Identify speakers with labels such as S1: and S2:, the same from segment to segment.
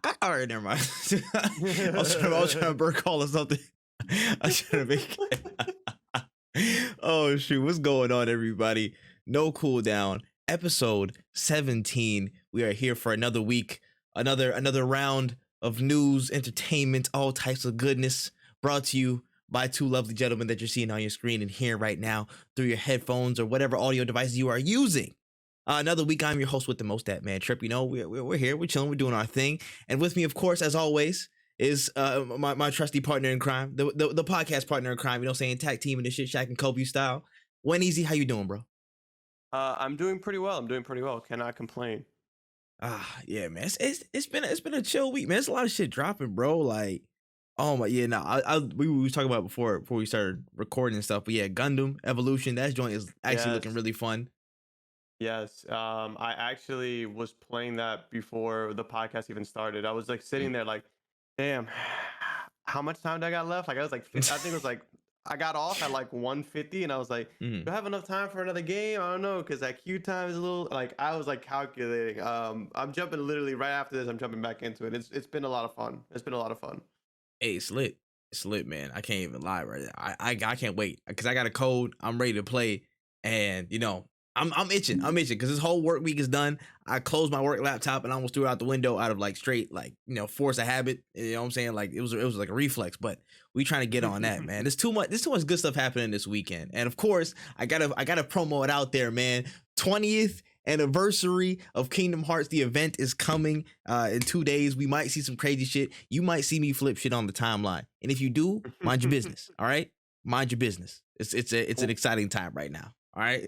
S1: All right, never mind. I was trying to burn call or something. I was trying to make. Oh shoot, what's going on, everybody? No cooldown. Episode 17. We are here for another week, another round of news, entertainment, all types of goodness, brought to you by two lovely gentlemen that you're seeing on your screen and hearing right now through your headphones or whatever audio devices you are using. Another week, I'm your host with the most, ThatManTripp. You know, we're here, we're chilling, we're doing our thing. And with me, of course, as always, is my trusty partner in crime, the podcast partner in crime, you know what I'm saying? Tag team in the shit shack and Kobe style. WenEazy, how you doing, bro?
S2: I'm doing pretty well. Cannot complain.
S1: Yeah, man. It's been a chill week, man. There's a lot of shit dropping, bro. Like, oh my, yeah, no, we was talking about before we started recording and stuff. But yeah, Gundam Evolution, that joint is actually looking really fun.
S2: Yes. I actually was playing that before the podcast even started. I was like sitting there like, damn, how much time do I got left? Like I was like, I think it was like I got off at like 1:50 and I was like, do I have enough time for another game? I don't know, because that queue time is a little like I was like calculating. I'm jumping literally right after this. I'm jumping back into it. It's been a lot of fun. It's been a lot of fun.
S1: Hey, it's lit, man. I can't even lie right now. I can't wait because I got a code. I'm ready to play, and you know. I'm itching because this whole work week is done. I closed my work laptop and I almost threw it out the window out of like straight like, you know, force of habit. You know what I'm saying? Like it was like a reflex, but we trying to get on that, man. There's too much good stuff happening this weekend. And of course, I gotta promo it out there, man. 20th anniversary of Kingdom Hearts. The event is coming in 2 days. We might see some crazy shit. You might see me flip shit on the timeline. And if you do, mind your business. All right? Mind your business. It's an exciting time right now. All right.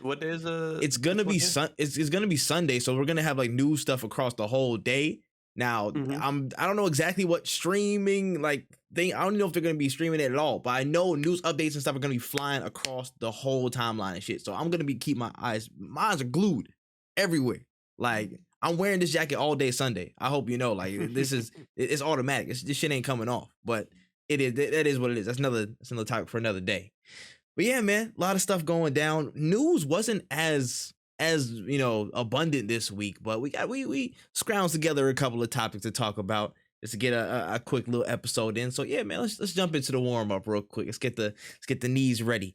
S2: What day is
S1: it's gonna be it's gonna be Sunday, so we're gonna have like news stuff across the whole day. Now I don't know exactly what streaming like thing. I don't know if they're gonna be streaming it at all, but I know news updates and stuff are gonna be flying across the whole timeline and shit. So I'm gonna be keep my eyes are glued everywhere. Like I'm wearing this jacket all day Sunday. I hope you know. Like this is it's automatic. This shit ain't coming off, but that is what it is. That's another topic for another day. But yeah, man, a lot of stuff going down. News wasn't as you know abundant this week, but we scrounged together a couple of topics to talk about just to get a quick little episode in. So yeah, man, let's jump into the warm up real quick. Let's get the knees ready.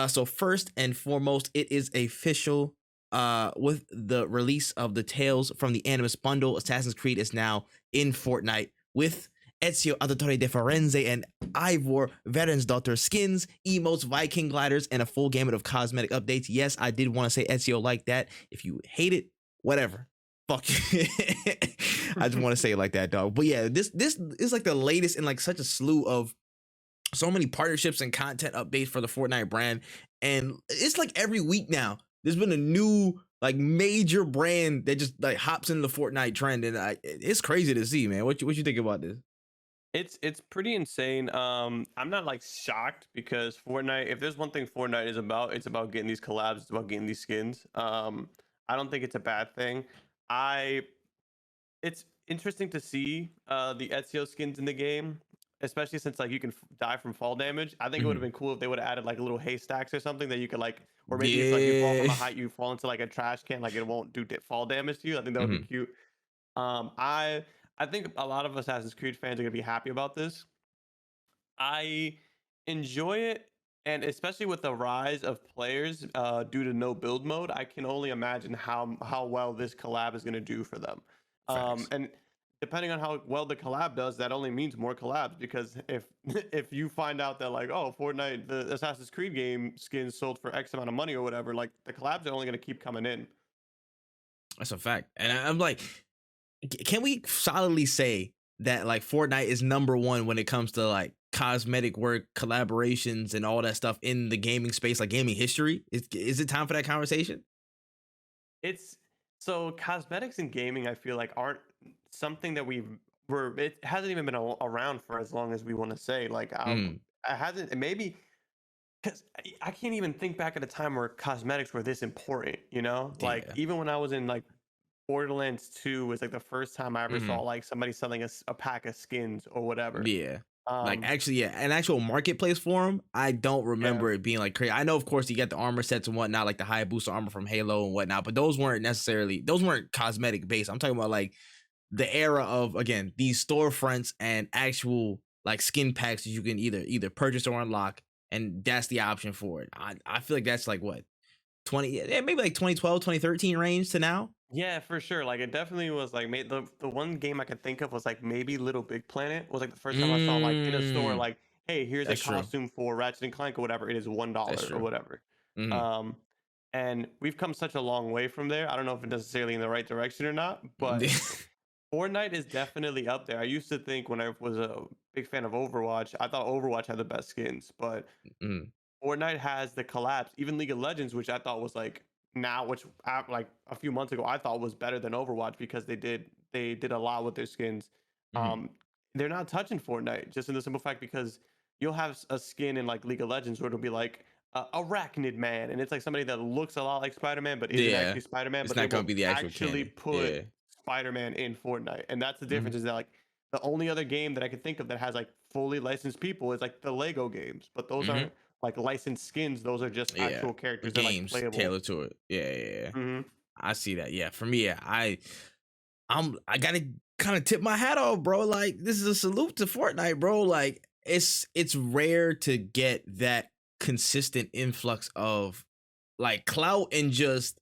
S1: So first and foremost, it is official. With the release of the Tales from the Animus bundle, Assassin's Creed is now in Fortnite with Ezio Auditore de Firenze and Ivor Verensdottir skins, emotes, Viking gliders, and a full gamut of cosmetic updates. Yes, I did want to say Ezio like that. If you hate it, whatever. Fuck you. I just want to say it like that, dog. But yeah, this is like the latest in like such a slew of so many partnerships and content updates for the Fortnite brand. And it's like every week now, there's been a new like major brand that just like hops into the Fortnite trend. And it's crazy to see, man. What you think about this?
S2: It's pretty insane. I'm not like shocked because Fortnite, if there's one thing Fortnite is about, it's about getting these collabs, it's about getting these skins. I don't think it's a bad thing. It's interesting to see the Ezio skins in the game, especially since like you can die from fall damage. I think it would have been cool if they would have added like little haystacks or something that you could like, or maybe it's like you fall from a height, you fall into like a trash can, like it won't do fall damage to you. I think that would be cute. I think a lot of Assassin's Creed fans are going to be happy about this. I enjoy it, and especially with the rise of players due to no build mode, I can only imagine how well this collab is going to do for them. And depending on how well the collab does, that only means more collabs, because if you find out that like, oh, Fortnite, the Assassin's Creed game skins sold for X amount of money or whatever, like the collabs are only going to keep coming in.
S1: That's a fact. And I'm like, can we solidly say that like Fortnite is number one when it comes to like cosmetic work, collaborations, and all that stuff in the gaming space, like gaming history? Is it time for that conversation?
S2: It's so cosmetics in gaming, I feel like aren't something that it hasn't even been around for as long as we want to say. Like it hasn't, maybe because I can't even think back at a time where cosmetics were this important, you know? Like even when I was in like Borderlands 2 was like the first time I ever saw like somebody selling a pack of skins or whatever.
S1: Yeah. Like actually, yeah, an actual marketplace for them. I don't remember it being like crazy. I know, of course, you get the armor sets and whatnot, like the high boost armor from Halo and whatnot, but those weren't cosmetic based. I'm talking about like the era of, again, these storefronts and actual like skin packs that you can either purchase or unlock, and that's the option for it. I feel like that's like what 20, yeah, maybe like 2012, 2013 range to now.
S2: Yeah, for sure. Like it definitely was like made the one game I could think of was like maybe Little Big Planet was like the first time I saw like in a store like, hey, here's a
S1: That's true.
S2: costume for Ratchet and Clank or whatever. It is
S1: That's
S2: $1 or
S1: true.
S2: whatever.
S1: Mhm.
S2: Um, and we've come such a long way from there. I don't know if it's necessarily in the right direction or not, but Fortnite is definitely up there. I used to think when I was a big fan of Overwatch, I thought Overwatch had the best skins, but
S1: Mhm.
S2: Fortnite has the collapse. Even League of Legends, which I thought was like now, which like a few months ago I thought was better than Overwatch because they did a lot with their skins.
S1: Mhm.
S2: They're not touching Fortnite just in the simple fact because you'll have a skin in like League of Legends where it'll be like Arachnid Man, and it's like somebody that looks a lot like Spider-Man but isn't
S1: Yeah,
S2: actually Spider-Man,
S1: it's
S2: but they
S1: not gonna
S2: will
S1: be the actual
S2: actually
S1: canon.
S2: put
S1: Yeah.
S2: Spider-Man in Fortnite, and that's the
S1: Mhm.
S2: difference. Is that like the only other game that I could think of that has like fully licensed people is like the Lego games, but those
S1: Mhm.
S2: aren't like licensed skins. Those are just
S1: Yeah.
S2: actual characters that are like
S1: Games
S2: playable.
S1: tailored to it. Yeah, yeah, yeah.
S2: Hmm.
S1: I see that. Yeah, for me, yeah, I gotta kind of tip my hat off, bro. Like, this is a salute to Fortnite, bro. Like, it's rare to get that consistent influx of like clout and just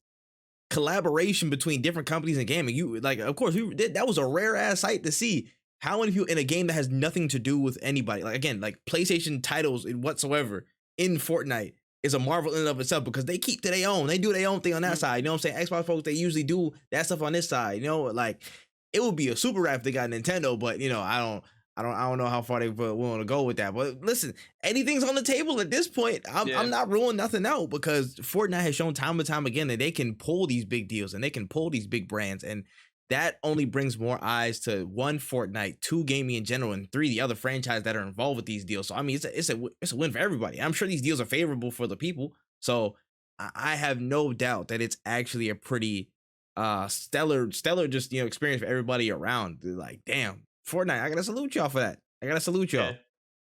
S1: collaboration between different companies in gaming. You like, of course, that was a rare ass sight to see. How many people in a game that has nothing to do with anybody, like again, like PlayStation titles in whatsoever in Fortnite is a marvel in and of itself because they keep to their own. They do their own thing on that side. You know what I'm saying? Xbox folks, they usually do that stuff on this side. You know, like it would be a super rap if they got Nintendo, but you know, I don't know how far they willing to go with that. But listen, anything's on the table at this point. I'm
S2: Yeah,
S1: not ruling nothing out because Fortnite has shown time and time again that they can pull these big deals and they can pull these big brands, and that only brings more eyes to one, Fortnite, two, gaming in general, and three, the other franchise that are involved with these deals. So I mean, it's a win for everybody. I'm sure these deals are favorable for the people. So I have no doubt that it's actually a pretty stellar just experience for everybody around. They're like, damn, Fortnite, I gotta salute y'all for that. I gotta salute
S2: yeah.
S1: y'all.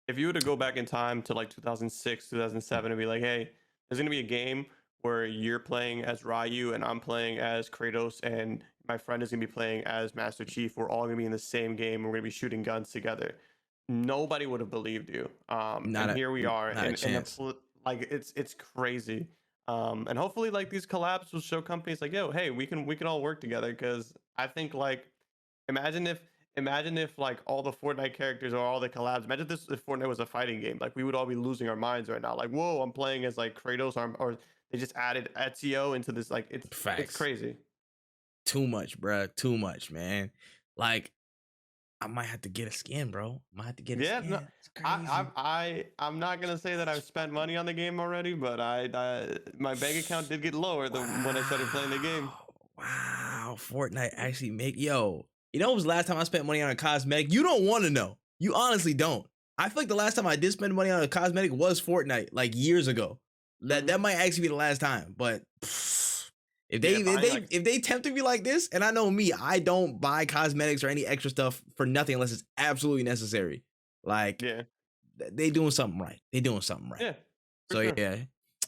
S2: If you were to go back in time to like 2006, 2007, and be like, hey, there's gonna be a game where you're playing as Ryu and I'm playing as Kratos and my friend is gonna be playing as Master Chief. We're all gonna be in the same game. We're gonna be shooting guns together. Nobody would have believed you.
S1: Not
S2: And
S1: a
S2: here we are,
S1: not a
S2: in a
S1: chance.
S2: like it's crazy. And hopefully like these collabs will show companies like, yo, hey, we can all work together because I think like imagine if imagine if like all the Fortnite characters or all the collabs. Imagine this if Fortnite was a fighting game. Like we would all be losing our minds right now. Like, whoa, I'm playing as like Kratos, or they just added Ezio into this. Like it's
S1: Facts.
S2: crazy.
S1: Too much, bruh. Too much, man. Like, I might have to get a skin, bro. Might have to get a
S2: Yeah, no,
S1: skin. It's crazy.
S2: I'm not gonna say that I've spent money on the game already, but I my bank account did get lower when I started playing the game.
S1: Wow. Wow. Fortnite actually make yo. You know what was the last time I spent money on a cosmetic? You don't want to know. You honestly don't. I feel like the last time I did spend money on a cosmetic was Fortnite, like years ago. That
S2: Hmm.
S1: that might actually be the last time. But if they
S2: Yeah,
S1: if
S2: buying
S1: they
S2: like
S1: if they tempted me like this, and I know me, I don't buy cosmetics or any extra stuff for nothing unless it's absolutely necessary. Like,
S2: yeah,
S1: they doing something right. They doing something right.
S2: yeah, for
S1: So
S2: sure.
S1: yeah.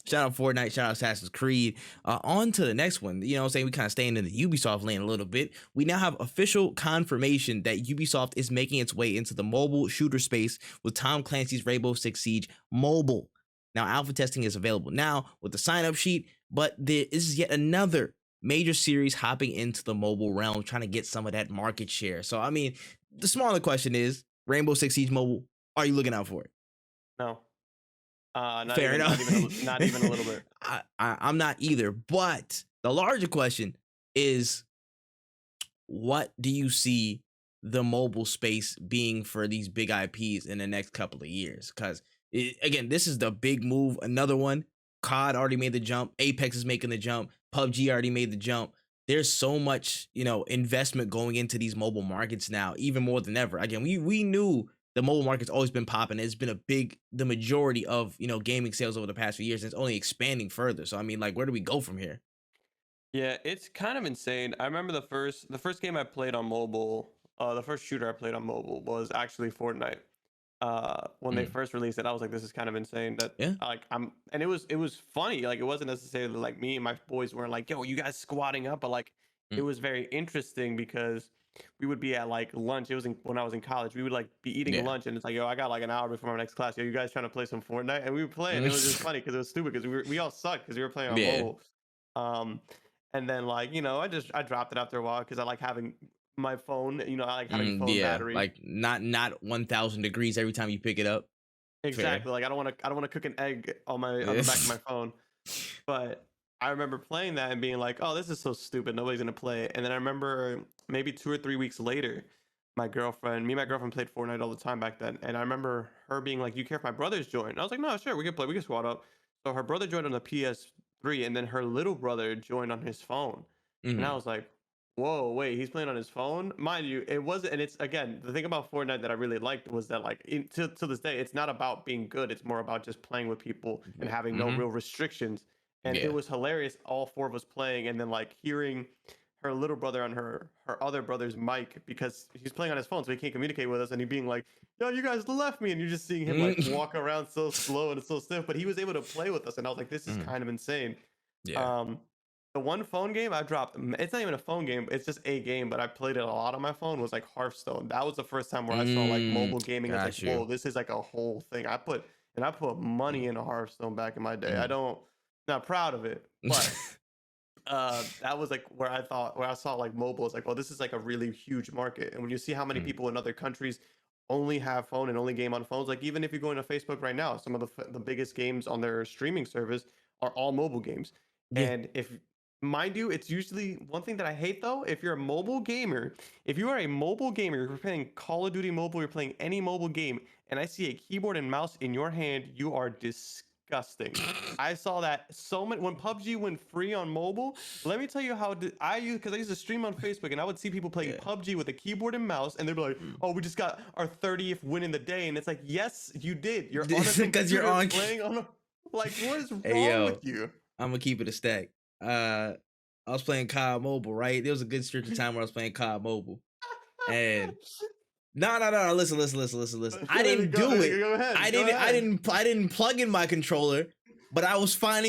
S1: Shout out Fortnite, shout out Assassin's Creed. On to the next one. You know what I'm saying? We kind of staying in the Ubisoft lane a little bit. We now have official confirmation that Ubisoft is making its way into the mobile shooter space with Tom Clancy's Rainbow Six Siege Mobile. Now, alpha testing is available now with the sign up sheet, but this is yet another major series hopping into the mobile realm, trying to get some of that market share. So, I mean, the smaller question is Rainbow Six Siege Mobile, are you looking out for it?
S2: No, not
S1: Fair
S2: even not
S1: enough.
S2: even not even a little bit.
S1: I'm not either. But the larger question is, what do you see the mobile space being for these big IPs in the next couple of years? Because again, this is the big move. Another one. COD already made the jump. Apex is making the jump. PUBG already made the jump. There's so much, investment going into these mobile markets now, even more than ever. Again, we knew the mobile market's always been popping. It's been the majority of gaming sales over the past few years, and it's only expanding further. So I mean, like, where do we go from here?
S2: Yeah, it's kind of insane. I remember the first game I played on mobile, the first shooter I played on mobile was actually Fortnite. When they
S1: Mm,
S2: first released it, I was like, this is kind of insane. That
S1: yeah.
S2: like and it was funny. Like it wasn't necessarily like me and my boys weren't like, yo, you guys squatting up, but like it
S1: Mm,
S2: was very interesting because we would be at like lunch. It was when I was in college. We would like be eating lunch, and it's like, yo, I got like an hour before my next class. Yo, you guys trying to play some Fortnite? And we would play, and it was just funny because it was stupid because we all sucked because we were playing on
S1: Yeah.
S2: mobile. And then like I dropped it after a while because I like having my phone. I like having phone battery.
S1: Like not 1,000 degrees every time you pick it up.
S2: Exactly.
S1: Fair.
S2: Like I don't want to cook an egg on the back of my phone. But I remember playing that and being like, "Oh, this is so stupid. Nobody's gonna play it." And then I remember maybe 2 or 3 weeks later, me and my girlfriend played Fortnite all the time back then. And I remember her being like, "You care if my brothers join?" And I was like, "No, sure, we can play. We can squad up." So her brother joined on the PS3, and then her little brother joined on his phone. And I was like, whoa, wait, he's playing on his phone? Mind you, it wasn't, and it's again, the thing about Fortnite that I really liked was that like to this day, it's not about being good, it's more about just playing with people and having no real restrictions. And it was hilarious, all 4 of us playing, and then like hearing her little brother on her other brother's mic because he's playing on his phone, so he can't communicate with us, and he being like, "Yo, you guys left me," and you're just seeing him like walk around so slow and so stiff, but he was able to play with us, and I was like, "This is kind of insane." The one phone game I dropped, it's not even a phone game, it's just a game, but I played it a lot on my phone, was like Hearthstone. That was the first time where I saw like mobile gaming. It's like, whoa, this is like a whole thing. I put money into Hearthstone back in my day. Not proud of it, but that was like where I saw like mobile is like, well, this is like a really huge market. And when you see how many people in other countries only have phone and only game on phones, like even if you go into Facebook right now, some of the biggest games on their streaming service are all mobile games. And if mind you, it's usually one thing that I hate though. If you're a mobile gamer, if you are a mobile gamer, you're playing Call of Duty Mobile, you're playing any mobile game, and I see a keyboard and mouse in your hand, you are disgusting. I saw that so many when PUBG went free on mobile. Let me tell you how I used to stream on Facebook, and I would see people playing PUBG with a keyboard and mouse, and they'd be like, "Oh, we just got our 30th win in the day," and it's like, yes, you did. You're on a computer you're on playing on a, like, what is wrong with you?
S1: I'm gonna keep it a stack. I was playing COD Mobile, right? There was a good stretch of time where I was playing COD Mobile, and no. Listen. I didn't do it. I didn't plug in my controller, but I was trying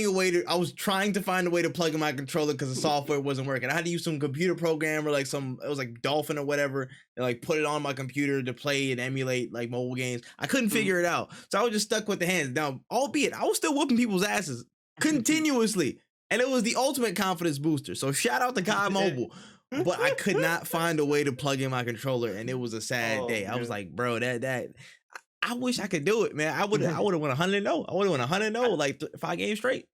S1: to find a way to plug in my controller because the software wasn't working. I had to use some computer program or it was like Dolphin or whatever, and like put it on my computer to play and emulate like mobile games. I couldn't figure it out, so I was just stuck with the hands. Now, albeit I was still whooping people's asses continuously. And it was the ultimate confidence booster. So shout out to COD Mobile. But I could not find a way to plug in my controller, and it was a sad day. I was like, bro, that I wish I could do it, man. I would have won 100-0. I would have won 100-0 like 5 games straight.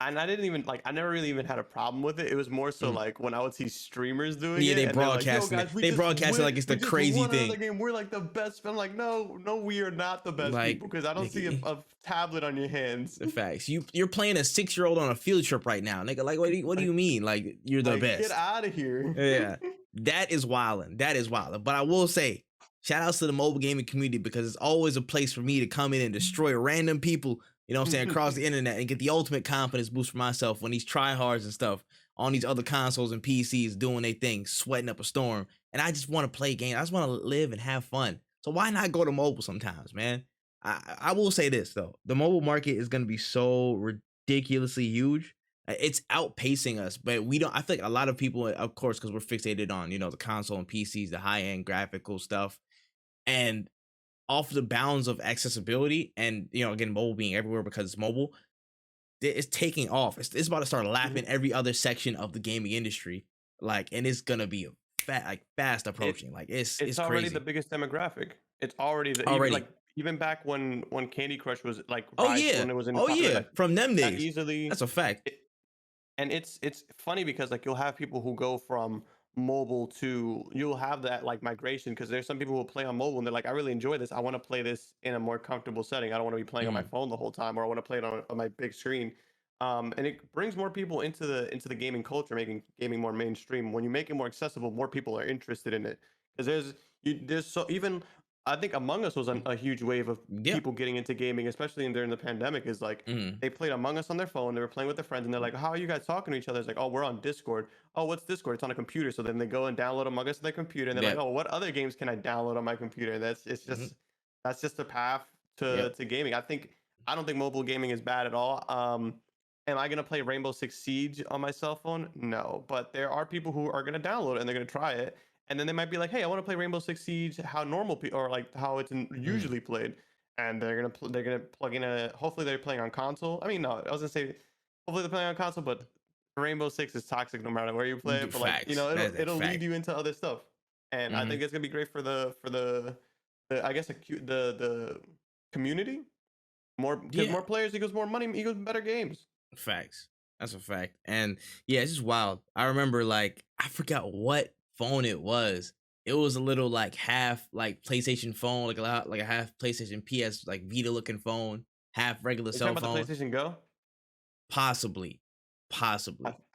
S2: And I didn't even I never really even had a problem with it. It was more so like when I would see streamers doing it.
S1: Yeah, they broadcast it. They broadcast it like it's the crazy thing.
S2: Game. We're like the best. I'm like, no, we are not the best people because I don't see a tablet on your hands.
S1: The facts. You're playing a 6-year-old on a field trip right now, nigga. Like, what do you mean? Like, you're the best.
S2: Get out of here.
S1: Yeah, that is wilding. But I will say, shout outs to the mobile gaming community because it's always a place for me to come in and destroy random people. You know what I'm saying, across the internet and get the ultimate confidence boost for myself when these tryhards and stuff on these other consoles and PCs doing their thing, sweating up a storm. And I just want to play games. I just want to live and have fun. So why not go to mobile sometimes, man? I will say this, though. The mobile market is going to be so ridiculously huge. It's outpacing us, but I feel like a lot of people, of course, because we're fixated on, the console and PCs, the high-end graphical stuff. And off the bounds of accessibility and again mobile being everywhere because it's mobile, it's taking off. It's about to start lapping every other section of the gaming industry, and it's gonna be fast approaching. It's
S2: already
S1: crazy.
S2: The biggest demographic. It's already even back when Candy Crush was like when it was in
S1: from them days. That's a fact.
S2: And it's funny because you'll have people who go from mobile you'll have that migration because there's some people who play on mobile and they're like, I really enjoy this. I want to play this in a more comfortable setting. I don't want to be playing on my phone the whole time, or I want to play it on my big screen. And it brings more people into the gaming culture, making gaming more mainstream. When you make it more accessible, more people are interested in it because there's so even I think Among Us was a huge wave of people getting into gaming, especially during the pandemic. Is they played Among Us on their phone. They were playing with their friends, and they're like, "How are you guys talking to each other?" It's like, "Oh, we're on Discord." "Oh, what's Discord?" "It's on a computer." So then they go and download Among Us on their computer, and they're like, "Oh, what other games can I download on my computer?" And that's just the path to gaming. I don't think mobile gaming is bad at all. Am I gonna play Rainbow Six Siege on my cell phone? No, but there are people who are gonna download it and they're gonna try it. and then they might be like, hey, I want to play Rainbow Six Siege how normal people or like how it's usually played, and they're gonna plug in a. Hopefully they're playing on console. I mean, no, I was gonna say hopefully they're playing on console, but Rainbow Six is toxic no matter where you play it. But like
S1: Facts.
S2: it'll lead
S1: Fact.
S2: you into other stuff, and I think it's gonna be great for the I guess the community. More because more players equals more money equals better games.
S1: Facts. That's a fact. And yeah, it's just wild. I remember like I forgot what phone it was. It was a little like half like PlayStation phone, like a half PlayStation PS like Vita looking phone, half regular
S2: You
S1: cell
S2: talking about
S1: phone.
S2: the PlayStation Go?
S1: Possibly.
S2: I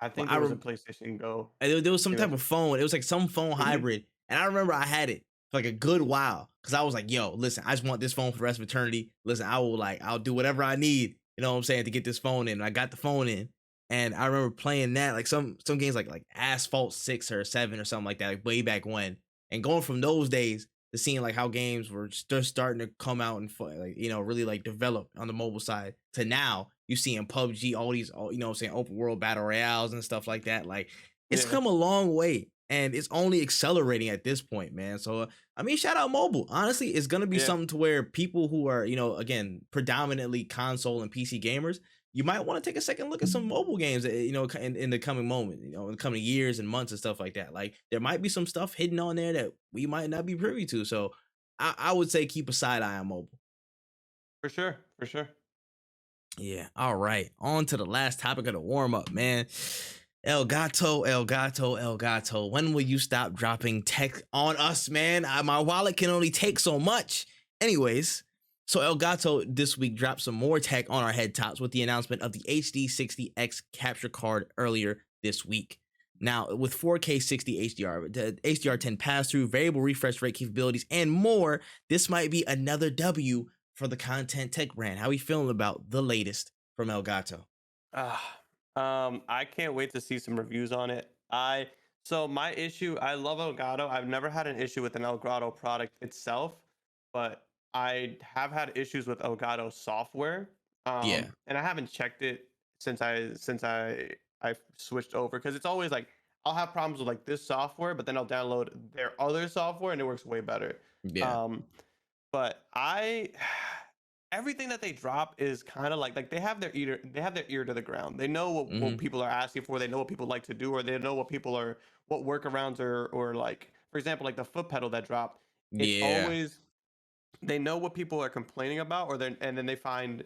S1: But
S2: think it was a PlayStation Go.
S1: there was some
S2: It
S1: type
S2: was.
S1: of phone. It was like some phone
S2: Mhm.
S1: hybrid. And I remember I had it for like a good while. Cause I was like, yo, listen, I just want this phone for the rest of eternity. Listen, I'll do whatever I need, you know what I'm saying, to get this phone in. And I got the phone in. And I remember playing that, like some games like Asphalt 6 or 7 or something like that, like way back when. And going from those days to seeing like how games were just starting to come out and like, you know, really like develop on the mobile side to now you seeing PUBG, all these, you know what I'm saying, open world battle royales and stuff like that. Like it's
S2: Yeah.
S1: come a long way and it's only accelerating at this point, man. So, I mean, shout out mobile. Honestly, it's going to be
S2: Yeah.
S1: something to where people who are, you know, again, predominantly console and PC gamers, you might want to take a second look at some mobile games, you know, in the coming moment, you know, in the coming years and months and stuff like that. Like there might be some stuff hidden on there that we might not be privy to. So I would say keep a side eye on mobile.
S2: For sure. For sure.
S1: Yeah. All right. On to the last topic of the warm up, man. Elgato. When will you stop dropping tech on us, man? My wallet can only take so much. Anyways, so Elgato this week dropped some more tech on our head tops with the announcement of the HD60X capture card earlier this week. Now, with 4K 60 HDR, the HDR10 pass-through, variable refresh rate capabilities, and more, this might be another W for the content tech brand. How are you feeling about the latest from Elgato?
S2: I can't wait to see some reviews on it. So my issue, I love Elgato. I've never had an issue with an Elgato product itself, but I have had issues with Elgato software.
S1: Yeah.
S2: And I haven't checked it since I switched over because it's always like I'll have problems with like this software, but then I'll download their other software and it works way better.
S1: Yeah.
S2: Um, but I everything that they drop is kind of like they have their ear to the ground. They know what people are asking for, they know what people like to do, or they know what workarounds or like for example, like the foot pedal that dropped. It's
S1: Yeah.
S2: always they know what people are complaining about, and then they find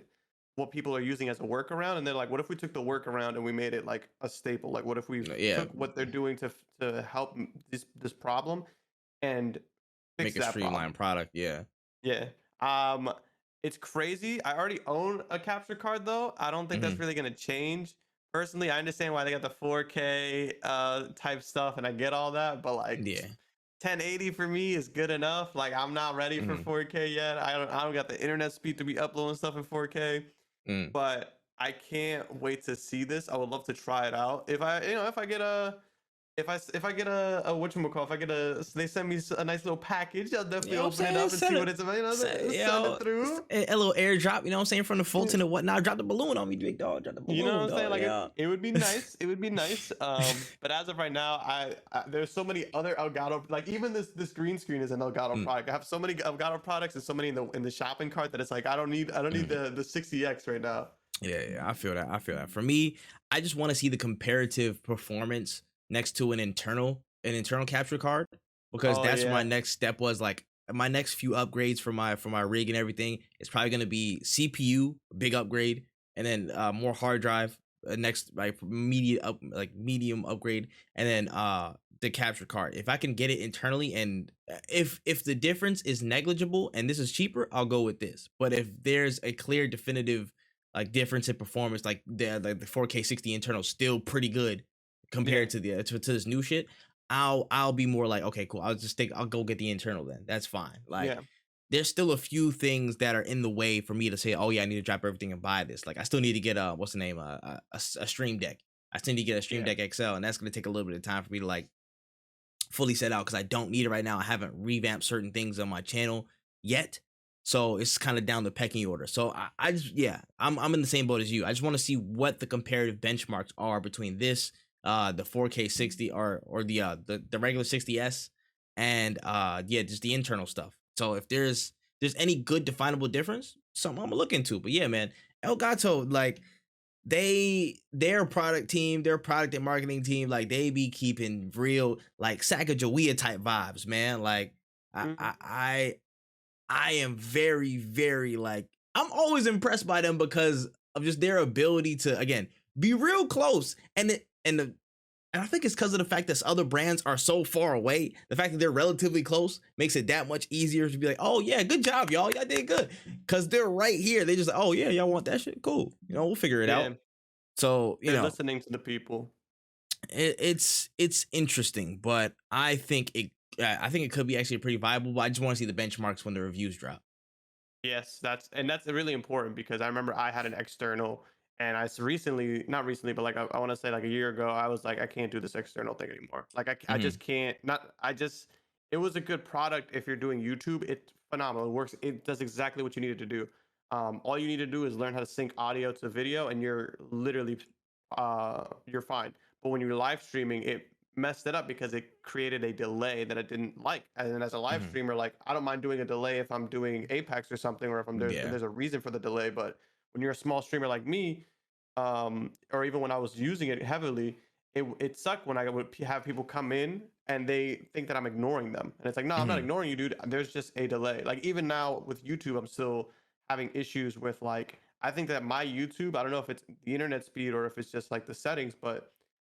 S2: what people are using as a workaround, and they're like, what if we took the workaround and we made it like a staple? Like what if we
S1: Yeah.
S2: took what they're doing to help this problem and fix
S1: Make a
S2: that problem?
S1: streamlined product. Yeah.
S2: Yeah. It's crazy. I already own a capture card though. I don't think that's really gonna change. Personally, I understand why they got the 4K type stuff, and I get all that, but like
S1: Yeah.
S2: 1080 for me is good enough. Like I'm not ready for 4K yet. I don't got the internet speed to be uploading stuff in 4K. But I can't wait to see this. I would love to try it out. If I get a whatchamacall, if I get they send me a nice little package, I'll definitely open it up and see what it's about. Send it through.
S1: A little airdrop, you know what I'm saying, from the Fulton and whatnot. Drop the balloon on me, big dog. Drop the balloon.
S2: You know what I'm
S1: dog.
S2: saying? Like
S1: yeah.
S2: it would be nice. It would be nice. But as of right now, I there's so many other Elgato, like even this green screen is an Elgato product. I have so many Elgato products and so many in the shopping cart that it's like I don't need the 60X right now.
S1: Yeah, I feel that. For me, I just want to see the comparative performance next to an internal capture card, because that's what my next step was. Like my next few upgrades for my rig and everything is probably going to be CPU, big upgrade, and then more hard drive, next like medium upgrade, and then the capture card. If I can get it internally, and if the difference is negligible and this is cheaper, I'll go with this. But if there's a clear definitive like difference in performance, like the 4K 60 internal still pretty good compared to the to this new shit, I'll be more like, okay, cool. I'll go get the internal then. That's fine. Like there's still a few things that are in the way for me to say, oh yeah, I need to drop everything and buy this. Like I still need to get what's the name, a Stream Deck. I still need to get a Stream Deck XL, and that's gonna take a little bit of time for me to like fully set out because I don't need it right now. I haven't revamped certain things on my channel yet. So it's kind of down the pecking order. So I just, I'm in the same boat as you. I just want to see what the comparative benchmarks are between this, the 4K 60 or the regular 60S, and yeah, just the internal stuff. So if there's any good definable difference, something I'm gonna look into. But yeah, man, Elgato, like their product team, their product and marketing team, like they be keeping real like Sacagawea type vibes, man. Like I I
S2: Mhm.
S1: I I am very, very like I'm always impressed by them because of just their ability to again be real close. And I think it's because of the fact that other brands are so far away. The fact that they're relatively close makes it that much easier to be like, oh yeah, good job, y'all. Y'all did good. Cause they're right here. They just like, oh yeah, y'all want that shit? Cool. We'll figure it
S2: Yeah,
S1: out. So,
S2: they're listening to the people.
S1: it's interesting, but I think it could be actually pretty viable, but I just want to see the benchmarks when the reviews drop.
S2: Yes, that's really important because I remember I had an external and recently, not recently, but like I want to say like a year ago, I was like, I can't do this external thing anymore. Like I
S1: Hmm.
S2: just can't. Not I just. It was a good product if you're doing YouTube. It's phenomenal. It works. It does exactly what you needed to do. All you need to do is learn how to sync audio to video, and you're literally, you're fine. But when you're live streaming, it messed it up because it created a delay that I didn't like. And then as a live
S1: Hmm.
S2: streamer, like I don't mind doing a delay if I'm doing Apex or something, or if
S1: Yeah.
S2: there's a reason for the delay. But when you're a small streamer like me, or even when I was using it heavily, it sucked when I would have people come in and they think that I'm ignoring them, and it's like, no, I'm not
S1: Hmm.
S2: ignoring you, dude. There's just a delay. Like even now with YouTube, I'm still having issues with like I think that my YouTube, I don't know if it's the internet speed or if it's just like the settings, but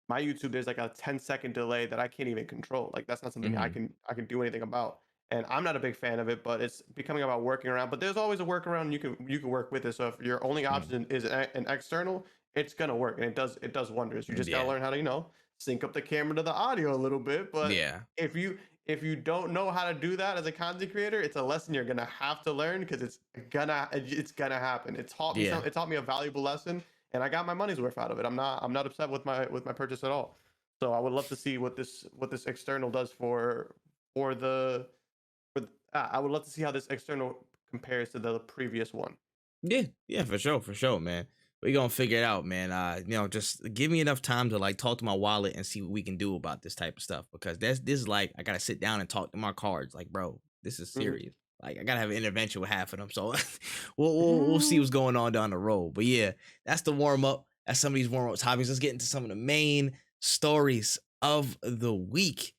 S2: my YouTube, there's like a 10-second delay that I can't even control. Like that's not something
S1: Hmm.
S2: I can do anything about. And I'm not a big fan of it, but it's becoming about working around. But there's always a workaround you can work with it. So if your only
S1: Hmm.
S2: option is an external, it's gonna work and it does wonders. You just gotta
S1: Yeah.
S2: learn how to, sync up the camera to the audio a little bit. But
S1: Yeah.
S2: if you don't know how to do that as a content creator, it's a lesson you're gonna have to learn because it's gonna happen.
S1: Yeah.
S2: It taught me a valuable lesson, and I got my money's worth out of it. I'm not upset with my purchase at all. So I would love to see what this external does for the I would love to see how this external compares to the previous one.
S1: Yeah, yeah, for sure, man. We gonna figure it out, man. Just give me enough time to like talk to my wallet and see what we can do about this type of stuff because this is like I gotta sit down and talk to my cards. Like, bro, this is
S2: Mhm.
S1: serious. Like, I gotta have an intervention with half of them. So we'll see what's going on down the road. But yeah, that's the warm up. That's some of these warm up topics. Let's get into some of the main stories of the week.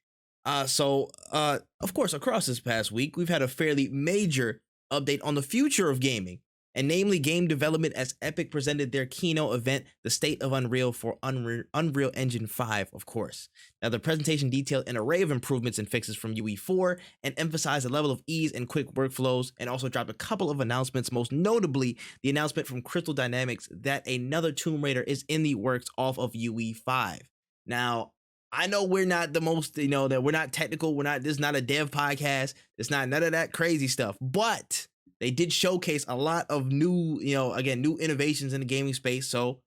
S1: Of course, across this past week, we've had a fairly major update on the future of gaming and namely game development as Epic presented their keynote event, The State of Unreal for Unreal Engine 5, of course. Now, the presentation detailed an array of improvements and fixes from UE4 and emphasized a level of ease and quick workflows, and also dropped a couple of announcements, most notably the announcement from Crystal Dynamics that another Tomb Raider is in the works off of UE5. Now, I know we're not the most, that we're not technical. This is not a dev podcast. It's not none of that crazy stuff, but they did showcase a lot of new, new innovations in the gaming space. So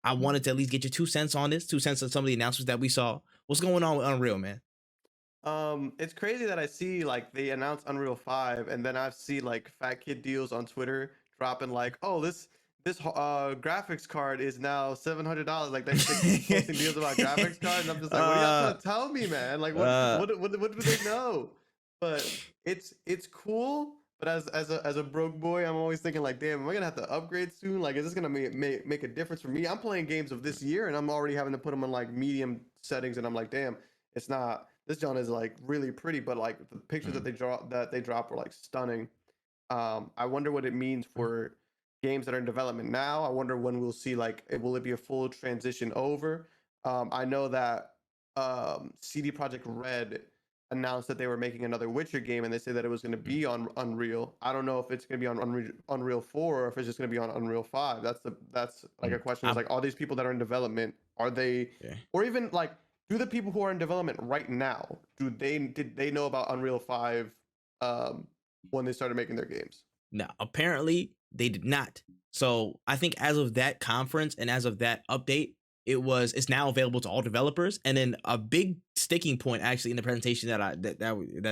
S1: I wanted to at least get your 2 cents on this, 2 cents on some of the announcements that we saw. What's going on with Unreal, man?
S2: It's crazy that I see like they announced Unreal 5 and then I see like fat kid deals on Twitter dropping like, oh, this graphics card is now $700. Like they keep posting deals about graphics cards, and I'm just like, what are y'all
S1: uh,
S2: trying to tell me, man? Like
S1: uh,
S2: what do they know? But it's cool. But as a broke boy, I'm always thinking like, damn, am I gonna have to upgrade soon? Like, is this gonna make a difference for me? I'm playing games of this year, and I'm already having to put them on like medium settings, and I'm like, damn, it's not. This John is like really pretty, but like the pictures
S1: mm,
S2: that they drop were like stunning. I wonder what it means
S1: mm,
S2: for games that are in development now. I wonder when we'll see like will it be a full transition over? I know that CD Projekt Red announced that they were making another Witcher game, and they said that it was going to
S1: mm.
S2: be on Unreal. I don't know if it's going to be on Unreal 4 or if it's just going to be on Unreal 5. That's like a
S1: Mm.
S2: question. Is
S1: I,
S2: like all these people that are in development, are they,
S1: yeah.
S2: or even like, do the people who are in development right now, did they know about Unreal 5 um, when they started making their games?
S1: No, apparently they did not. So I think as of that conference and as of that update, it's now available to all developers. And then a big sticking point actually in the presentation that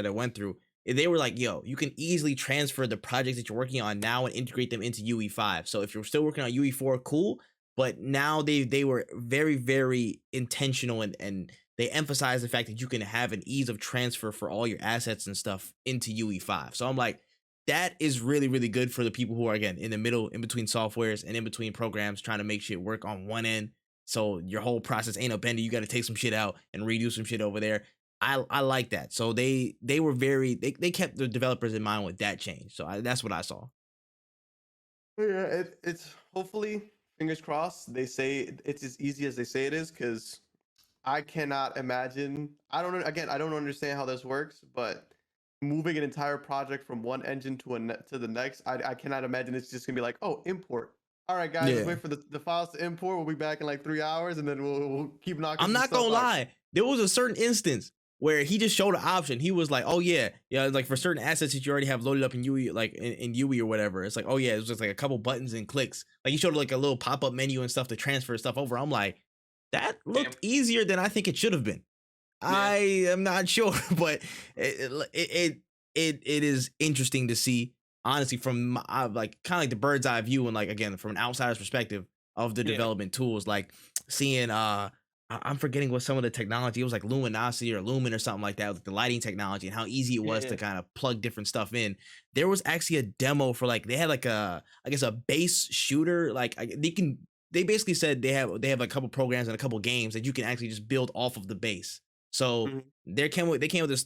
S1: I went through, they were like, "Yo, you can easily transfer the projects that you're working on now and integrate them into UE5. So if you're still working on UE4, cool. But now they were very very intentional and they emphasize the fact that you can have an ease of transfer for all your assets and stuff into UE5. So I'm like, that is really, really good for the people who are, again, in the middle, in between softwares and in between programs, trying to make shit work on one end. So your whole process ain't a bender. You got to take some shit out and redo some shit over there. I like that. So they were they kept the developers in mind with that change. So that's what I saw.
S2: Yeah, it's hopefully, fingers crossed, they say it's as easy as they say it is, because I cannot imagine. I don't understand how this works, but moving an entire project from one engine to the next, I cannot imagine it's just gonna be like, oh, import. All right, guys, just wait for the files to import. We'll be back in like 3 hours, and then we'll keep knocking.
S1: I'm not gonna lie. There was a certain instance where he just showed an option. He was like, "Oh yeah, like for certain assets that you already have loaded up in UE, like in UE or whatever." It's like, "Oh yeah," it was just like a couple buttons and clicks. Like he showed like a little pop up menu and stuff to transfer stuff over. I'm like, that looked easier than I think it should have been. Yeah. I am not sure, but it is interesting to see, honestly, from like kind of like the bird's eye view, and like, again, from an outsider's perspective of the development tools, like seeing I'm forgetting what some of the technology, it was like luminosity or lumen or something like that, with the lighting technology, and how easy it was to kind of plug different stuff in. There was actually a demo for like, they had like I guess a base shooter, like they basically said they have like a couple programs and a couple games that you can actually just build off of the base. So they came with this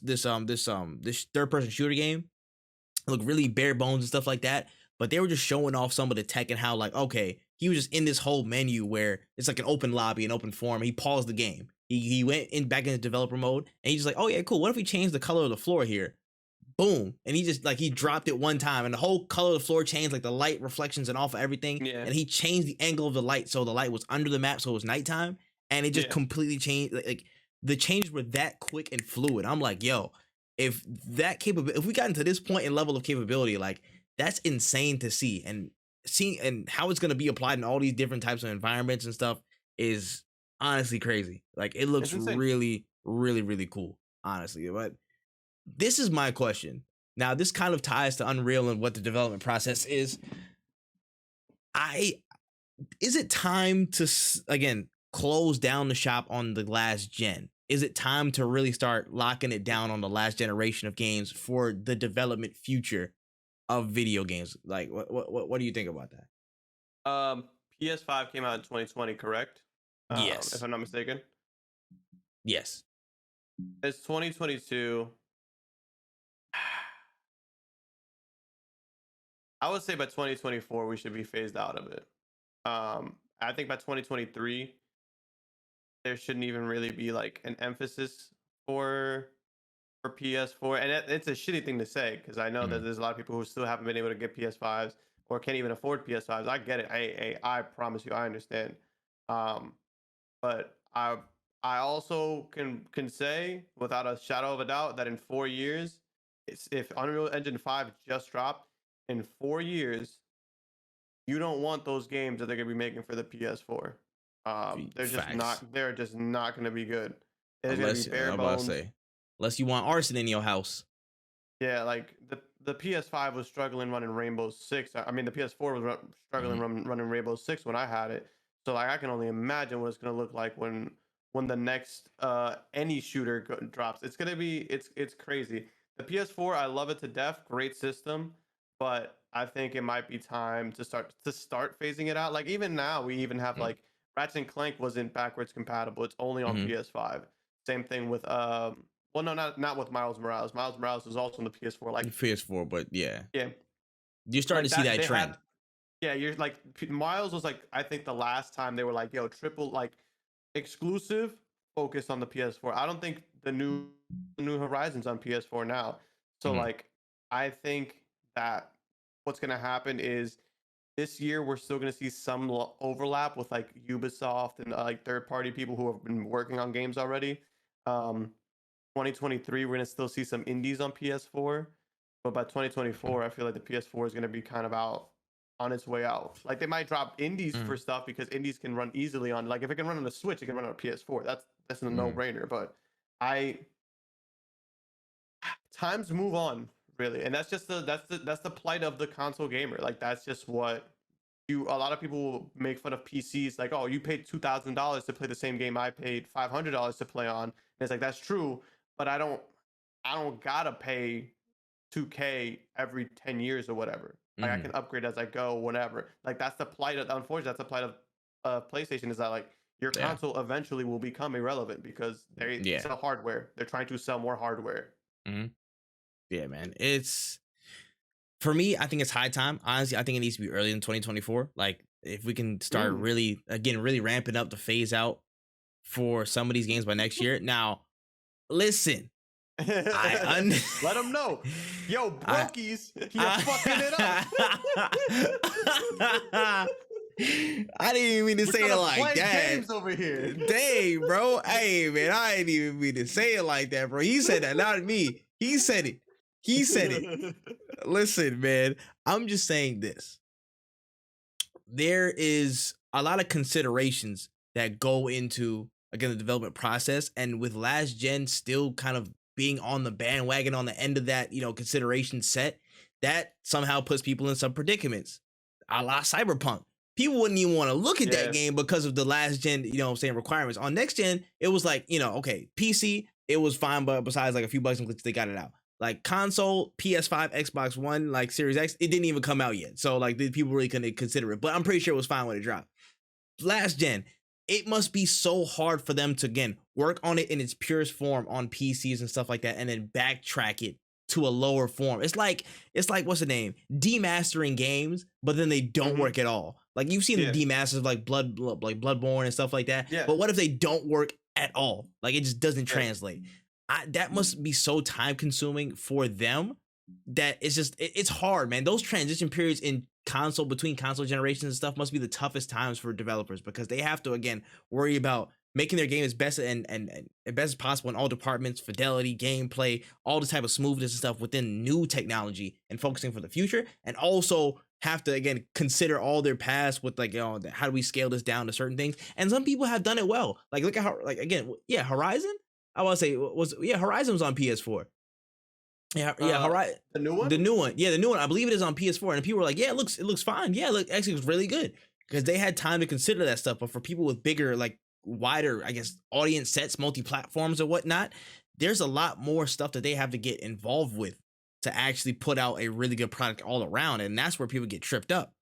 S1: third person shooter game. It looked really bare bones and stuff like that, but they were just showing off some of the tech and how, like, okay, he was just in this whole menu where it's like an open lobby, an open forum. He paused the game. He went back into developer mode, and he's just like, oh yeah, cool. What if we change the color of the floor here? Boom. And he just, like, he dropped it one time, and the whole color of the floor changed, like the light reflections and off of everything. Yeah. And he changed the angle of the light, so the light was under the map, so it was nighttime, and it just completely changed. Like the changes were that quick and fluid. I'm like, yo, if we got into this point and level of capability, like, that's insane to see. And seeing and how it's going to be applied in all these different types of environments and stuff is honestly crazy. Like, it looks really, really, really cool, honestly. But this is my question. Now, this kind of ties to Unreal and what the development process is. Is it time to, again, close down the shop on the last gen? Is it time to really start locking it down on the last generation of games for the development future of video games? Like, what do you think about that?
S2: PS5 came out in 2020, correct?
S1: Yes,
S2: if I'm not mistaken.
S1: Yes.
S2: It's 2022. I would say by 2024 we should be phased out of it. I think by 2023 there shouldn't even really be like an emphasis for PS4, and it's a shitty thing to say, because I know that there's a lot of people who still haven't been able to get PS5s or can't even afford PS5s. I get it. I promise you, I understand. But I also can say without a shadow of a doubt that in 4 years, if Unreal Engine 5 just dropped, in 4 years, you don't want those games that they're gonna be making for the PS4. They're just not gonna be good. It's gonna be bare bones.
S1: Unless you want arson in your house.
S2: Yeah, like the PS5 was struggling running Rainbow Six. I mean, the PS4 was struggling running Rainbow Six when I had it. So like, I can only imagine what it's gonna look like when the next any shooter drops. It's gonna be it's crazy. The PS4, I love it to death. Great system, but I think it might be time to start phasing it out. Like, even now, we even have like Ratchet and Clank wasn't backwards compatible. It's only on PS5. Same thing with well, no, not with Miles Morales. Miles Morales is also on the PS4. Like
S1: PS4, but yeah, you're
S2: like
S1: starting to see that trend.
S2: You're like, Miles was like, I think the last time they were like, yo, triple like exclusive focus on the PS4. I don't think the new Horizon's on PS4 now. So like, I think that what's gonna happen is this year we're still gonna see some overlap with like Ubisoft and like third-party people who have been working on games already. 2023 we're gonna still see some indies on PS4, but by 2024 I feel like the PS4 is gonna be kind of on its way out. Like, they might drop indies for stuff because indies can run easily on, like, if it can run on a Switch, it can run on a PS4. That's a no-brainer. But times move on, really, and that's the plight of the console gamer. Like, that's just what a lot of people will make fun of PCs, like, oh, you paid $2,000 to play the same game I paid $500 to play on, it's like that's true, but I don't gotta pay 2K every 10 years or whatever. Like I can upgrade as I go, whenever. Like that's the plight of, unfortunately, that's the plight of PlayStation, is that like your console eventually will become irrelevant because they sell hardware. They're trying to sell more hardware.
S1: Yeah, man. It's, for me, I think it's high time. Honestly, I think it needs to be early in 2024. Like if we can start really ramping up the phase out for some of these games by next year. Now, listen.
S2: Let them know. Yo, Brokies, you're fucking it up.
S1: I didn't even mean to say it like that.
S2: Games over here.
S1: Dang, bro. Hey, man, I didn't even mean to say it like that, bro. He said that, not me. He said it. He said it. Listen, man, I'm just saying this. There is a lot of considerations that go into, again, the development process. And with last gen still kind of being on the bandwagon on the end of that, consideration set, that somehow puts people in some predicaments. A la Cyberpunk. People wouldn't even want to look at that game because of the last gen, requirements. On next gen, it was like, okay, PC, it was fine, but besides like a few bugs and glitches, they got it out. Like console, PS5, Xbox One, like Series X, it didn't even come out yet. So like the people really couldn't consider it, but I'm pretty sure it was fine when it dropped. Last gen, it must be so hard for them to, again, work on it in its purest form on PCs and stuff like that, and then backtrack it to a lower form. It's like what's the name? Demastering games, but then they don't work at all. Like you've seen the demasters like Bloodborne and stuff like that. Yeah. But what if they don't work at all? Like it just doesn't translate. That must be so time consuming for them that it's hard, man. Those transition periods in between console generations and stuff must be the toughest times for developers, because they have to, again, worry about making their game as best and best as possible in all departments, fidelity, gameplay, all the type of smoothness and stuff within new technology, and focusing for the future, and also have to, again, consider all their past with like, how do we scale this down to certain things. And some people have done it well. Like look at how, like, again, Horizon, I want to say Horizon was on PS4. Horizon.
S2: The new one?
S1: The new one. Yeah, the new one. I believe it is on PS4. And people were like, yeah, it looks fine. Yeah, look, actually it was really good. Because they had time to consider that stuff. But for people with bigger, like wider, I guess, audience sets, multi-platforms or whatnot, there's a lot more stuff that they have to get involved with to actually put out a really good product all around. And that's where people get tripped up.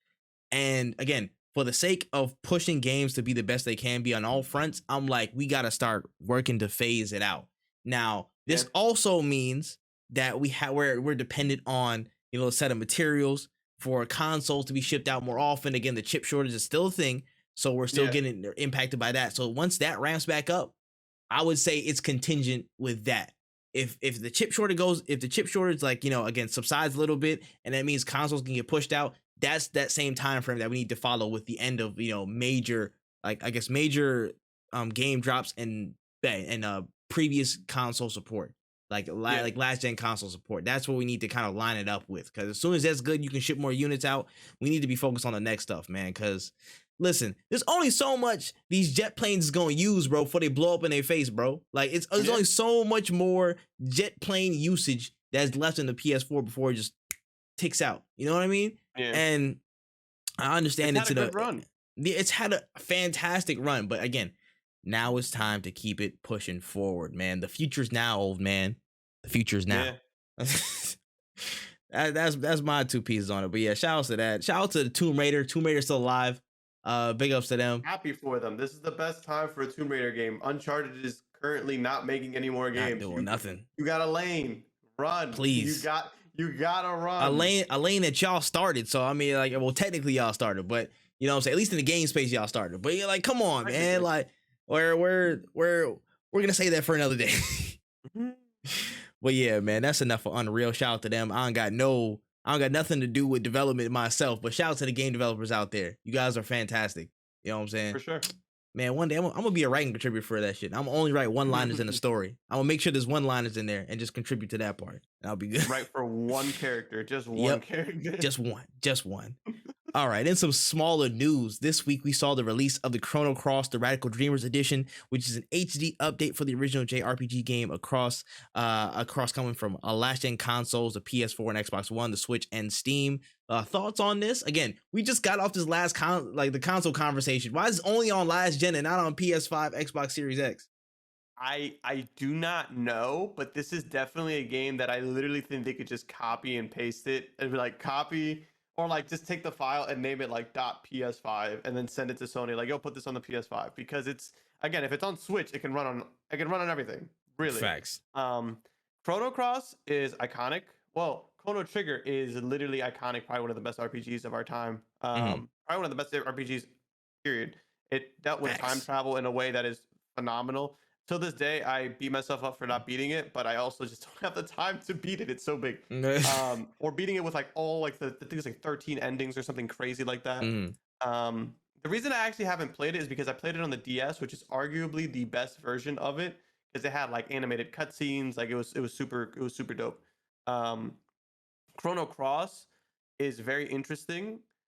S1: And again, for the sake of pushing games to be the best they can be on all fronts, I'm like, we got to start working to phase it out. Now, this also means that we're dependent on, a set of materials for consoles to be shipped out more often. Again, the chip shortage is still a thing, so we're still getting impacted by that. So once that ramps back up, I would say it's contingent with that. If the chip shortage like, again, subsides a little bit, and that means consoles can get pushed out, that's that same time frame that we need to follow with the end of, major, like, I guess, major game drops and previous console support. Like last gen console support. That's what we need to kind of line it up with. Because as soon as that's good, you can ship more units out. We need to be focused on the next stuff, man. Because listen, there's only so much these jet planes is gonna use, bro, before they blow up in their face, bro. Like there's only so much more jet plane usage that's left in the PS4 before it just ticks out. You know what I mean? Yeah. And I understand
S2: it's had a good run.
S1: It's had a fantastic run, but again, now it's time to keep it pushing forward, man. The future's now, old man. The future's now. Yeah. that's my two pieces on it. But yeah, shout out to that. Shout out to the Tomb Raider. Tomb Raider's still alive. Big ups to them.
S2: Happy for them. This is the best time for a Tomb Raider game. Uncharted is currently not making any more games.
S1: Not doing nothing.
S2: You got a lane. Run.
S1: Please.
S2: You gotta run.
S1: A lane that y'all started. So I mean, like, well, technically y'all started, but you know what I'm saying? At least in the game space y'all started. But you're like, come on, man. Like, we're gonna say that for another day. But yeah, man, that's enough for Unreal. Shout out to them. I don't got nothing to do with development myself, but shout out to the game developers out there. You guys are fantastic. You know what I'm saying?
S2: For sure.
S1: Man, one day I'm gonna be a writing contributor for that shit. I'm only write one-liners in the story. I'm gonna make sure there's one-liners in there and just contribute to that part. And I'll be good.
S2: Write for one character, just one character.
S1: Just one. All right, in some smaller news, this week we saw the release of the Chrono Cross, the Radical Dreamers Edition, which is an HD update for the original JRPG game across coming from last-gen consoles, the PS4 and Xbox One, the Switch, and Steam. Thoughts on this? Again, we just got off this last the console conversation. Why is it only on last gen and not on PS5, Xbox Series X?
S2: I do not know, but this is definitely a game that I literally think they could just copy and paste it and be like copy or like just take the file and name it like .ps5 and then send it to Sony like yo put this on the PS5 because it's again if it's on Switch it can run on everything really.
S1: Facts.
S2: Chrono Cross is iconic. Well, Chrono Trigger is literally iconic, probably one of the best RPGs of our time. Probably one of the best RPGs period. It dealt with time travel in a way that is phenomenal. Till this day, I beat myself up for not beating it, but I also just don't have the time to beat it. It's so big. Or beating it with like all like the things like 13 endings or something crazy like that. The reason I actually haven't played it is because I played it on the DS, which is arguably the best version of it because it had like animated cutscenes. Like it was super dope. Chrono Cross is very interesting.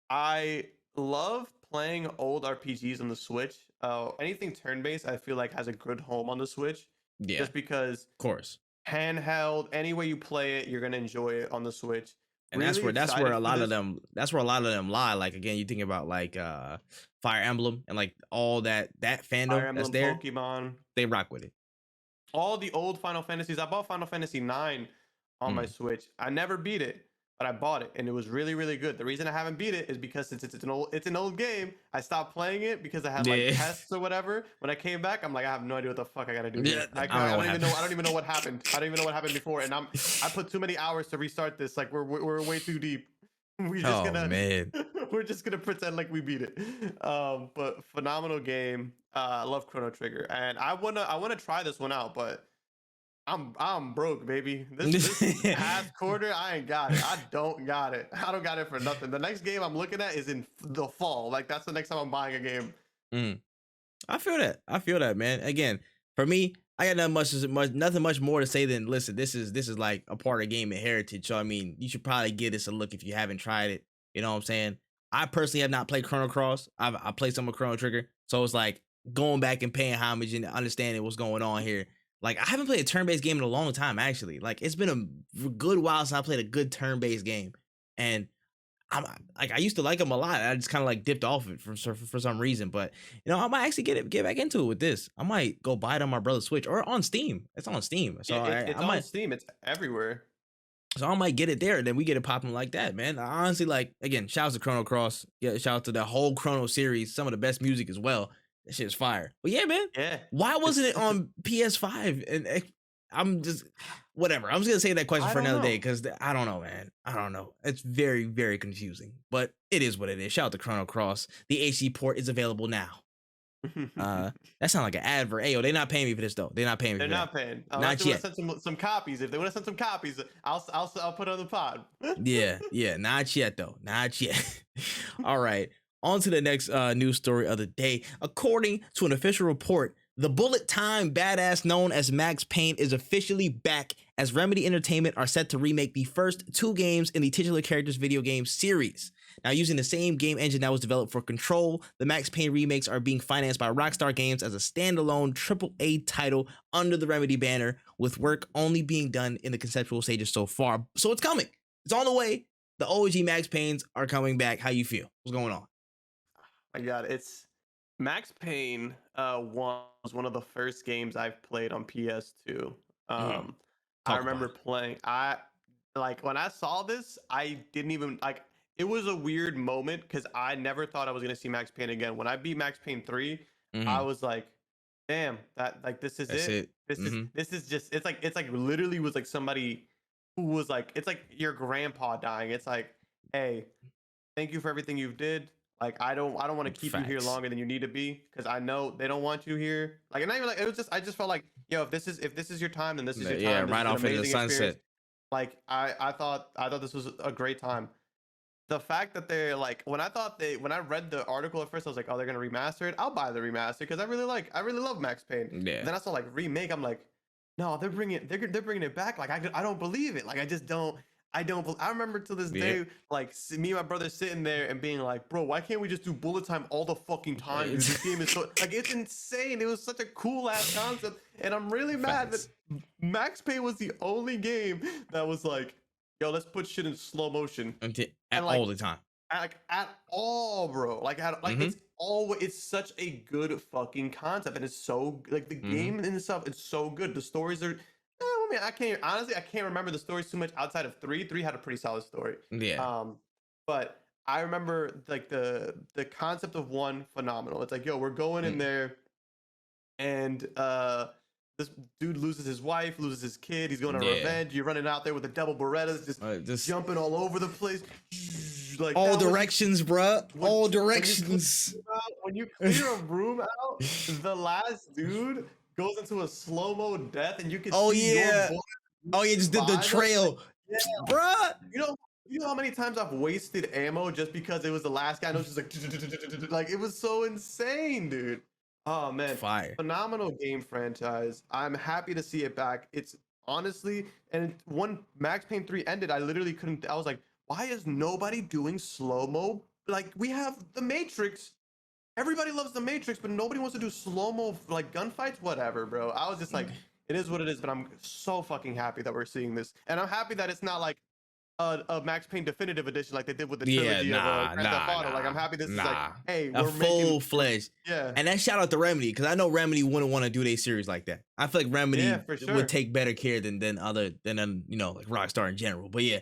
S2: I love playing old RPGs on the Switch. Anything turn-based, I feel like has a good home on the Switch.
S1: Yeah,
S2: just because,
S1: of course,
S2: handheld, any way you play it, you're gonna enjoy it on the Switch.
S1: And really that's where a lot of them lie. Like again, you think about like Fire Emblem and like all that fandom
S2: Fire Emblem,
S1: that's there.
S2: Pokemon,
S1: they rock with it.
S2: All the old Final Fantasies. I bought Final Fantasy 9 on my Switch. I never beat it, but I bought it and it was really good. The reason I haven't beat it is because since it's an old game, I stopped playing it because I had like tests or whatever. When I came back, I'm like, I have no idea what the fuck I gotta do. I don't even know what happened. I don't even know what happened before, and I put too many hours to restart this. Like we're way too deep. We're just gonna pretend like we beat it. But phenomenal game. I love Chrono Trigger, and I wanna try this one out, but I'm broke, baby. This past quarter, I ain't got it. I don't got it. I don't got it for nothing. The next game I'm looking at is in the fall. Like that's the next time I'm buying a game.
S1: I feel that, man. Again, for me, I got nothing much more to say than listen. This is like a part of gaming heritage. So I mean, you should probably give this a look if you haven't tried it. You know what I'm saying? I personally have not played Chrono Cross. I played some of Chrono Trigger, so it's like going back and paying homage and understanding what's going on here. Like, I haven't played a turn-based game in a long time, actually. Like, it's been a good while since I played a good turn-based game. And I used to like them a lot. I just kind of like dipped off it for some reason. But, you know, I might actually get back into it with this. I might go buy it on my brother's Switch or on Steam. It's on Steam. So
S2: it's on Steam. It's everywhere.
S1: So I might get it there, and then we get it popping like that, man. I honestly, like, again, shout out to Chrono Cross. Yeah, shout out to the whole Chrono series. Some of the best music as well. That shit's fire. But yeah, man.
S2: Yeah.
S1: Why wasn't it on PS5? And I'm just whatever. I'm just gonna save that question for another day because I don't know, man. I don't know. It's very, very confusing. But it is what it is. Shout out to Chrono Cross. The HD port is available now. That sounds like an advert. Hey, they're not paying me for this though. They're not paying me.
S2: They're not paying.
S1: Not yet.
S2: Send some copies. If they want to send some copies, I'll put it on the pod.
S1: yeah. Not yet though. Not yet. All right. On to the next news story of the day. According to an official report, the bullet time badass known as Max Payne is officially back, as Remedy Entertainment are set to remake the first 2 games in the titular character's video game series. Now, using the same game engine that was developed for Control, the Max Payne remakes are being financed by Rockstar Games as a standalone AAA title under the Remedy banner, with work only being done in the conceptual stages so far. So it's coming. It's on the way. The OG Max Paynes are coming back. How you feel? What's going on?
S2: My God, it's Max Payne 1 was one of the first games I've played on PS2. I remember playing. When I saw this, I didn't even like. It was a weird moment because I never thought I was gonna see Max Payne again. When I beat Max Payne 3, I was like, "Damn, this is it. This is just it's like literally was like somebody who was like it's like your grandpa dying. It's like, hey, thank you for everything you've did." Like I don't want to keep you here longer than you need to be because I know they don't want you here. Like and not even like it was just I just felt like yo if this is your time then this is your time.
S1: Yeah, right off into the sunset.
S2: Like I thought this was a great time. The fact that they're like when I read the article at first I was like oh they're gonna remaster it. I'll buy the remaster because I really love Max Payne. Yeah. And then I saw like remake. I'm like no they're bringing it back. Like I don't believe it. Like I remember to this day, like me and my brother sitting there and being like, bro, why can't we just do bullet time all the fucking time? Dude? This game is so like it's insane. It was such a cool ass concept, and I'm really mad that Max Payne was the only game that was like, yo, let's put shit in slow motion
S1: all the time.
S2: At all, bro. It's it's such a good fucking concept, and it's so like the game in itself. It's so good. The stories are. I mean, I can't remember the stories too much outside of 3. 3 had a pretty solid story.
S1: Yeah.
S2: But I remember like the concept of 1 phenomenal. It's like, yo, we're going in there, and this dude loses his wife, loses his kid. He's going on revenge. You're running out there with the double Berettas, just jumping all over the place. Like
S1: all directions, bruh. All directions.
S2: When you clear a room out, the last dude goes into a slow-mo death, and you can see your bullet
S1: just did the trail.
S2: Yeah.
S1: Bruh.
S2: You know how many times I've wasted ammo just because it was the last guy, and it was just like it was so insane, dude. Oh man,
S1: fire.
S2: Phenomenal game franchise. I'm happy to see it back. It's honestly, and when Max Payne 3 ended, I literally couldn't. I was like, why is nobody doing slow-mo? Like, we have the Matrix. Everybody loves the Matrix, but nobody wants to do slow-mo like gunfights. Whatever, bro. I was just like, it is what it is. But I'm so fucking happy that we're seeing this, and I'm happy that it's not like a Max Payne definitive edition like they did with the trilogy of Grand Theft Auto. Like, I'm happy this is like, hey, we're
S1: full-fledged.
S2: Yeah.
S1: And that shout out to Remedy, because I know Remedy wouldn't want to do their series like that. I feel like Remedy would take better care than like Rockstar in general. But yeah,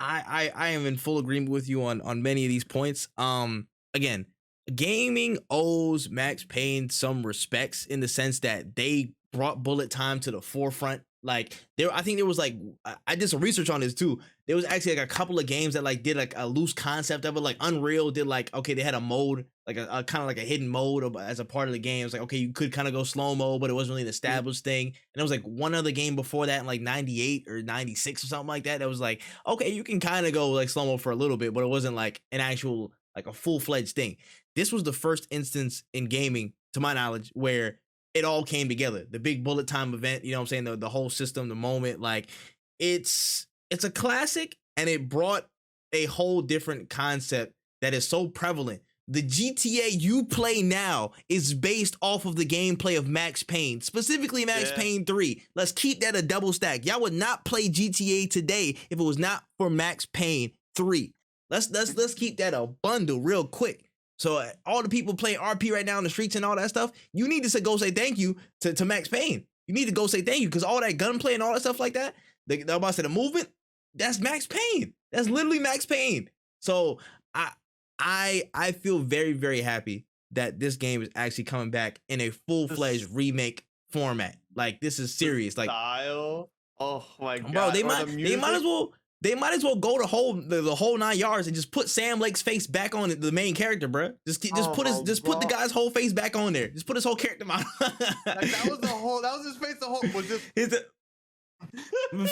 S1: I am in full agreement with you on many of these points. Again, gaming owes Max Payne some respects in the sense that they brought bullet time to the forefront. Like I think there was like, I did some research on this too. There was actually like a couple of games that like did like a loose concept of it. Like Unreal did like, okay, they had a mode, like a kind of like a hidden mode as a part of the game. It's like, okay, you could kind of go slow-mo, but it wasn't really an established thing. And there was like one other game before that in like 98 or 96 or something like that. That was like, okay, you can kind of go like slow-mo for a little bit, but it wasn't like an actual, like a full-fledged thing. This was the first instance in gaming, to my knowledge, where it all came together. The big bullet time event, you know what I'm saying? The whole system, the moment, like it's a classic, and it brought a whole different concept that is so prevalent. The GTA you play now is based off of the gameplay of Max Payne, specifically Max Payne 3. Let's keep that a double stack. Y'all would not play GTA today if it was not for Max Payne 3. Let's keep that a bundle real quick. So all the people playing RP right now in the streets and all that stuff, you need to go say thank you to Max Payne. You need to go say thank you, because all that gunplay and all that stuff like that, the about to say the movement, that's Max Payne. That's literally Max Payne. So I feel very, very happy that this game is actually coming back in a full-fledged remake format. Like, this is serious. Like,
S2: style. Oh my god,
S1: bro, they might as well go the whole 9 yards and just put Sam Lake's face back on the main character, bro. Just put the guy's whole face back on there. Just put his whole character on.
S2: Like, that was his face. The whole was just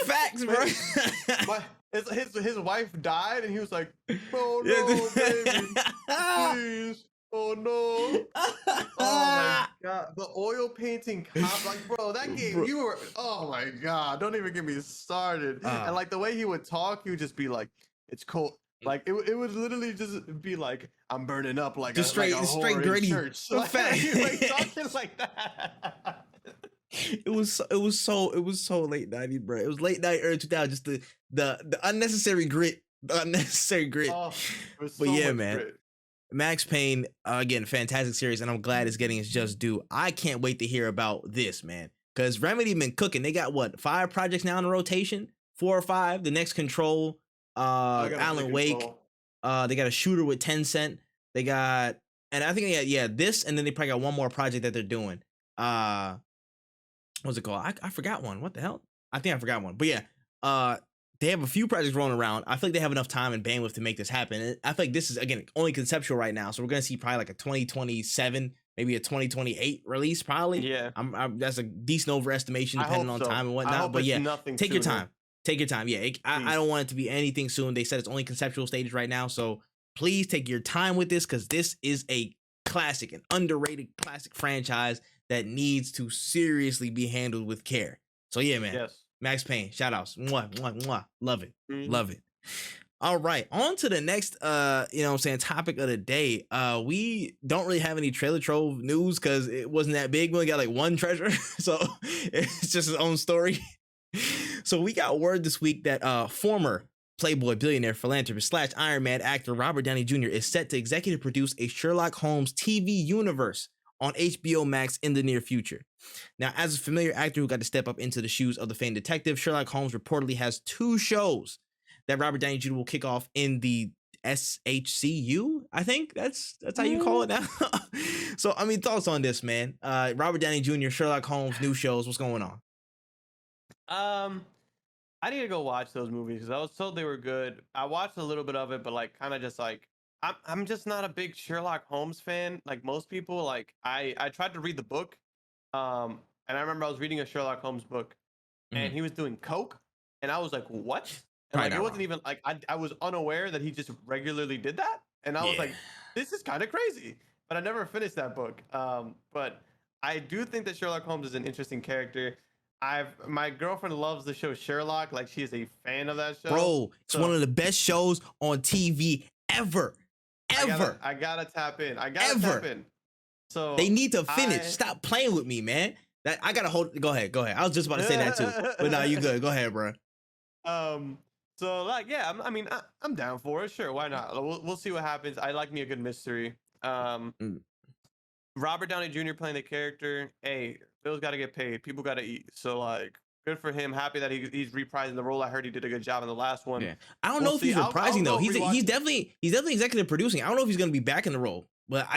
S1: facts, bro.
S2: His wife died, and he was like, "Oh no, baby, please, oh no." Oh my god, the oil painting cop, like, bro, that game, you were, oh my god, don't even get me started. And like the way he would talk, he would just be like, "It's cold." Like it would literally just be like, "I'm burning up," like
S1: just straight gritty.
S2: Like, talking like that.
S1: It was so late 90s, bro. It was late 90s, early 2000s. Just the unnecessary grit, Oh, but yeah, man. Grit. Max Payne, again, fantastic series, and I'm glad it's getting its just due. I can't wait to hear about this, man, because Remedy been cooking. They got what, 5 projects now in the rotation, 4 or 5. The next Control, Alan Wake. They got a shooter with Tencent. They got, and I think this, and then they probably got one more project that they're doing. What's it called? I forgot one. What the hell? I think I forgot one. But yeah, they have a few projects rolling around. I feel like they have enough time and bandwidth to make this happen. And I feel like this is, again, only conceptual right now. So we're going to see probably like a 2027, maybe a 2028 release, probably.
S2: Yeah.
S1: That's a decent overestimation depending on time and whatnot. But yeah, take your time. Take your time. Yeah, I don't want it to be anything soon. They said it's only conceptual stages right now. So please take your time with this, because this is a classic, an underrated classic franchise that needs to seriously be handled with care. So yeah, man.
S2: Yes.
S1: Max Payne, shout outs. Mwah, mwah, mwah. Love it. Love it. All right. On to the next topic of the day. We don't really have any Trailer Trove news because it wasn't that big. We only got like one treasure. So it's just his own story. So we got word this week that former Playboy, billionaire, philanthropist / Iron Man actor Robert Downey Jr. is set to executive produce a Sherlock Holmes TV universe on HBO Max in the near future. Now, as a familiar actor who got to step up into the shoes of the famed detective, Sherlock Holmes reportedly has 2 shows that Robert Downey Jr. will kick off in the SHCU. I think that's how you call it now. So, I mean, thoughts on this, man? Robert Downey Jr., Sherlock Holmes, new shows. What's going on?
S2: I need to go watch those movies because I was told they were good. I watched a little bit of it, but like kind of just like I'm just not a big Sherlock Holmes fan. Like most people, like I tried to read the book, and I remember I was reading a Sherlock Holmes book, and he was doing coke, and I was like, what? And like it wasn't even like I was unaware that he just regularly did that, and I was like, this is kind of crazy. But I never finished that book. But I do think that Sherlock Holmes is an interesting character. My girlfriend loves the show Sherlock, like she is a fan of that show.
S1: Bro, it's one of the best shows on TV ever.
S2: I gotta tap in. Tap in. So
S1: they need to finish. Stop playing with me, man. That I gotta hold. Go ahead. I was just about to say that too, but no, you good. Go ahead, bro.
S2: So like, yeah, I'm down for it. Sure, why not? We'll see what happens. I like me a good mystery. Robert Downey Jr. playing the character. Hey, bills got to get paid. People got to eat. So like, good for him. Happy that he's reprising the role. I heard he did a good job in the last one.
S1: Yeah. I don't know if he's reprising though. He's definitely executive producing. I don't know if he's gonna be back in the role. But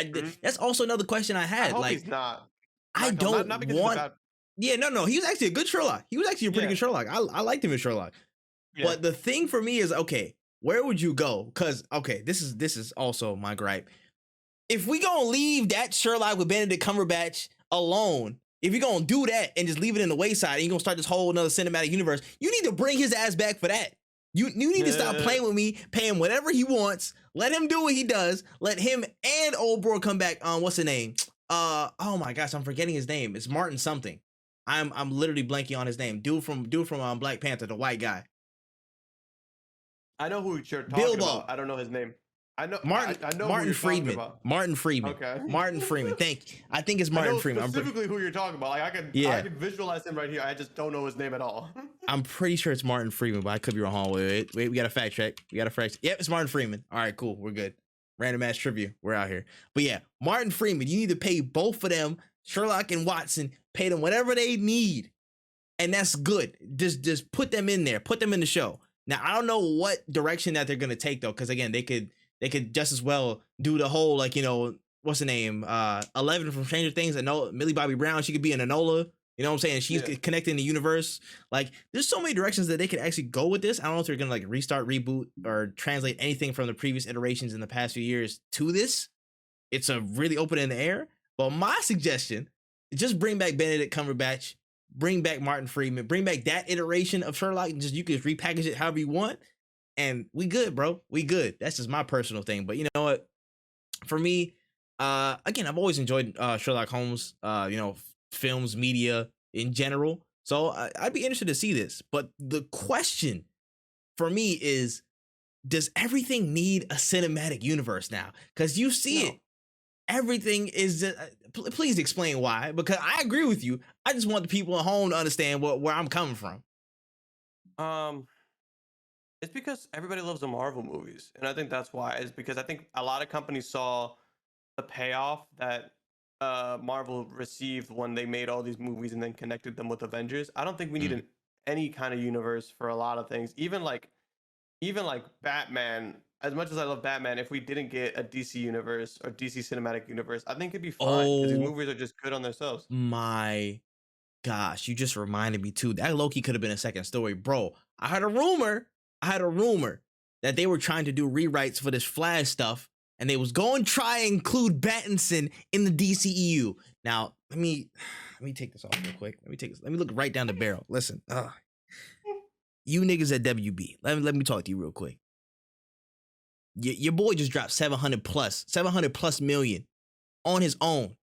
S1: that's also another question I had.
S2: I hope
S1: like
S2: he's not.
S1: I don't want. Yeah, no. He was actually a good Sherlock. He was actually a pretty good Sherlock. I liked him as Sherlock. Yeah. But the thing for me is, okay, where would you go? Because okay, this is also my gripe. If we gonna leave that Sherlock with Benedict Cumberbatch alone, if you're gonna do that and just leave it in the wayside and you're gonna start this whole another cinematic universe, you need to bring his ass back for that. You need to stop playing with me, pay him whatever he wants, let him do what he does, let him and old bro come back. What's the name? Oh my gosh, I'm forgetting his name. It's Martin something. I'm literally blanking on his name. Dude from Black Panther, the white guy.
S2: I know who you're talking about. I don't know his name. I know
S1: Martin Freeman. Martin Freeman.
S2: Okay.
S1: Martin Freeman. Thank you. I think it's Martin Freeman.
S2: Specifically who you're talking about. Like I can visualize him right here. I just don't know his name at all.
S1: I'm pretty sure it's Martin Freeman, but I could be wrong. Wait, we got a fact check. Yep, it's Martin Freeman. All right, cool. We're good. Random ass trivia. We're out here. But yeah, Martin Freeman. You need to pay both of them, Sherlock and Watson, pay them whatever they need. And that's good. Just put them in there. Put them in the show. Now, I don't know what direction that they're going to take though, because again, they could just as well do the whole, like, you know, what's the name? 11 from Stranger Things. Millie Bobby Brown, she could be an Enola. You know what I'm saying? She's connecting the universe. Like, there's so many directions that they could actually go with this. I don't know if they're going to like restart, reboot, or translate anything from the previous iterations in the past few years to this. It's a really open in the air. But my suggestion is just bring back Benedict Cumberbatch, bring back Martin Freeman, bring back that iteration of Sherlock, and you can just repackage it however you want. And we good, bro. We good. That's just my personal thing. But you know what? For me, again, I've always enjoyed Sherlock Holmes, films, media in general. So I'd be interested to see this. But the question for me is, does everything need a cinematic universe now? Because you see it. Everything is please explain why. Because I agree with you. I just want the people at home to understand where I'm coming from.
S2: It's because everybody loves the Marvel movies. And I think that's why. It's because I think a lot of companies saw the payoff that Marvel received when they made all these movies and then connected them with Avengers. I don't think we need any kind of universe for a lot of things. Even like Batman, as much as I love Batman, if we didn't get a DC universe or DC cinematic universe, I think it'd be fine because these movies are just good on themselves.
S1: My gosh, you just reminded me too. That Loki could have been a second story, bro. I had a rumor that they were trying to do rewrites for this Flash stuff, and they was going to try and include Pattinson in the DCEU. Now, let me take this off real quick. Let me look right down the barrel. Listen, you niggas at WB, let me talk to you real quick. Your boy just dropped 700 plus million on his own.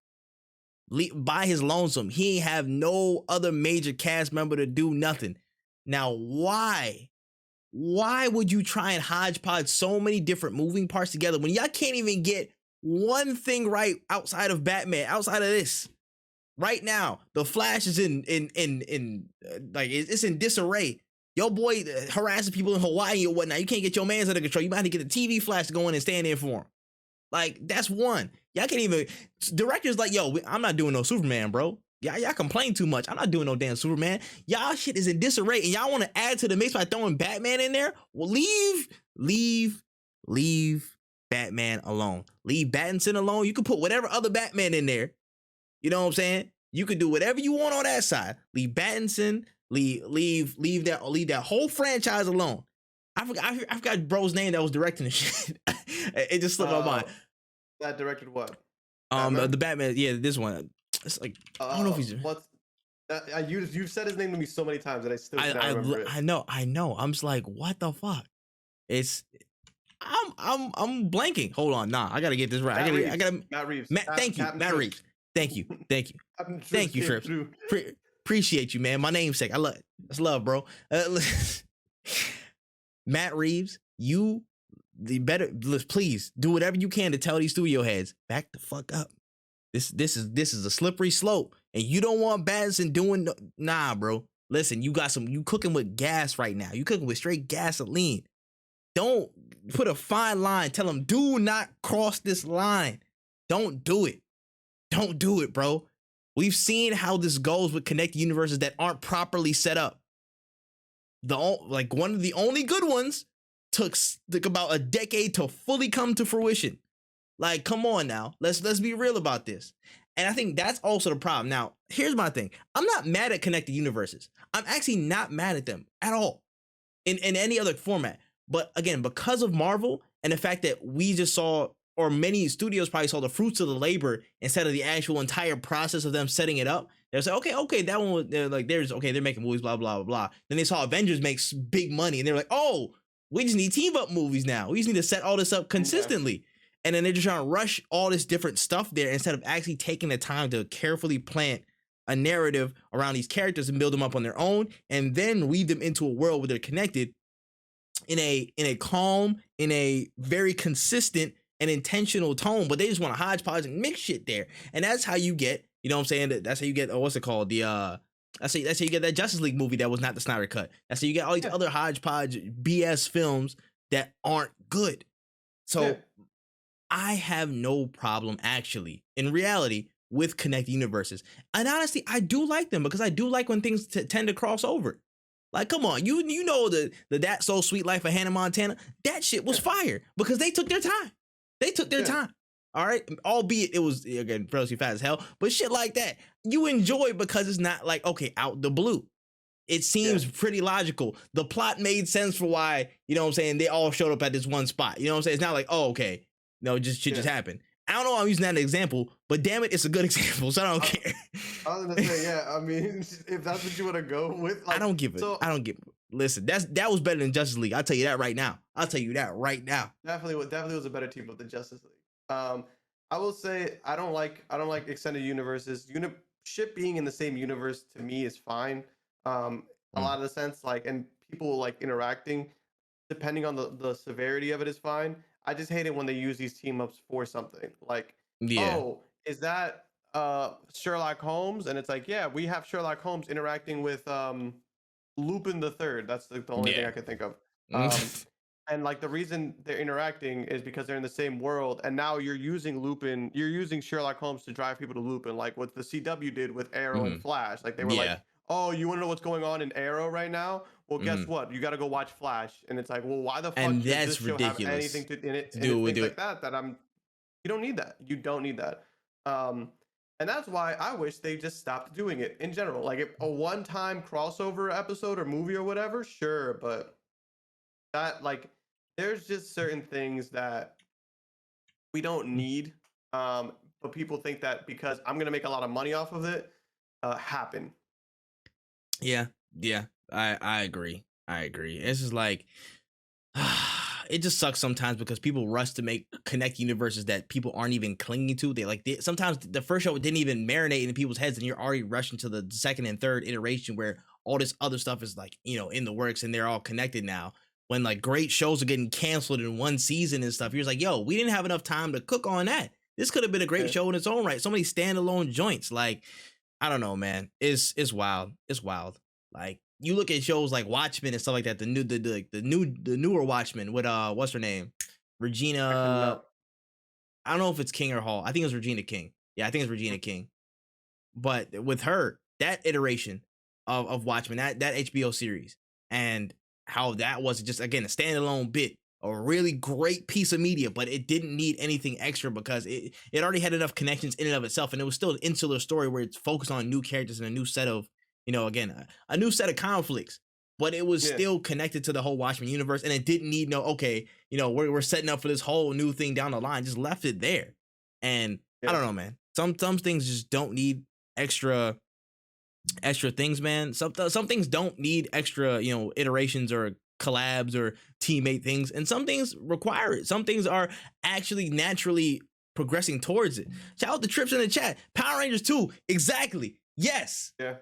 S1: By his lonesome. He ain't have no other major cast member to do nothing. Now, why would you try and hodgepodge so many different moving parts together when y'all can't even get one thing right outside of Batman, outside of this? Right now, the Flash is in disarray. Your boy harassing people in Hawaii or whatnot. You can't get your man's under control. You might have to get a TV flash to go in and stand in for him. Like, that's one. Y'all can't even, directors like, yo, I'm not doing no Superman, bro. Y'all complain too much. I'm not doing no damn Superman. Y'all shit is in disarray, and y'all want to add to the mix by throwing Batman in there? Well, leave Batman alone. Leave Battinson alone. You can put whatever other Batman in there. You know what I'm saying? You could do whatever you want on that side. Leave Battinson. Leave that whole franchise alone. I forgot bro's name that was directing the shit. It just slipped my mind.
S2: That directed what?
S1: Batman? The Batman. Yeah, this one. It's like I don't know if he's.
S2: What's that? You've said his name to me so many times that I still can't remember it.
S1: I know. I'm just like, what the fuck? I'm blanking. Hold on, I gotta get this right. I gotta. Matt Reeves. Thank you, Matt Reeves. Thank you. Thank you, Tripp. Appreciate you, man. My namesake. That's love, bro. Matt Reeves, please do whatever you can to tell these studio heads, back the fuck up. This is a slippery slope, and you don't want Battinson doing nah, bro. Listen, you cooking with gas right now. You cooking with straight gasoline. Don't put a fine line. Tell them, do not cross this line. Don't do it. Don't do it, bro. We've seen how this goes with connected universes that aren't properly set up. One of the only good ones took about a decade to fully come to fruition. Like, come on now. Let's be real about this. And I think that's also the problem. Now, here's my thing. I'm not mad at connected universes. I'm actually not mad at them at all in any other format. But again, because of Marvel and the fact that we just saw, or many studios probably saw the fruits of the labor instead of the actual entire process of them setting it up. They're like, okay, that one, they're making movies, blah, blah, blah, blah. Then they saw Avengers makes big money and they're like, oh, we just need team up movies now. We just need to set all this up consistently. Yeah. And then they're just trying to rush all this different stuff there instead of actually taking the time to carefully plant a narrative around these characters and build them up on their own and then weave them into a world where they're connected in a calm, in a very consistent and intentional tone, but they just want to hodgepodge and mix shit there. And that's how you get, you know what I'm saying? That's how you get, what's it called? That's how you get that Justice League movie that was not the Snyder cut. That's how you get all these other hodgepodge BS films that aren't good. So I have no problem actually, in reality, with connected universes. And honestly, I do like them because I do like when things tend to cross over. Like, come on, you know the That's So Sweet Life of Hannah Montana? That shit was fire because they took their time. They took their time. All right. Albeit it was, again, relatively fast as hell, but shit like that, you enjoy because it's not like, okay, out the blue. It seems pretty logical. The plot made sense for why, you know what I'm saying, they all showed up at this one spot. You know what I'm saying? It's not like, oh, okay, no, just shit just happened. I don't know why I'm using that as an example, but damn it, it's a good example, so I don't care.
S2: I was gonna say, I mean, if that's what you want to go with, like,
S1: I don't give it. Listen, that was better than Justice League. I'll tell you that right now.
S2: Definitely was a better team up than Justice League. I will say I don't like extended universes. Shit being in the same universe to me is fine. A lot of the sense, like, and people like interacting, depending on the severity of it, is fine. I just hate it when they use these team ups for something. Like, oh, is that Sherlock Holmes? And it's like, yeah, we have Sherlock Holmes interacting with Lupin the Third. That's the only thing I can think of. And like the reason they're interacting is because they're in the same world, and now you're using Sherlock Holmes to drive people to Lupin, like what the CW did with Arrow and Flash. Like they were like, oh, you want to know what's going on in Arrow right now? Well, guess what? You got to go watch Flash. And it's like, well, why the fuck does this show have anything in it? And things like that you don't need that. You don't need that. And that's why I wish they just stopped doing it in general. Like if a one-time crossover episode or movie or whatever, sure, but that, like, there's just certain things that we don't need. But people think that because I'm gonna make a lot of money off of it, happen.
S1: Yeah, I agree. It's just like it just sucks sometimes because people rush to make connect universes that people aren't even clinging to. Sometimes the first show didn't even marinate in people's heads, and you're already rushing to the second and third iteration where all this other stuff is like, you know, in the works and they're all connected now. When like great shows are getting canceled in one season and stuff, you're just like, yo, we didn't have enough time to cook on that. This could have been a great show in its own right. So many standalone joints. Like, I don't know, man. It's wild. Like, you look at shows like Watchmen and stuff like that. The newer Watchmen with what's her name, Regina. I don't know if it's King or Hall. I think it was Regina King. Yeah, I think it's Regina King. But with her, that iteration of Watchmen, that HBO series, and how that was just again a standalone bit, a really great piece of media, but it didn't need anything extra because it already had enough connections in and of itself, and it was still an insular story where it's focused on new characters and a new set of, again, a new set of conflicts. But it was still connected to the whole Watchmen universe, and it didn't need we're setting up for this whole new thing down the line. Just left it there, and I don't know, man. Some things just don't need extra things, man. Some things don't need extra, iterations or collabs or teammate things, and some things require it. Some things are actually naturally progressing towards it. Shout out the Trips in the chat. Power Rangers 2, exactly. Yes. Yeah.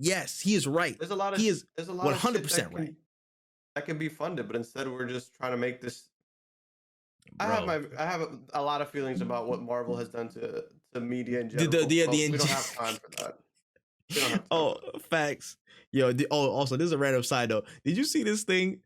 S1: Yes, he is right.
S2: There's a lot of
S1: he is
S2: there's a lot
S1: 100% right.
S2: That can be funded, but instead we're just trying to make this. I have a lot of feelings about what Marvel has done to media in general. We don't have time for that.
S1: Oh, facts. Yo, also, this is a random side note. Did you see this thing?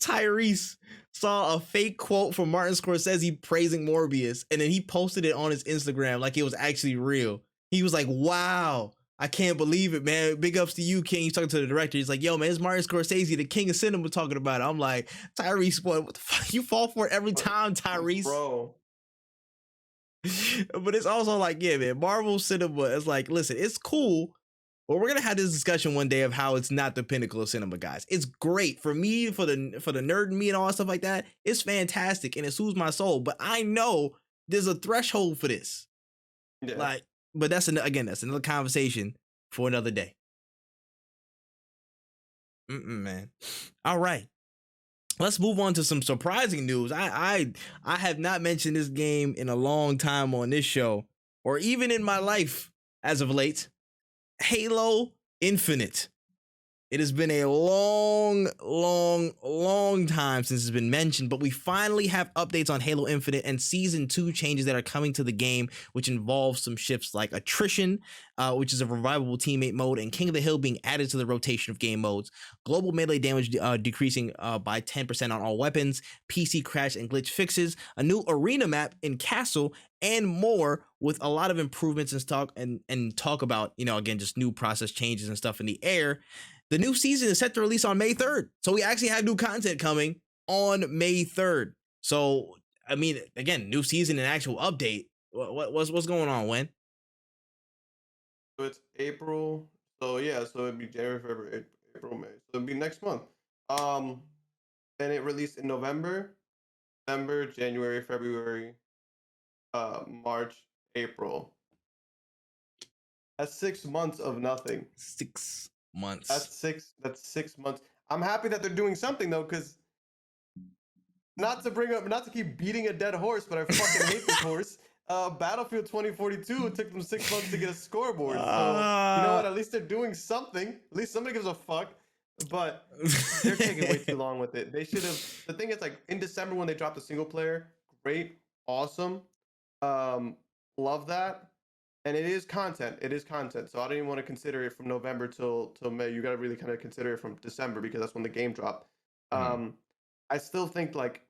S1: Tyrese saw a fake quote from Martin Scorsese praising Morbius, and then he posted it on his Instagram like it was actually real. He was like, wow, I can't believe it, man. Big ups to you, King. He's talking to the director. He's like, yo, man, it's Martin Scorsese, the king of cinema, talking about it. I'm like, Tyrese, what the fuck? You fall for it every time, Tyrese.
S2: Bro.
S1: But it's also like, yeah, man, Marvel cinema is like, listen, it's cool, but we're gonna have this discussion one day of how it's not the pinnacle of cinema, guys. It's great for me, for the nerd in me and all that stuff like that. It's fantastic and it soothes my soul. But I know there's a threshold for this. Yeah. But that's another conversation for another day. Man. All right. Let's move on to some surprising news. I have not mentioned this game in a long time on this show, or even in my life as of late. Halo Infinite. It has been a long time since it's been mentioned, but we finally have updates on Halo Infinite and Season 2 changes that are coming to the game, which involves some shifts like attrition, which is a revivable teammate mode, and King of the Hill being added to the rotation of game modes, global melee damage decreasing by 10% on all weapons, PC crash and glitch fixes, a new arena map in Castle, and more, with a lot of improvements and talk about, again, just new process changes and stuff in the air. The new season is set to release on May 3rd. So we actually have new content coming on May 3rd. So, I mean, again, new season and actual update. What's going on, Wen?
S2: So it's April. So yeah, so it'd be January, February, April, May. So it'd be next month. Then it released in November, December, January, February, March, April. That's 6 months of nothing.
S1: 6 months.
S2: That's 6 months. I'm happy that they're doing something though, because not to keep beating a dead horse, but I fucking hate this horse. Battlefield 2042, it took them 6 months to get a scoreboard. So you know what? At least they're doing something. At least somebody gives a fuck. But they're taking way too long with it. They should have. The thing is, like in December when they dropped the single player, great, awesome, love that. And it is content. So I don't even want to consider it from November till May. You got to really kind of consider it from December because that's when the game dropped. I still think like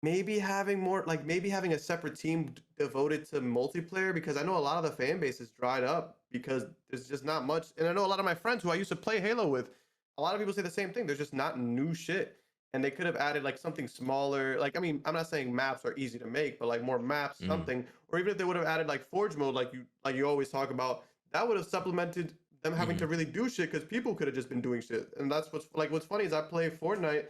S2: maybe having a separate team devoted to multiplayer, because I know a lot of the fan base is dried up because there's just not much. And I know a lot of my friends who I used to play Halo with, a lot of people say the same thing. There's just not new shit. And they could have added like something smaller. Like, I mean, I'm not saying maps are easy to make, but like more maps, something. Or even if they would have added like Forge mode, like you always talk about, that would have supplemented them having to really do shit, because people could have just been doing shit. And that's what's funny is I play Fortnite.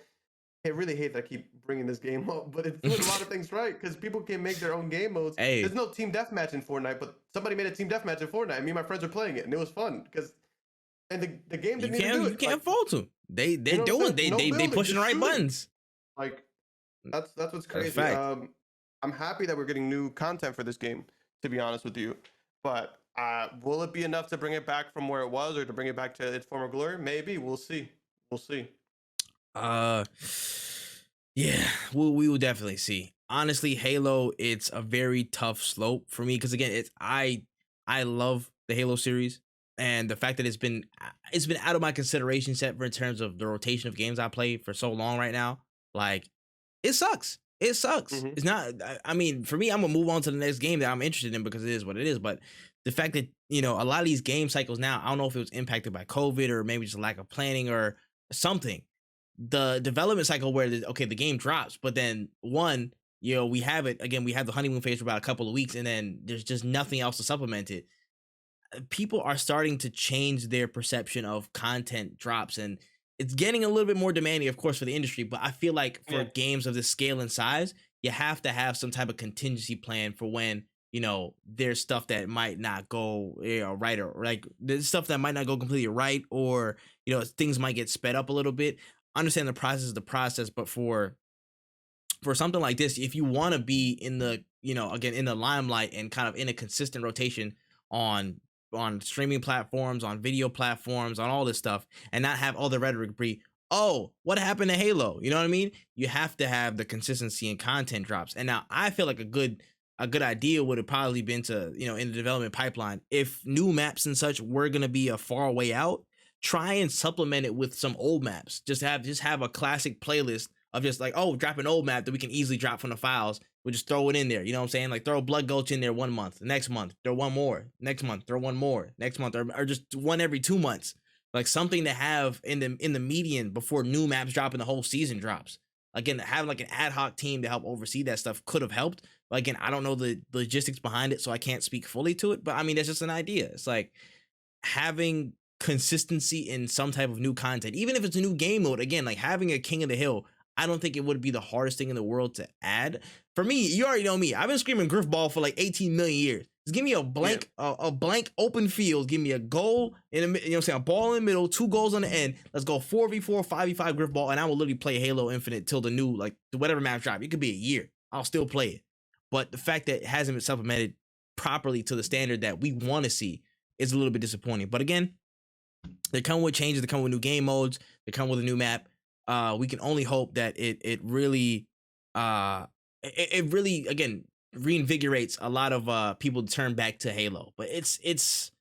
S2: I really hate that I keep bringing this game up, but it's doing a lot of things right, because people can make their own game modes. Hey. There's no team deathmatch in Fortnite, but somebody made a team deathmatch in Fortnite, and me and my friends are playing it, and it was fun because. And the game didn't even do it.
S1: You can't fault them. They pushing the right buttons.
S2: Like that's what's crazy. I'm happy that we're getting new content for this game, to be honest with you. But will it be enough to bring it back from where it was, or to bring it back to its former glory? Maybe. We'll see.
S1: Yeah, we will definitely see. Honestly, Halo, it's a very tough slope for me, because again, I love the Halo series. and the fact that it's been out of my consideration set for in terms of the rotation of games I play for so long right now, like it sucks. It sucks.
S2: Mhm.
S1: It's not. I mean, for me, I'm gonna move on to the next game that I'm interested in because it is what it is. But the fact that a lot of these game cycles now, I don't know if it was impacted by COVID or maybe just lack of planning or something. The development cycle where the game drops, but then we have it again. We have the honeymoon phase for about a couple of weeks, and then there's just nothing else to supplement it. People are starting to change their perception of content drops, and it's getting a little bit more demanding, of course, for the industry. But I feel like for games of this scale and size, you have to have some type of contingency plan for when there's stuff that might not go right, or like there's stuff that might not go completely right, or things might get sped up a little bit. Understand the process is the process, but for something like this, if you want to be in the again in the limelight and kind of in a consistent rotation on streaming platforms, on video platforms, on all this stuff, and not have all the rhetoric be, oh, what happened to Halo? You know what I mean? You have to have the consistency in content drops. And now I feel like a good idea would have probably been to, in the development pipeline, if new maps and such were going to be a far way out, try and supplement it with some old maps. Just have a classic playlist of just like, oh, drop an old map that we can easily drop from the files. We'll just throw it in there. You know what I'm saying? Like throw Blood Gulch in there 1 month. The next month, throw one more. Next month, throw one more. Next month, or just one every 2 months. Like something to have in the median before new maps drop and the whole season drops. Again, having like an ad hoc team to help oversee that stuff could have helped. But again, I don't know the logistics behind it, so I can't speak fully to it. But I mean, that's just an idea. It's like having consistency in some type of new content, even if it's a new game mode. Again, like having a King of the Hill, I don't think it would be the hardest thing in the world to add. For me, you already know me. I've been screaming Griff Ball for like 18 million years. Just give me a blank, a blank open field. Give me a goal in the, a ball in the middle, 2 goals on the end. Let's go 4v4, 5v5 Griff Ball, and I will literally play Halo Infinite till the new, like whatever map drop. It could be a year. I'll still play it. But the fact that it hasn't been supplemented properly to the standard that we want to see is a little bit disappointing. But again, they come with changes. They come with new game modes. They come with a new map. We can only hope that it really again reinvigorates a lot of people to turn back to Halo. But it's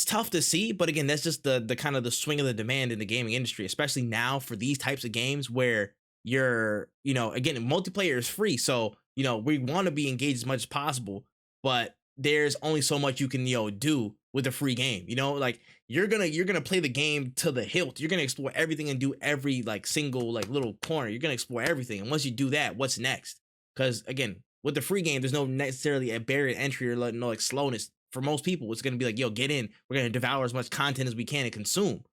S1: tough to see. But again, that's just the kind of the swing of the demand in the gaming industry, especially now for these types of games where you're again, multiplayer is free, so we want to be engaged as much as possible, but there's only so much you can do with a free game. Like you're gonna play the game to the hilt. You're gonna explore everything and do every like single like little corner. You're gonna explore everything, and once you do that, what's next? Because again, with the free game, there's no necessarily a barrier to entry or no like slowness for most people. It's gonna be like, yo, get in. We're gonna devour as much content as we can and consume.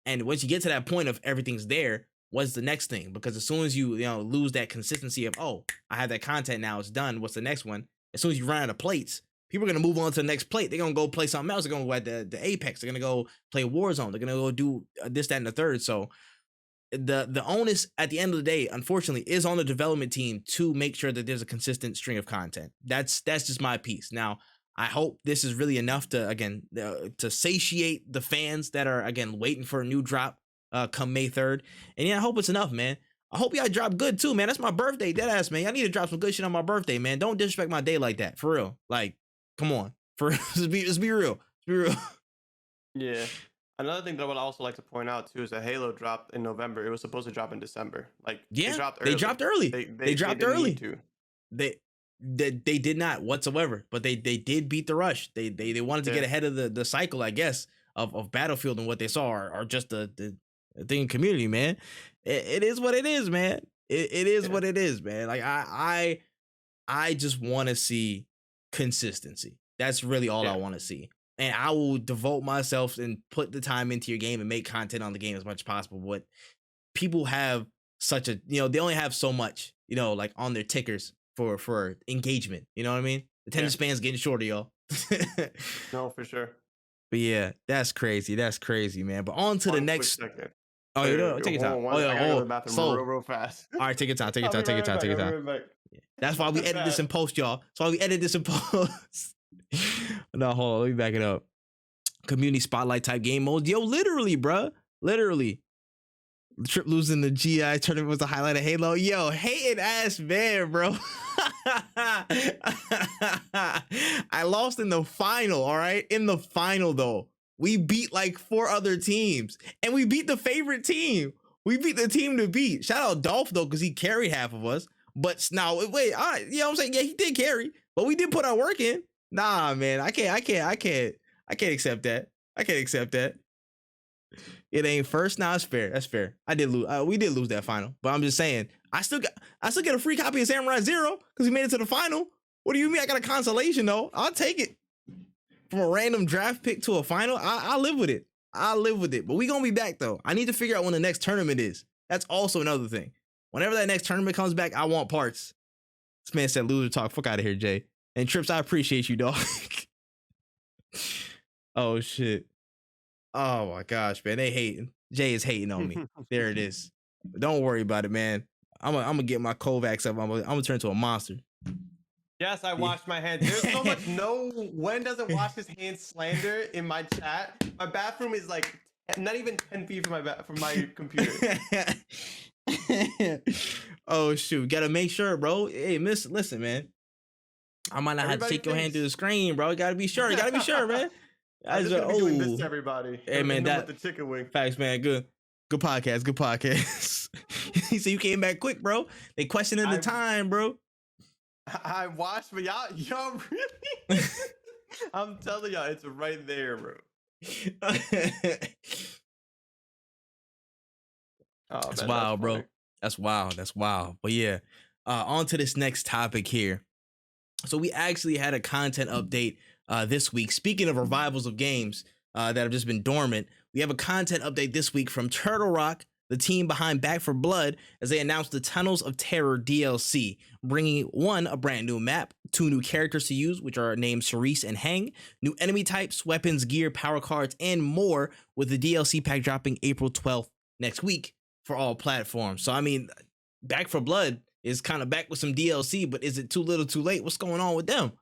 S1: And once you get to that point of everything's there, what's the next thing? Because as soon as you lose that consistency of, oh, I have that content now, it's done. What's the next one? As soon as you run out of plates, people are going to move on to the next plate. They're going to go play something else. They're going to go at the Apex. They're going to go play Warzone. They're going to go do this, that, and the third. So the onus at the end of the day, unfortunately, is on the development team to make sure that there's a consistent string of content. That's just my piece. Now, I hope this is really enough to, again, to satiate the fans that are, again, waiting for a new drop come May 3rd. And yeah, I hope it's enough, man. I hope y'all drop good too, man. That's my birthday, deadass, man. Y'all need to drop some good shit on my birthday, man. Don't disrespect my day like that, for real. Like, come on, for let's be real. Be real.
S2: Yeah. Another thing that I would also like to point out too is that Halo dropped in November. It was supposed to drop in December. Like,
S1: yeah,
S2: they dropped early.
S1: They dropped early. They did not whatsoever, but they did beat the rush. They wanted to get ahead of the cycle, I guess, of Battlefield and what they saw, or just the thing community, man. It is what it is, man. It is what it is, man. Like I just want to see consistency. That's really all I want to see. And I will devote myself and put the time into your game and make content on the game as much as possible. But people have such a, they only have so much, like on their tickers for engagement. You know what I mean? The attention span's getting shorter, y'all.
S2: No, for sure.
S1: But yeah, that's crazy. That's crazy, man. But on to the next. Oh, take your time.
S2: So real fast.
S1: All right, take your time. Take your time. That's why we edit this in post, y'all. That's why we edit this in post. No, hold on. Let me back it up. Community spotlight type game mode. Yo, literally, bruh. Literally. Tripp losing the GI tournament was the highlight of Halo. Yo, hating ass man, bro. I lost in the final, all right? In the final, though. we beat like 4 other teams, and we beat the favorite team. We beat the team to beat. Shout out Dolph though, because he carried half of us. But now, wait, all right, you know what I'm saying? Yeah, he did carry, but we did put our work in. Nah, man, I can't accept that. I can't accept that. It ain't first. Nah, it's fair. That's fair. I did lose. We did lose that final, but I'm just saying, I still get a free copy of Samurai Zero because we made it to the final. What do you mean? I got a consolation though. I'll take it. From a random draft pick to a final, I live with it. I live with it. But we gonna be back though. I need to figure out when the next tournament is. That's also another thing. Whenever that next tournament comes back, I want parts. This man said loser talk. Fuck out of here, Jay. And Trips, I appreciate you, dog. Oh shit. Oh my gosh, man. They hating. Jay is hating on me. There it is. Don't worry about it, man. I'm gonna get my Kovacs up. I'm gonna turn into a monster.
S2: Yes, I washed my hands. There's so much Wen doesn't wash his hands slander in my chat. My bathroom is like not even 10 feet from my computer.
S1: Oh shoot, gotta make sure, bro. Hey, listen, man. I might not have to take your hand through the screen, bro. You gotta be sure. You gotta be sure, man.
S2: I'm just gonna be doing this to everybody.
S1: Hey man, that
S2: with the chicken wing.
S1: Facts, man. Good podcast. He said you came back quick, bro. They questioning the time, bro.
S2: I watched, but y'all really. I'm telling y'all, it's right there, bro.
S1: That's wild, bro. That's wild. But yeah, on to this next topic here. So we actually had a content update this week. Speaking of revivals of games that have just been dormant, we have a content update this week from Turtle Rock, the team behind Back 4 Blood, as they announced the Tunnels of Terror DLC, bringing a brand new map, 2 new characters to use, which are named Cerise and Hang, new enemy types, weapons, gear, power cards, and more, with the DLC pack dropping April 12th next week for all platforms. So, I mean, Back 4 Blood is kind of back with some DLC, but is it too little too late? What's going on with them?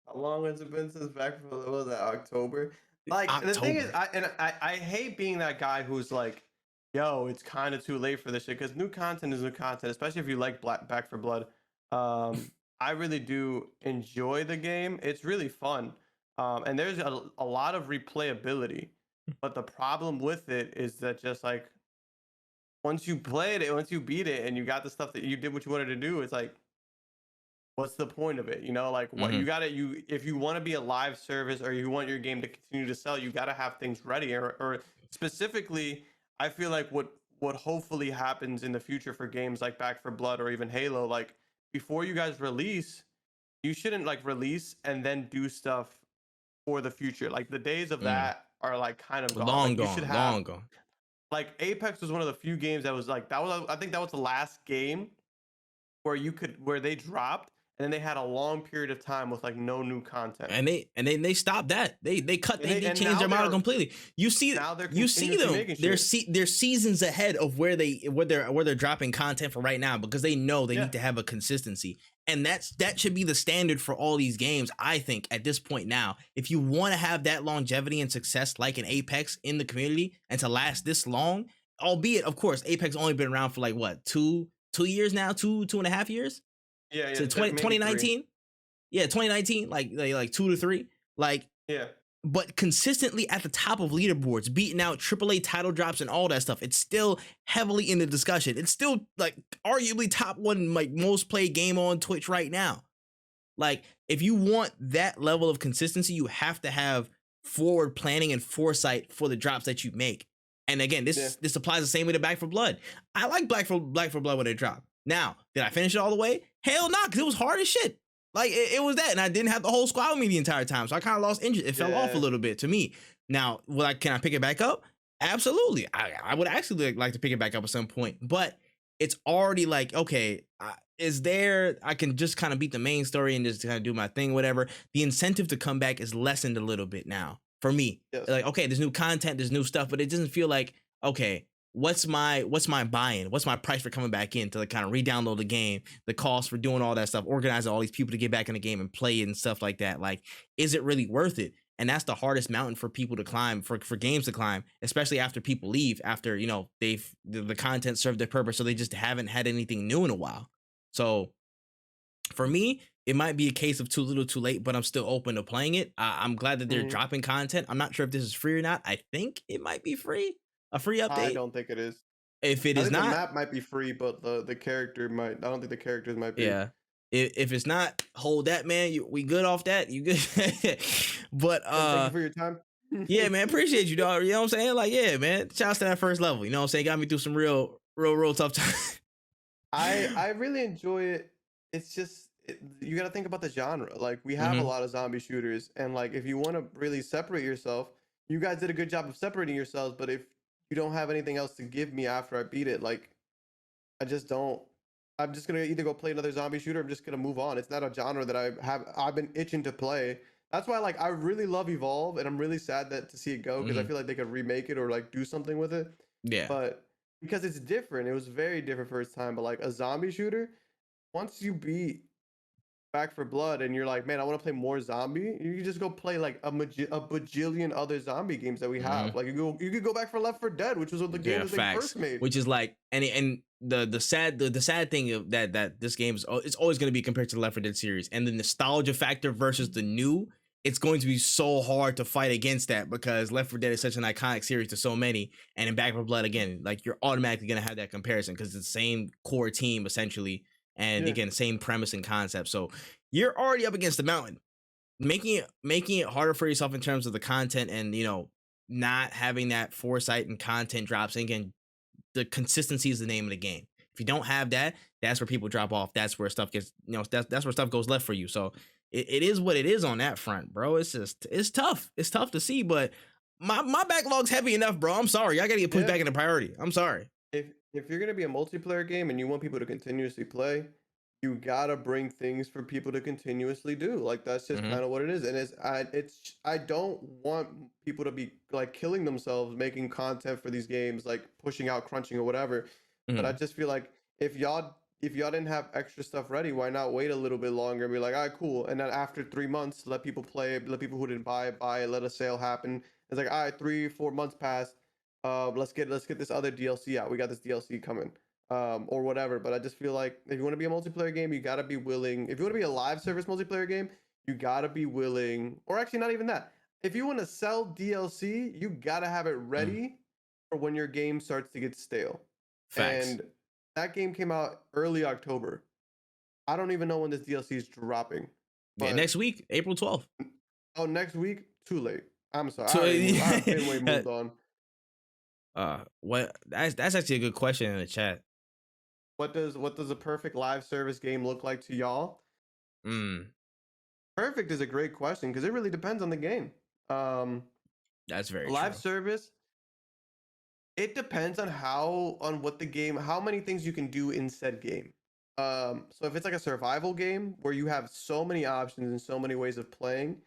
S2: How long has it been since Back 4 Blood? What was that, October? Like, October. The thing is, I hate being that guy who's like, yo, it's kind of too late for this shit, because new content is new content, especially if you like Back 4 Blood. I really do enjoy the game. It's really fun. And there's a lot of replayability. But the problem with it is that just like, once you played it, once you beat it, and you got the stuff that you did what you wanted to do, it's like, what's the point of it? You know, like what if you want to be a live service or you want your game to continue to sell, you got to have things ready. Or specifically, I feel like what hopefully happens in the future for games like Back 4 Blood or even Halo, like before you guys release, you shouldn't like release and then do stuff for the future. Like the days of that are like kind of gone.
S1: Long
S2: gone.
S1: Gone.
S2: Like Apex was one of the few games that was like I think that was the last game where they dropped and then they had a long period of time with like no new content.
S1: And they stopped that. They changed their model completely. You see them. They're seasons ahead of where they're dropping content for right now, because they know they need to have a consistency. And that should be the standard for all these games, I think, at this point now. If you want to have that longevity and success like an Apex in the community and to last this long, albeit, of course, Apex only been around for like what, two years now, two and a half years?
S2: Yeah.
S1: So 2019? Yeah, 2019, like 2 to 3. Like,
S2: yeah.
S1: But consistently at the top of leaderboards, beating out AAA title drops and all that stuff. It's still heavily in the discussion. It's still like arguably top one, like most played game on Twitch right now. Like, if you want that level of consistency, you have to have forward planning and foresight for the drops that you make. And again, this applies the same way to Back 4 Blood. I like Black 4 Blood when it dropped. Now, did I finish it all the way? Hell no, because it was hard as shit. Like, it was that, and I didn't have the whole squad with me the entire time, so I kind of lost interest. It fell off a little bit to me. Now, can I pick it back up? Absolutely. I would actually like to pick it back up at some point, but it's already like, okay, I can just kind of beat the main story and just kind of do my thing, whatever. The incentive to come back is lessened a little bit now for me. Yes. Like, okay, there's new content, there's new stuff, but it doesn't feel like, okay, what's my buy-in? What's my price for coming back in to like kind of re-download the game, the cost for doing all that stuff, organizing all these people to get back in the game and play and stuff like that? Like, is it really worth it? And that's the hardest mountain for people to climb, for games to climb, especially after people leave, after, you know, the content served their purpose, so they just haven't had anything new in a while. So for me, it might be a case of too little, too late, but I'm still open to playing it. I'm glad that they're dropping content. I'm not sure if this is free or not. I think it might be free, a free update.
S2: I don't think it is.
S1: If it
S2: I
S1: is
S2: think
S1: not,
S2: the map might be free, but the character might. I don't think the characters might be.
S1: yeah. If it's not, hold that, man. We good off that. You good? But
S2: thank you for your time.
S1: yeah, man. Appreciate you, dog. You know what I'm saying? Like, yeah, man. Shouts to that first level. You know what I'm saying? Got me through some real tough times.
S2: I really enjoy it. It's just you got to think about the genre. Like we have a lot of zombie shooters, and like if you want to really separate yourself, you guys did a good job of separating yourselves. But if you don't have anything else to give me after I beat it, like I just don't. I'm just gonna either go play another zombie shooter. I'm just gonna move on. It's not a genre that I've been itching to play. That's why like I really love Evolve, and I'm really sad that to see it go because I feel like they could remake it or like do something with it.
S1: Yeah.
S2: But because it's different, it was very different for its time. But like a zombie shooter, once you beat Back for Blood and you're like, man, I want to play more zombie, you can just go play like a bajillion other zombie games that we have. Like you could go back for Left 4 Dead, which was the game that they first made.
S1: Which is like and the sad thing of that this game is it's always going to be compared to the Left 4 Dead series, and the nostalgia factor versus the new. It's going to be so hard to fight against that because Left 4 Dead is such an iconic series to so many, and in Back 4 Blood again, like you're automatically going to have that comparison because it's the same core team essentially. And again, same premise and concept. So you're already up against the mountain, making it harder for yourself in terms of the content and, you know, not having that foresight and content drops. And again, the consistency is the name of the game. If you don't have that, that's where people drop off. That's where stuff gets, you know, that's where stuff goes left for you. So it is what it is on that front, bro. It's tough. It's tough to see, but my backlog's heavy enough, bro. I'm sorry. I got to get pushed back into priority. I'm sorry.
S2: If you're gonna be a multiplayer game and you want people to continuously play, you gotta bring things for people to continuously do. Like that's just kind of what it is. And I don't want people to be like killing themselves making content for these games, like pushing out, crunching or whatever. But I just feel like if y'all didn't have extra stuff ready, why not wait a little bit longer and be like, all right, cool. And then after 3 months, let people play, let people who didn't buy it, let a sale happen. It's like, all right, 3-4 months passed. Let's get this other DLC out. We got this DLC coming, or whatever. But I just feel like if you want to be a multiplayer game, you gotta be willing. If you want to be a live service multiplayer game, you gotta be willing. Or actually, not even that. If you want to sell DLC, you gotta have it ready for when your game starts to get stale.
S1: Facts.
S2: And that game came out early October. I don't even know when this DLC is dropping.
S1: Yeah, next week, April 12th.
S2: Oh, next week? Too late. I'm sorry. I've been way moved on.
S1: What? That's actually a good question in the chat.
S2: What does a perfect live service game look like to y'all? Perfect is a great question because it really depends on the game.
S1: That's very
S2: live
S1: true.
S2: Service. It depends on what the game, how many things you can do in said game. So if it's like a survival game where you have so many options and so many ways of playing,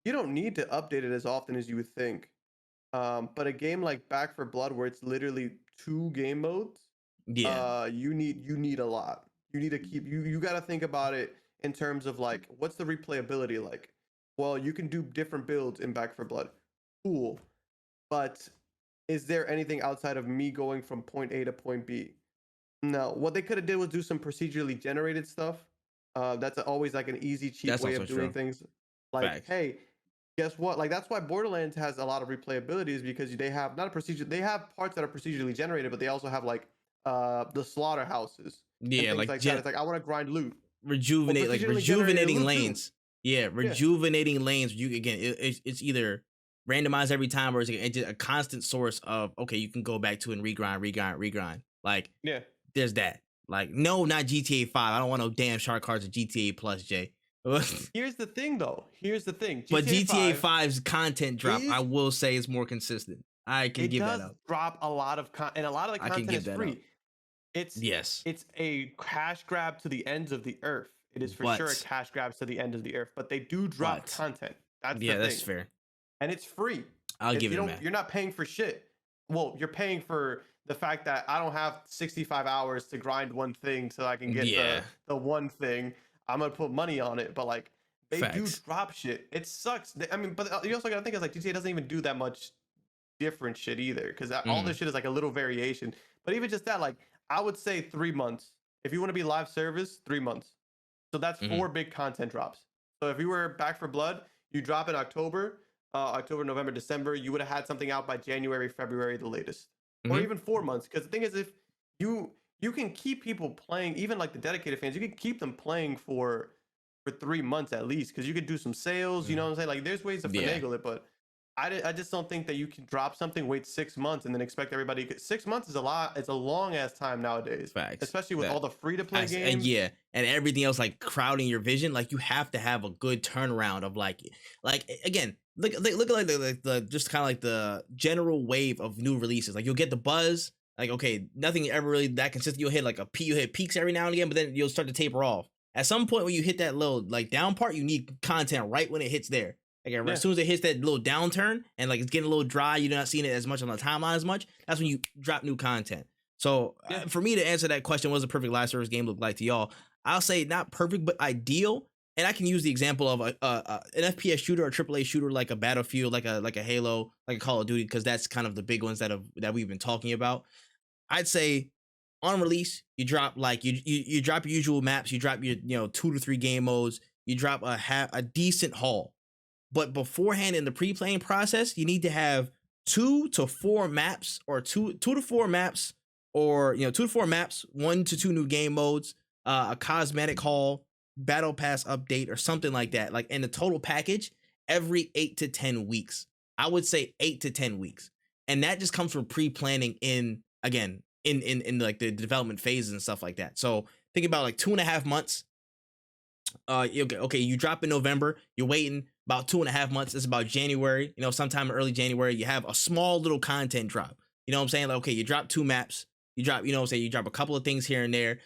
S2: you don't need to update it as often as you would think. But a game like Back for Blood, where it's literally 2 game modes, you need a lot. You need to keep you got to think about it in terms of like, what's the replayability like? Well, you can do different builds in Back for Blood, cool, but is there anything outside of me going from point A to point B? No. What they could have did was do some procedurally generated stuff. That's always like an easy, cheap way of doing things. Like, hey, guess what? Like that's why Borderlands has a lot of replayability is because they have not a procedure. They have parts that are procedurally generated, but they also have like the slaughterhouses.
S1: Yeah, like
S2: that. It's like I want to grind loot.
S1: Rejuvenating lanes. Yeah, rejuvenating lanes. You again, it's either randomized every time or it's a constant source of okay, you can go back to and regrind. Like there's that. Like no, not GTA 5. I don't want no damn shark cards of GTA Plus, Jay.
S2: Here's the thing, though.
S1: But GTA 5's content drop, I will say, is more consistent. I can give that up.
S2: Drop a lot of content, and a lot of the content is free. It's a cash grab to the ends of the earth. It is for sure a cash grab to the end of the earth. But they do drop content. That's the thing.
S1: That's fair.
S2: And it's free.
S1: I'll give it that.
S2: You're not paying for shit. Well, you're paying for the fact that I don't have 65 hours to grind one thing so I can get the one thing. I'm gonna put money on it, but like they do drop shit. It sucks. I mean, but you also gotta think is like GTA doesn't even do that much different shit either, because all this shit is like a little variation. But even just that, like I would say 3 months. If you want to be live service, 3 months. So that's 4 big content drops. So if you were Back for Blood, you drop in October, November, December, you would have had something out by January, February, the latest, or even 4 months. Because the thing is, if you can keep people playing, even like the dedicated fans, you can keep them playing for 3 months at least, because you could do some sales. You know what I'm saying? Like, there's ways to finagle it, but I just don't think that you can drop something, wait 6 months, and then expect everybody. 6 months is a lot. It's a long ass time nowadays.
S1: Facts.
S2: Especially with all the free to play
S1: And
S2: games.
S1: and everything else like crowding your vision. Like, you have to have a good turnaround of like again, look at like the just kind of like the general wave of new releases. Like, you'll get the buzz. Like, okay, nothing ever really that consistent. You'll hit like you hit peaks every now and again, but then you'll start to taper off. At some point when you hit that little like down part, you need content right when it hits there. Like, as soon as it hits that little downturn and like it's getting a little dry, you're not seeing it as much on the timeline as much. That's when you drop new content. So for me to answer that question, what does a perfect live service game look like to y'all? I'll say not perfect, but ideal. And I can use the example of an FPS shooter or a AAA shooter like a Battlefield, like a Halo, like a Call of Duty, because that's kind of the big ones that we've been talking about. I'd say on release, you drop like you drop your usual maps, you drop your 2 to 3 game modes, you drop a decent haul. But beforehand in the pre-playing process, you need to have 2 to 4 maps, or 2 to 4 maps, or 2 to 4 maps, 1 to 2 new game modes, a cosmetic haul, battle pass update, or something like that. Like, in the total package, every 8 to 10 weeks. I would say 8 to 10 weeks, and that just comes from pre-planning in like the development phases and stuff like that. So think about like 2.5 months. Okay, you drop in November, you're waiting about 2.5 months. It's about January, sometime in early January, you have a small little content drop. You know what I'm saying? Like, okay, you drop 2 maps, you drop, you drop a couple of things here and there,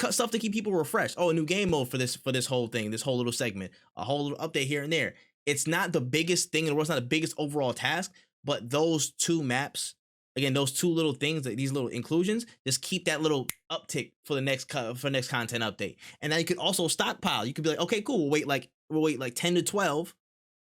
S1: stuff to keep people refreshed. Oh, a new game mode for this whole thing, this whole little segment, a whole little update here and there. It's not the biggest thing in the world, it's not the biggest overall task, but those 2 maps, again, those 2 little things, these little inclusions, just keep that little uptick for the next content update. And then you could also stockpile. You could be like, okay, cool, we'll wait like 10 to 12.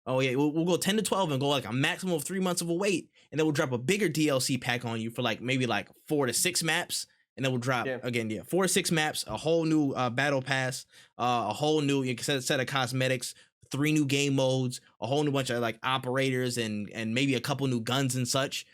S1: Oh yeah, we'll go 10 to 12 and go like a maximum of 3 months of a wait, and then we'll drop a bigger DLC pack on you for like maybe like 4 to 6 maps, and then we'll drop 4 to 6 maps, a whole new battle pass, a whole new set of cosmetics, 3 new game modes, a whole new bunch of like operators, and maybe a couple new guns and such.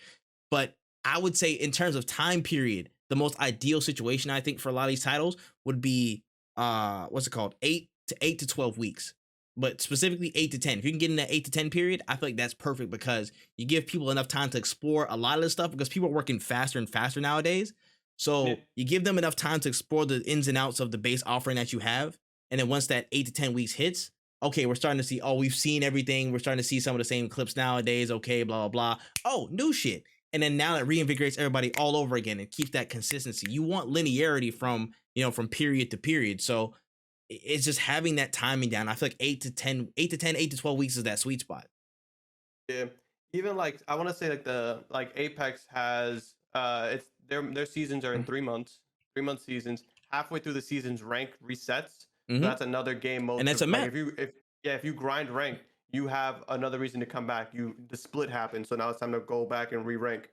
S1: But I would say in terms of time period, the most ideal situation, I think, for a lot of these titles would be 8 to 12 weeks. But specifically 8 to 10. If you can get in that 8 to 10 period, I feel like that's perfect, because you give people enough time to explore a lot of this stuff, because people are working faster and faster nowadays. So you give them enough time to explore the ins and outs of the base offering that you have. And then once that 8 to 10 weeks hits, okay, we're starting to see, we've seen everything. We're starting to see some of the same clips nowadays. Okay, blah, blah, blah. Oh, new shit. And then now that reinvigorates everybody all over again and keeps that consistency. You want linearity from period to period. So it's just having that timing down. I feel like 8 to 8 to 12 weeks is that sweet spot.
S2: Yeah. Even like, I want to say like Apex has it's their seasons are in 3 months, 3-month seasons. Halfway through the season's rank resets. So that's another game mode.
S1: And that's a map.
S2: Like, if you grind rank, you have another reason to come back. The split happens, so now it's time to go back and re-rank.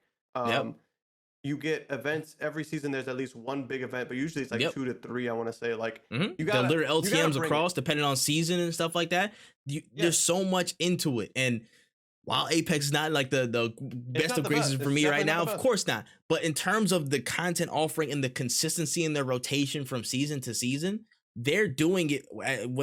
S2: You get events every season. There's at least one big event, but usually it's like 2 to 3. I want to say, like,
S1: you got little LTMs across depending on season and stuff like that. There's so much into it, and while Apex is not like the best of graces for me right now, of course not. But in terms of the content offering and the consistency in their rotation from season to season, they're doing it.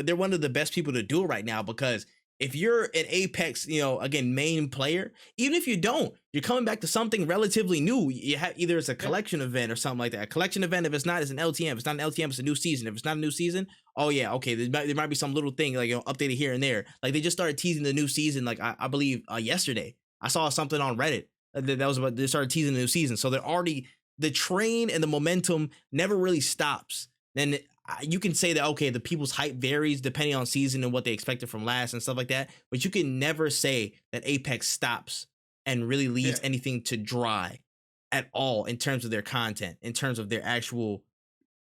S1: They're one of the best people to do it right now, because if you're an Apex, again, main player, even if you don't, you're coming back to something relatively new. You have either it's a collection event or something like that. A collection event, if it's not, it's an LTM. If it's not an LTM, it's a new season. If it's not a new season, oh yeah, okay, there might be some little thing like updated here and there. Like, they just started teasing the new season, like I believe yesterday. I saw something on Reddit that was about, they started teasing the new season. So the train and the momentum never really stops. Then you can say that, okay, the people's hype varies depending on season and what they expected from last and stuff like that, but you can never say that Apex stops and really leaves anything to dry at all in terms of their content, in terms of their actual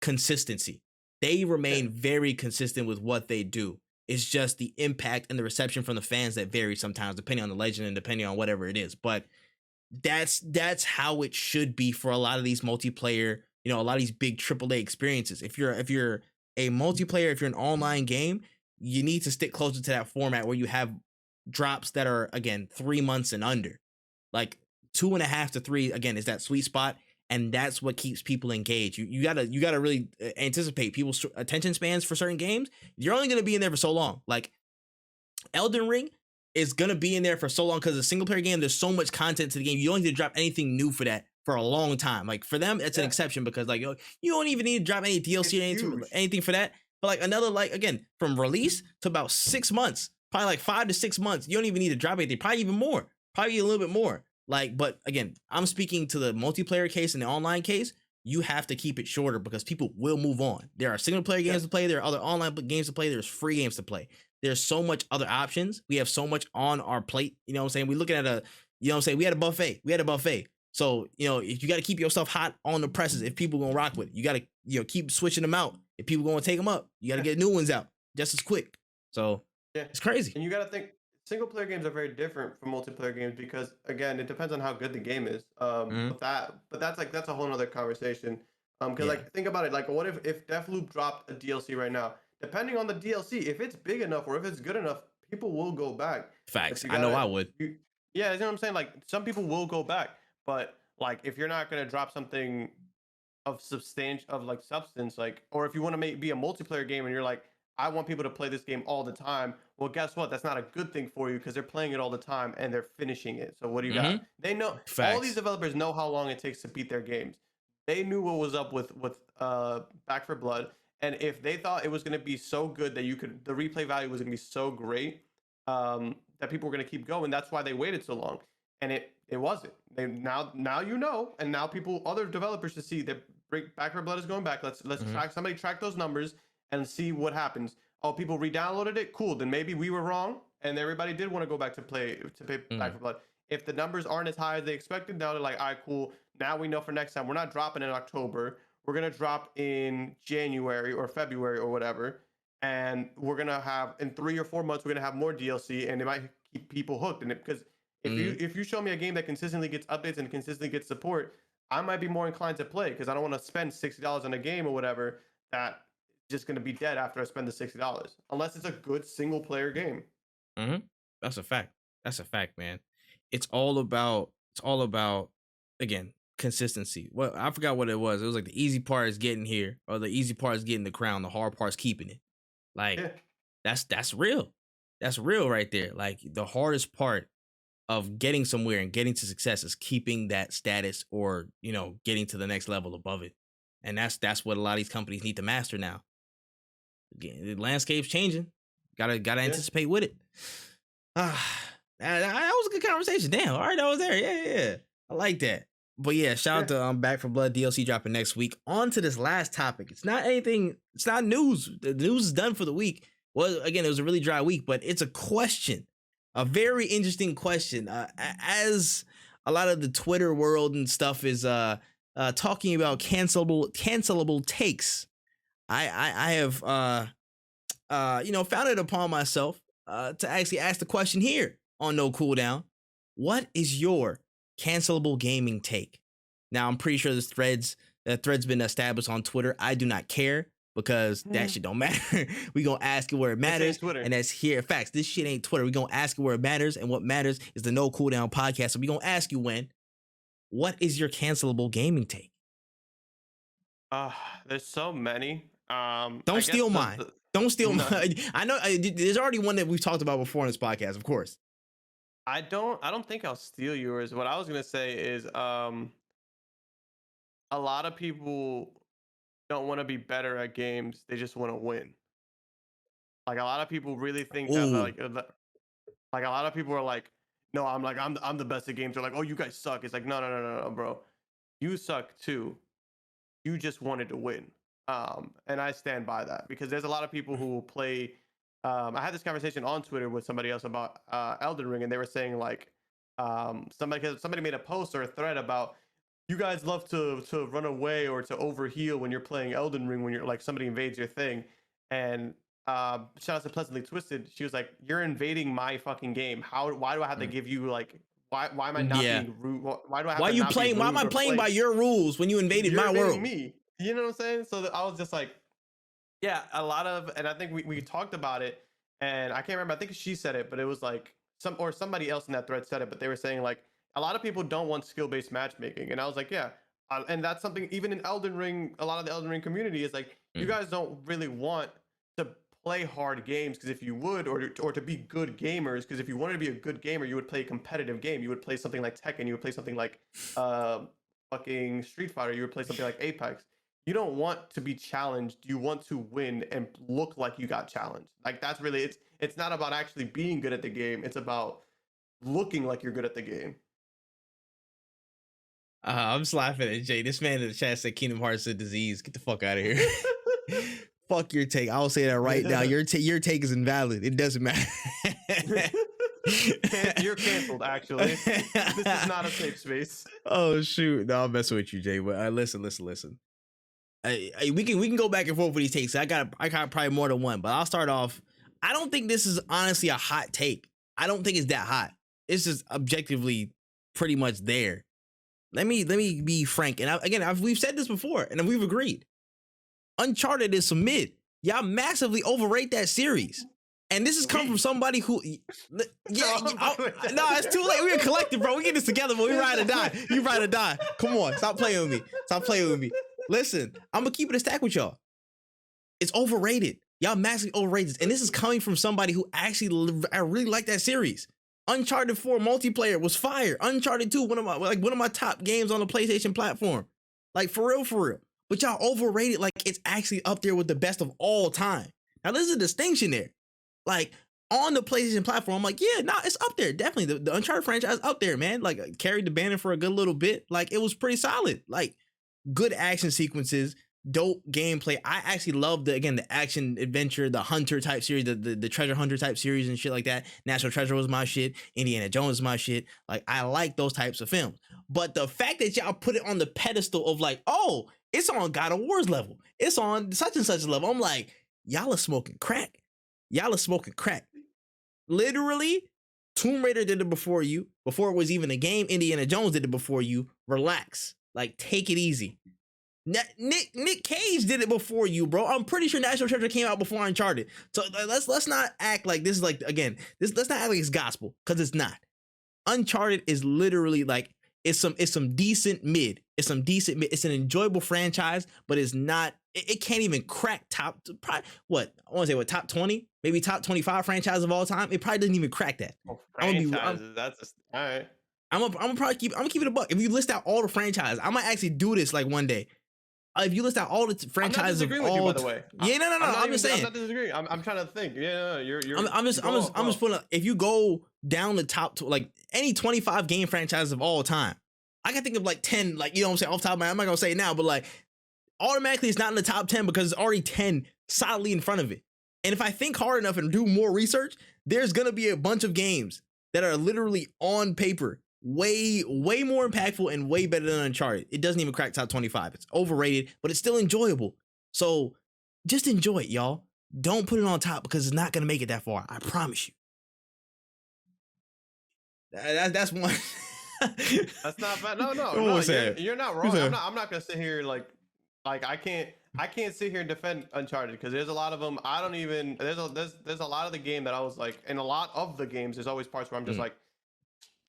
S1: consistency. They remain very consistent with what they do. It's just the impact and the reception from the fans that vary sometimes, depending on the legend and depending on whatever it is. But that's how it should be for a lot of these multiplayer, a lot of these big AAA experiences. If you're a multiplayer, if you're an online game, you need to stick closer to that format where you have drops that are, again, 3 months and under. Like 2.5 to 3, again, is that sweet spot. And that's what keeps people engaged. You gotta really anticipate people's attention spans for certain games. You're only gonna be in there for so long. Like Elden Ring is gonna be in there for so long because it's a single player game. There's so much content to the game. You don't need to drop anything new for that for a long time. Like for them, it's an exception because like you don't even need to drop any DLC or anything for that. But like another, like again, from release to about 6 months, probably like 5 to 6 months, you don't even need to drop anything. Probably even more. Probably a little bit more. Like, but again, I'm speaking to the multiplayer case and the online case. You have to keep it shorter because people will move on. There are single player games to play. There are other online games to play. There's free games to play. There's so much other options. We have so much on our plate. You know what I'm saying? We're looking at we had a buffet. So, if you got to keep yourself hot on the presses, if people going to rock with it, you got to, keep switching them out. If people going to take them up, you got to get new ones out just as quick. So it's crazy.
S2: And you got to think, single player games are very different from multiplayer games because again, it depends on how good the game is. But that's a whole nother conversation. Because like think about it, like what if Deathloop dropped a DLC right now? Depending on the DLC, if it's big enough or if it's good enough, people will go back.
S1: Facts. I know I would.
S2: Yeah, you know what I'm saying? Like some people will go back, but like if you're not gonna drop something of substance, like, or if you want to be a multiplayer game and you're like, I want people to play this game all the time. Well, guess what? That's not a good thing for you because they're playing it all the time and they're finishing it. So what do you got? They know. Facts. All these developers know how long it takes to beat their games. They knew what was up with Back 4 Blood, and if they thought it was going to be so good that the replay value was going to be so great that people were going to keep going, that's why they waited so long. And it wasn't. They now and now other developers should see that Back 4 Blood is going back. Let's track those numbers and see what happens. Oh, people re-downloaded it. Cool. Then maybe we were wrong, and everybody did want to go back to play Back 4 Blood. If the numbers aren't as high as they expected, now they're like, all right, cool. Now we know for next time we're not dropping in October. We're gonna drop in January or February or whatever, and we're gonna have in 3 or 4 months we're gonna have more DLC, and it might keep people hooked in it. Because if you show me a game that consistently gets updates and consistently gets support, I might be more inclined to play because I don't want to spend $60 on a game or whatever that just going to be dead after I spend the $60, unless it's a good single player game.
S1: That's a fact, man. It's all about again, consistency. Well, I forgot what it was. It was like the easy part is getting here, or the easy part is getting the crown. The hard part is keeping it. Like that's real. That's real right there. Like the hardest part of getting somewhere and getting to success is keeping that status, or getting to the next level above it. And that's what a lot of these companies need to master now. Again, the landscape's changing. Gotta anticipate with it. That was a good conversation. Damn. All right, I was there. Yeah. I like that. But yeah, shout out to Back 4 Blood DLC dropping next week. On to this last topic. It's not anything. It's not news. The news is done for the week. Well, again, it was a really dry week, but it's a question. A very interesting question. As a lot of the Twitter world and stuff is talking about cancelable takes. I have found it upon myself to actually ask the question here on No Cooldown. What is your cancelable gaming take? Now I'm pretty sure the thread's been established on Twitter. I do not care because that shit don't matter. We gonna ask it where it matters, and that's here. Facts. This shit ain't Twitter. We gonna ask it where it matters, and what matters is the No Cooldown podcast. So we gonna ask you, what is your cancelable gaming take?
S2: There's so many.
S1: Don't steal mine. Don't steal mine. I know there's already one that we've talked about before on this podcast, of course.
S2: I don't think I'll steal yours. What I was gonna say is a lot of people don't want to be better at games. They just want to win. Like a lot of people really think that like a lot of people are like, no, I'm the best at games. They're like, oh, you guys suck. It's like, no, bro. You suck too. You just wanted to win. And I stand by that because there's a lot of people who will play. I had this conversation on Twitter with somebody else about Elden Ring, and they were saying like somebody made a post or a thread about you guys love to run away or to overheal when you're playing Elden Ring when you're like somebody invades your thing. And shout out to Pleasantly Twisted. She was like, "You're invading my fucking game. Why do I have to give you like? Why am I not being rude? Why do I have
S1: why
S2: to
S1: you
S2: not
S1: playing? Why am I playing by your rules when you invaded my world?
S2: Me, you know what I'm saying? So I was just like, Yeah, a lot of, and I think we talked about it, and I can't remember. I think she said it, but it was like somebody else in that thread said it, but they were saying like a lot of people don't want skill-based matchmaking, and I was like, yeah, and that's something even in Elden Ring, a lot of the Elden Ring community is like, you guys don't really want to play hard games because if you would, or to be good gamers, because if you wanted to be a good gamer, you would play a competitive game. You would play something like Tekken. You would play something like fucking Street Fighter. You would play something like Apex. You don't want to be challenged. You want to win and look like you got challenged. Like that's really it's not about actually being good at the game. It's about looking like you're good at the game.
S1: I'm just laughing at Jay. This man in the chat said Kingdom Hearts is a disease. Get the fuck out of here. Fuck your take. I'll say that right now. Your take is invalid. It doesn't matter.
S2: You're canceled, actually. This is not a safe space.
S1: Oh shoot. No, I'm messing with you, Jay. But listen. We can go back and forth with these takes. I got probably more than one, but I'll start off. I don't think this is honestly a hot take. I don't think it's that hot. It's just objectively pretty much there. Let me be frank. And we've said this before, and we've agreed. Uncharted is some mid. Y'all massively overrate that series. And this is coming from somebody who, no, it's too late. We're a collective, bro. We get this together, but we ride or die. You ride or die. Come on, stop playing with me. Listen, I'm gonna keep it a stack with y'all. It's overrated. Y'all massively overrated, and this is coming from somebody who actually I really like that series. Uncharted 4 multiplayer was fire. Uncharted 2, one of my top games on the PlayStation platform. Like for real. But y'all overrated like it's actually up there with the best of all time. Now there's a distinction there. Like on the PlayStation platform, I'm like, yeah, nah, it's up there. Definitely the Uncharted franchise up there, man. Like carried the banner for a good little bit. Like it was pretty solid. Like good action sequences, dope gameplay. I actually love the action adventure, the hunter type series, the treasure hunter type series and shit like that. National Treasure was my shit. Indiana Jones was my shit. Like I like those types of films. But the fact that y'all put it on the pedestal of like, oh, it's on God of War's level. It's on such and such a level. I'm like, y'all are smoking crack. Literally, Tomb Raider did it before you. Before it was even a game, Indiana Jones did it before you. Relax. Like, take it easy. Nick Cage did it before you, bro. I'm pretty sure National Treasure came out before Uncharted. So let's not act like this is like, again, let's not act like it's gospel, because it's not. Uncharted is literally like, it's some decent mid. It's an enjoyable franchise, but it's not, it can't even crack top 20, maybe top 25 franchise of all time. It probably doesn't even crack that.
S2: Oh, franchises, that's all right.
S1: I'm gonna keep it a buck. If you list out all the franchises, I might actually do this like one day. If you list out all the franchises of all,
S2: you, by the way.
S1: Yeah, no. I'm just saying.
S2: I'm not disagreeing. I'm trying to think. Yeah, you're.
S1: I'm just putting. If you go down the top to like any 25 game franchises of all time, I can think of like 10. Like, you know what I'm saying, off the top of my head. I'm not gonna say it now, but like automatically it's not in the top 10 because it's already 10 solidly in front of it. And if I think hard enough and do more research, there's gonna be a bunch of games that are literally on paper way more impactful and way better than Uncharted. It doesn't even crack top 25. It's overrated, but it's still enjoyable. So just enjoy it, y'all. Don't put it on top because it's not gonna make it that far. I promise you. That's one.
S2: That's not bad. No, you're not wrong. I'm not gonna sit here like I can't sit here and defend Uncharted because there's a lot of them. There's a lot of the game that I was like, and a lot of the games there's always parts where I'm just like,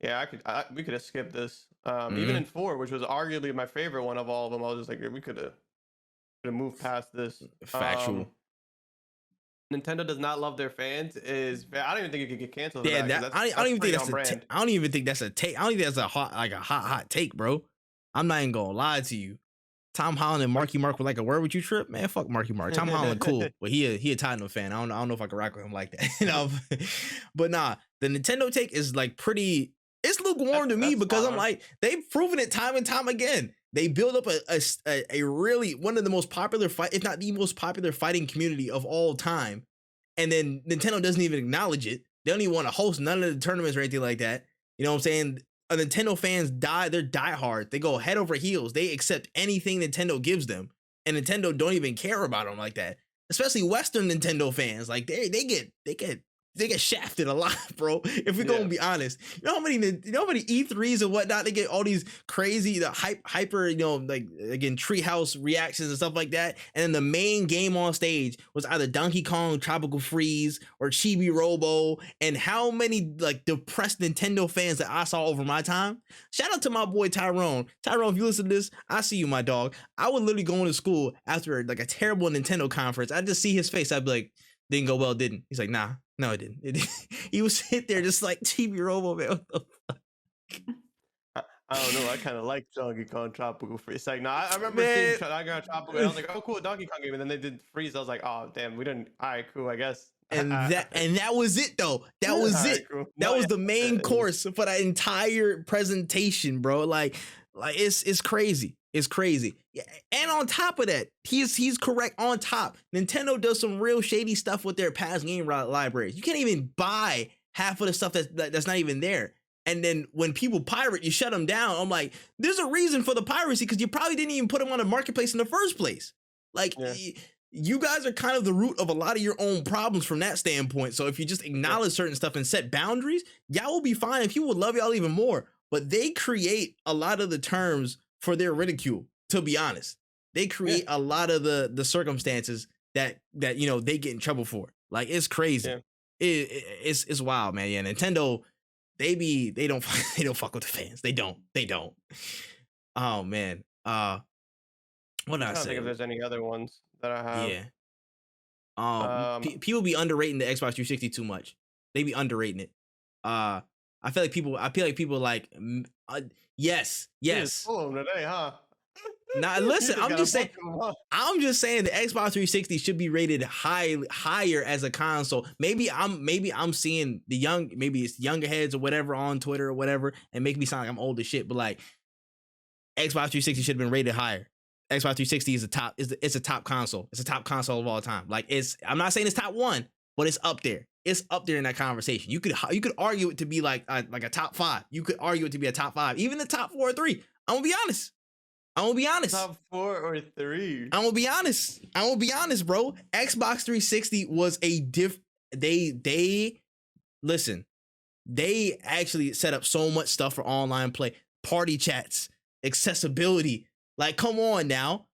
S2: yeah, we could have skipped this. Even in 4, which was arguably my favorite one of all of them, I was just like, we could have moved past this.
S1: Factual.
S2: Nintendo does not love their fans. I don't even think it could get canceled.
S1: Yeah, I don't even think that's I don't even think that's a take. I don't even think that's a hot take, bro. I'm not even gonna lie to you. Tom Holland and Marky Mark were like a word with you trip, man. Fuck Marky Mark. Tom Holland cool, but he a Tottenham fan. I don't know if I can rock with him like that, you know. But nah, the Nintendo take is like pretty. It's lukewarm to me because I'm like, they've proven it time and time again. They build up a really one of the most popular if not the most popular fighting community of all time, and then Nintendo doesn't even acknowledge it. They don't even want to host none of the tournaments or anything like that. You know what I'm saying? Nintendo fans they're diehard. They go head over heels. They accept anything Nintendo gives them, and Nintendo don't even care about them like that. Especially Western Nintendo fans, like they get they get shafted a lot, bro. If we're gonna be honest, you know how many E3s and whatnot, they get all these crazy hyper, like again treehouse reactions and stuff like that. And then the main game on stage was either Donkey Kong Tropical Freeze or Chibi Robo. And how many like depressed Nintendo fans that I saw over my time. Shout out to my boy Tyrone. Tyrone, if you listen to this, I see you, my dog. I would literally go into school after like a terrible Nintendo conference. I'd just see his face. I'd be like, didn't go well, didn't? He's like, nah, no, it didn't. He was sitting there just like Chibi Robo, man. What the fuck?
S2: I don't know. I kind of like Donkey Kong Tropical Freeze. It's like, no, I remember seeing Donkey Kong Tropical. And I was like, oh, cool, Donkey Kong game. And then they did Freeze. I was like, oh, damn, we didn't. All right, cool, I guess.
S1: And that was it, though. That was it. Right, cool. That was the main course for that entire presentation, bro. Like it's crazy. It's crazy. Yeah. And on top of that, he's correct. On top, Nintendo does some real shady stuff with their past game libraries. You can't even buy half of the stuff that's not even there. And then when people pirate, you shut them down. I'm like, there's a reason for the piracy because you probably didn't even put them on the marketplace in the first place. Like, you guys are kind of the root of a lot of your own problems from that standpoint. So if you just acknowledge certain stuff and set boundaries, y'all will be fine and people will love y'all even more. But they create a lot of the terms for their ridicule, to be honest. They create a lot of the circumstances that they get in trouble for. Like, it's crazy. Yeah. It's wild, man. Yeah, Nintendo, they don't fuck with the fans. They don't. Oh man. What did I say? I don't
S2: think if there's any other ones that I have.
S1: Yeah. People be underrating the Xbox 360 too much. They be underrating it. I feel like people like yes.
S2: Full today, huh?
S1: Now listen, I'm just saying the Xbox 360 should be rated higher as a console. Maybe I'm seeing maybe it's younger heads or whatever on Twitter or whatever, and make me sound like I'm old as shit. But like, Xbox 360 should have been rated higher. Xbox 360 is a top console. It's a top console of all time. Like, I'm not saying it's top one, but it's up there. It's up there in that conversation. You could argue it to be like a top 5. You could argue it to be a top 5, even the top 4 or 3. I'm gonna be honest.
S2: Top 4 or 3.
S1: I'm gonna be honest, bro. Xbox 360 was they actually set up so much stuff for online play, party chats, accessibility. Like, come on now.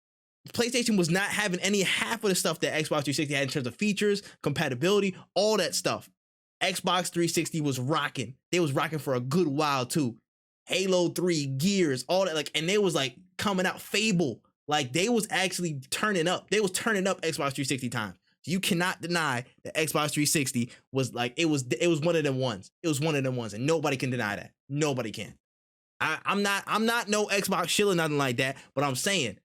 S1: PlayStation was not having half of the stuff that Xbox 360 had in terms of features, compatibility, all that stuff. Xbox 360 was rocking. They was rocking for a good while too. Halo 3, Gears, all that, like, and they was like coming out, Fable, like they was actually turning up. They was turning up Xbox 360 times. You cannot deny that Xbox 360 was like, it was one of them ones. It was one of them ones, and nobody can deny that. Nobody can. I'm not no Xbox shill or nothing like that, but I'm saying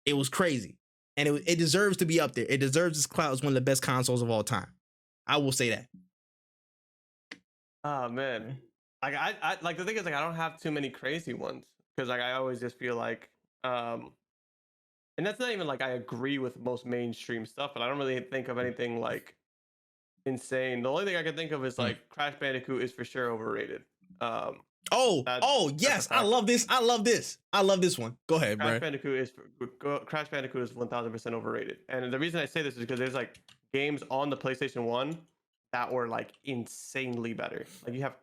S1: it was crazy, and it deserves to be up there. It deserves this clout as one of the best consoles of all time. I will say that.
S2: Oh man. Like, I like, the thing is, like, I don't have too many crazy ones because, like, I always just feel like, and that's not even like I agree with most mainstream stuff, but I don't really think of anything like insane. The only thing I can think of is like Crash Bandicoot is for sure overrated.
S1: Yes, I love this. I love this one. Go ahead, bro.
S2: Crash Bandicoot is 1000% overrated, and the reason I say this is because there's like games on the PlayStation 1 that were like insanely better. Like, you have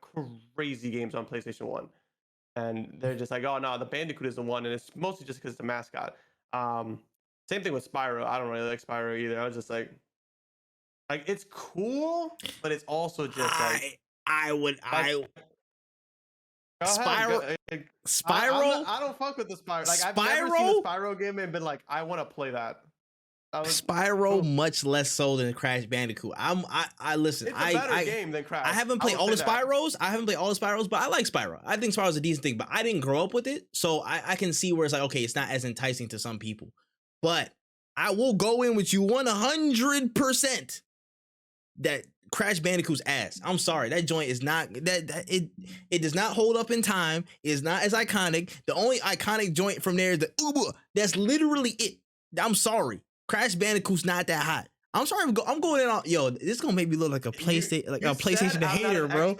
S2: crazy games on PlayStation 1, and they're just like, oh no, the Bandicoot is the one, and it's mostly just because it's a mascot. Same thing with Spyro. I don't really like Spyro either. I was just like it's cool, but it's also just like
S1: Spyro.
S2: I don't fuck with the Spyro. Like, I've never seen a Spyro game and been like, I want to play that.
S1: Spyro much less so than Crash Bandicoot. I listen.
S2: It's a better game than Crash.
S1: I haven't played all the Spyros. But I like Spyro. I think Spyro's a decent thing, but I didn't grow up with it, so I can see where it's like, okay, it's not as enticing to some people. But I will go in with you 100% that Crash Bandicoot's ass. I'm sorry, that joint is not it does not hold up in time. It's not as iconic. The only iconic joint from there is the Uber. That's literally it. I'm sorry. Crash Bandicoot's not that hot. I'm sorry. I'm going in on, this is gonna make me look like a PlayStation hater, bro.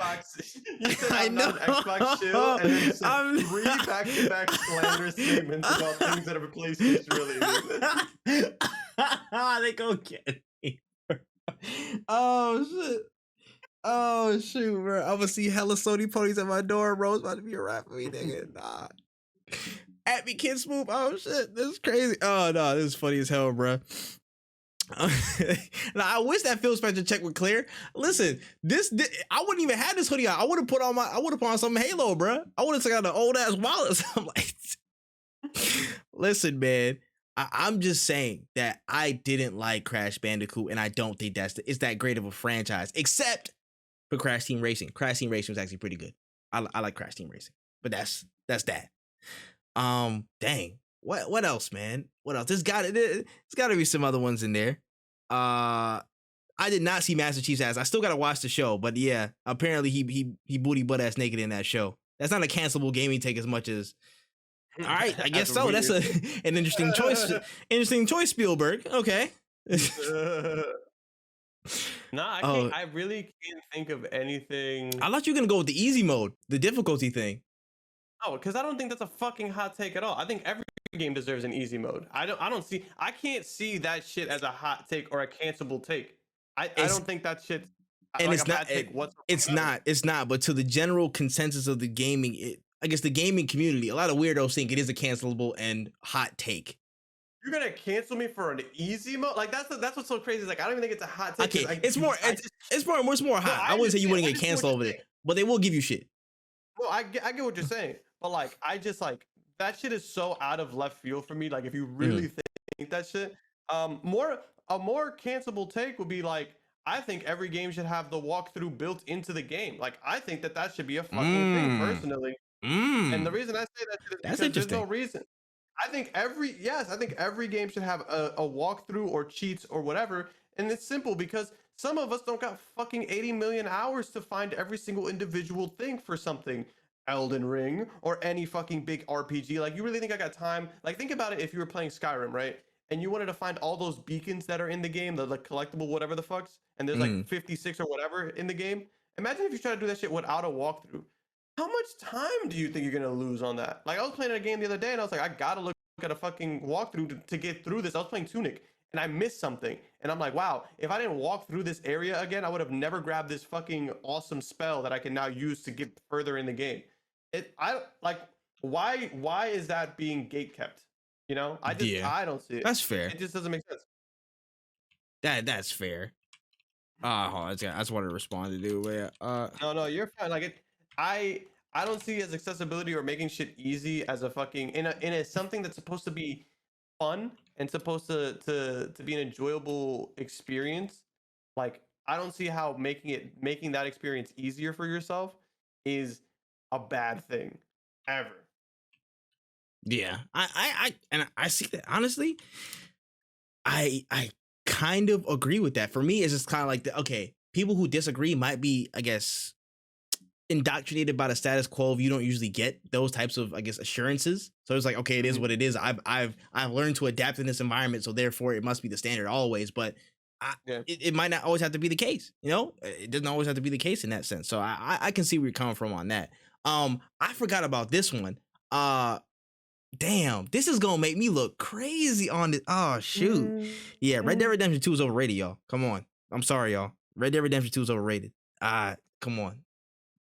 S2: I know. An Xbox shill, and then I'm 3 back-to-back slanderous statements about things that are PlayStation related.
S1: They go get me. Oh shit. Oh shoot, bro! I'm gonna see hella Sony ponies at my door. Bro's about to be a rap for me, nigga. Nah. At me, kid Swoop. Oh shit, this is crazy. Oh no, this is funny as hell, bro. Now I wish that Phil Spencer check would clear. Listen, this I wouldn't even have this hoodie on. I would have put on some Halo, bro. I would have took out the old ass wallet. I'm like, listen, man. I'm just saying that I didn't like Crash Bandicoot, and I don't think it's that great of a franchise, except for Crash Team Racing. Crash Team Racing was actually pretty good. I like Crash Team Racing, but that's that. Dang. What else, man? What else? There's got to be some other ones in there. I did not see Master Chief's ass. I still gotta watch the show, but yeah, apparently he booty butt ass naked in that show. That's not a cancelable gaming take as much as. All right, I guess so. That's an interesting choice. Interesting choice, Spielberg. Okay.
S2: Nah, I really can't think of anything.
S1: I thought you were gonna go with the easy mode, the difficulty thing.
S2: Oh, because I don't think that's a fucking hot take at all. I think every game deserves an easy mode. I can't see that shit as a hot take or a cancelable take. I don't think that shit's
S1: and
S2: like
S1: it's not. It's not. But to the general consensus of the gaming, I guess the gaming community, a lot of weirdos think it is a cancelable and hot take.
S2: You're gonna cancel me for an easy mode? Like that's what's so crazy. Is like I don't even think it's a hot take.
S1: Okay, it's more hot. I wouldn't say you wouldn't get canceled over it, but they will give you shit.
S2: Well, I get what you're saying, but like I just like that shit is so out of left field for me. Like if you really think that shit, a more cancelable take would be like I think every game should have the walkthrough built into the game. Like I think that should be a fucking thing personally. And the reason I say that is because there's no reason. I think every game should have a walkthrough or cheats or whatever. And it's simple because some of us don't got fucking 80 million hours to find every single individual thing for something. Elden Ring or any fucking big RPG. Like you really think I got time? Like think about it if you were playing Skyrim, right? And you wanted to find all those beacons that are in the game, the like collectible whatever the fucks, and there's like 56 or whatever in the game. Imagine if you try to do that shit without a walkthrough. How much time do you think you're gonna lose on that? Like I was playing a game the other day and I was like, I gotta look at a fucking walkthrough to get through this. I was playing Tunic and I missed something. And I'm like, wow, if I didn't walk through this area again, I would have never grabbed this fucking awesome spell that I can now use to get further in the game. Why is that being gate kept? You know, I don't see it.
S1: That's fair.
S2: It just doesn't make sense.
S1: That's fair. I just wanted to respond to dude.
S2: No, you're fine. Like I don't see as accessibility or making shit easy as a fucking in a something that's supposed to be fun and supposed to be an enjoyable experience. Like I don't see how making that experience easier for yourself is a bad thing ever.
S1: Yeah, I see that. Honestly, I kind of agree with that. For me, it's just kind of like okay, people who disagree might be, I guess, indoctrinated by the status quo. You don't usually get those types of, I guess, assurances. So it's like, okay, it is what it is. I've learned to adapt in this environment, so therefore it must be the standard always. But it might not always have to be the case. You know, it doesn't always have to be the case in that sense. So I can see where you're coming from on that. I forgot about this one. Damn, this is gonna make me look crazy on this. Oh shoot. Yeah, Red Dead Redemption 2 is overrated, y'all. Come on. I'm sorry, y'all. Red Dead Redemption 2 is overrated. Come on.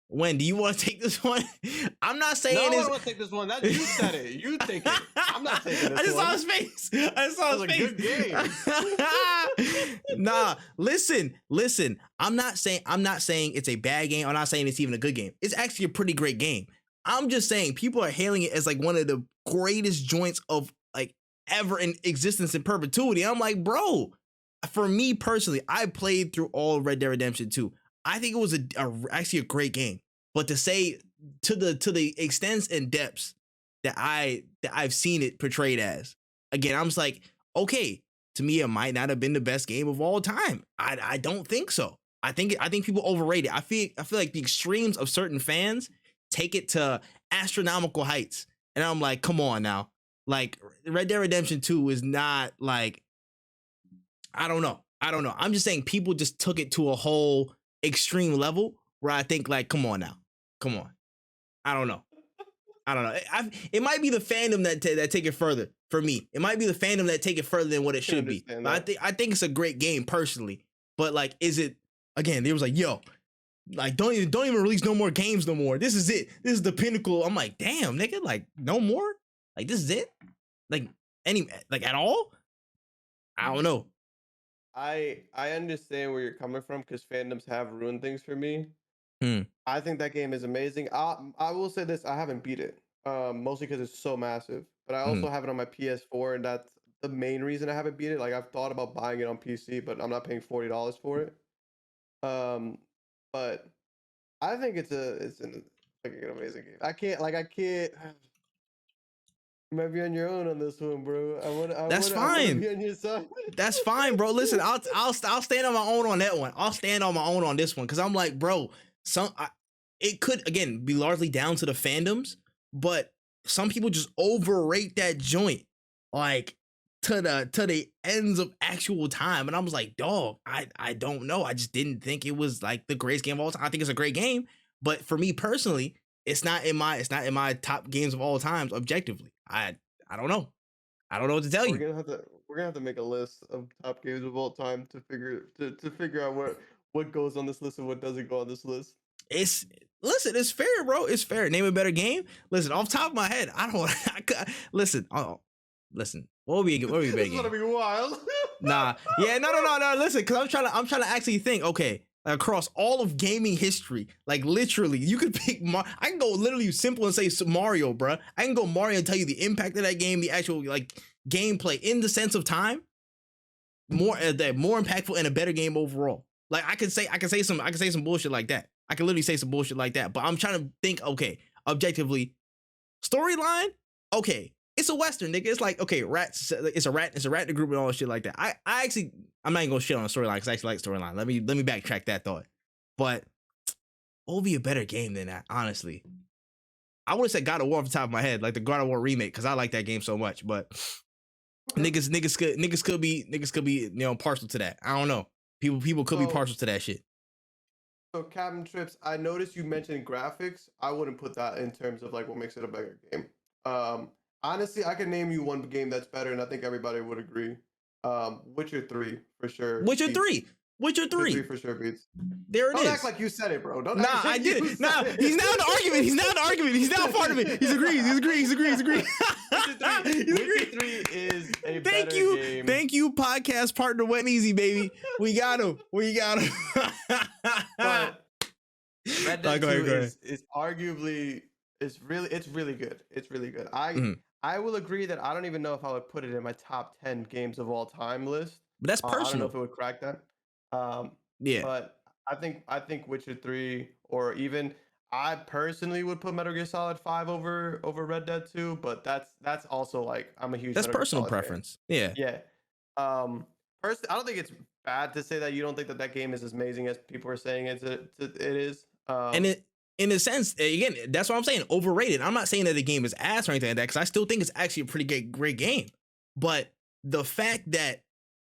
S1: When do you want to take this one? I'm not saying
S2: I don't want to take this one. That you said it. You take it. I'm not taking this one.
S1: I just saw his face. I saw his face.
S2: A good game.
S1: Nah, listen. I'm not saying it's a bad game. I'm not saying it's even a good game. It's actually a pretty great game. I'm just saying people are hailing it as like one of the greatest joints of like ever in existence in perpetuity. I'm like, bro, for me personally, I played through all Red Dead Redemption 2. I think it was actually a great game, but to say to the extents and depths that I've seen it portrayed as, again, I'm just like, okay, to me, it might not have been the best game of all time. I don't think so. I think people overrate it. I feel like the extremes of certain fans take it to astronomical heights, and I'm like, come on now, like Red Dead Redemption 2 is not like, I don't know. I'm just saying people just took it to a whole extreme level where I think like, come on. I don't know. It might be the fandom that take it further for me. It might be the fandom that take it further than what it should be. But I think it's a great game personally. But like, is it, again, they was like, yo, Like, don't even release no more games no more. This is it. This is the pinnacle. I'm like, damn, nigga, like no more. Like this is it. Like at all. I don't know.
S2: I understand where you're coming from because fandoms have ruined things for me.
S1: Hmm.
S2: I think that game is amazing. I will say this: I haven't beat it, mostly because it's so massive. But I also have it on my PS4, and that's the main reason I haven't beat it. Like I've thought about buying it on PC, but I'm not paying $40 for it. But I think it's an amazing game. I can't. You might be on your own on this one, bro.
S1: That's
S2: I wanna
S1: fine.
S2: be on your side.
S1: That's fine, bro. Listen, I'll stand on my own on that one. I'll stand on my own on this one because I'm like, bro, it could again be largely down to the fandoms, but some people just overrate that joint like to the ends of actual time. And I was like, dog, I don't know. I just didn't think it was like the greatest game of all time. I think it's a great game, but for me personally, it's not in my top games of all times objectively. I don't know. I don't know what to tell you.
S2: We're gonna have to make a list of top games of all time to figure out what goes on this list and what doesn't go on this list.
S1: It's fair, bro. It's fair. Name a better game. Listen, off the top of my head, I don't. Listen. Listen. What would be a better game?
S2: This is gonna be wild.
S1: Nah. Yeah. No. Listen, because I'm trying to actually think. Okay. Across all of gaming history, like literally, you could pick. I can go literally simple and say Mario, bro. I can go Mario and tell you the impact of that game, the actual like gameplay in the sense of time, more impactful and a better game overall. Like I can say some bullshit like that. I can literally say some bullshit like that. But I'm trying to think. Okay, objectively, storyline. Okay, it's a Western, nigga. It's like, okay, it's a rat in a group and all that shit like that. I'm not even gonna shit on the storyline because I actually like storyline. Let me backtrack that thought. But what would be a better game than that, honestly? I would have said God of War off the top of my head, like the God of War remake, because I like that game so much. But niggas could be partial to that. I don't know. People could be partial to that shit.
S2: So ThatManTripp, I noticed you mentioned graphics. I wouldn't put that in terms of like what makes it a better game. Honestly, I can name you one game that's better, and I think everybody would agree. Witcher 3 for sure.
S1: Witcher 3
S2: for sure beats.
S1: There it is.
S2: Don't act like you said it, bro. Don't.
S1: Nah, I did it. Nah, he's now in the argument. He's now part of it. He's agreed.
S2: Witcher 3 is a better game.
S1: Thank you, podcast partner WenEazy, baby. We got him.
S2: But Red Dead 2 is arguably it's really good. It's really good. I will agree that I don't even know if I would put it in my top 10 games of all time list.
S1: But that's personal.
S2: I don't know if it would crack that.
S1: Yeah.
S2: But I think Witcher 3 or even I personally would put Metal Gear Solid 5 over Red Dead 2, but that's also like I'm a huge
S1: That's personal preference.
S2: Fan. Yeah. Personally, I don't think it's bad to say that you don't think that game is as amazing as people are saying it is.
S1: And in a sense, again, that's what I'm saying. Overrated. I'm not saying that the game is ass or anything like that, because I still think it's actually a pretty great game. But the fact that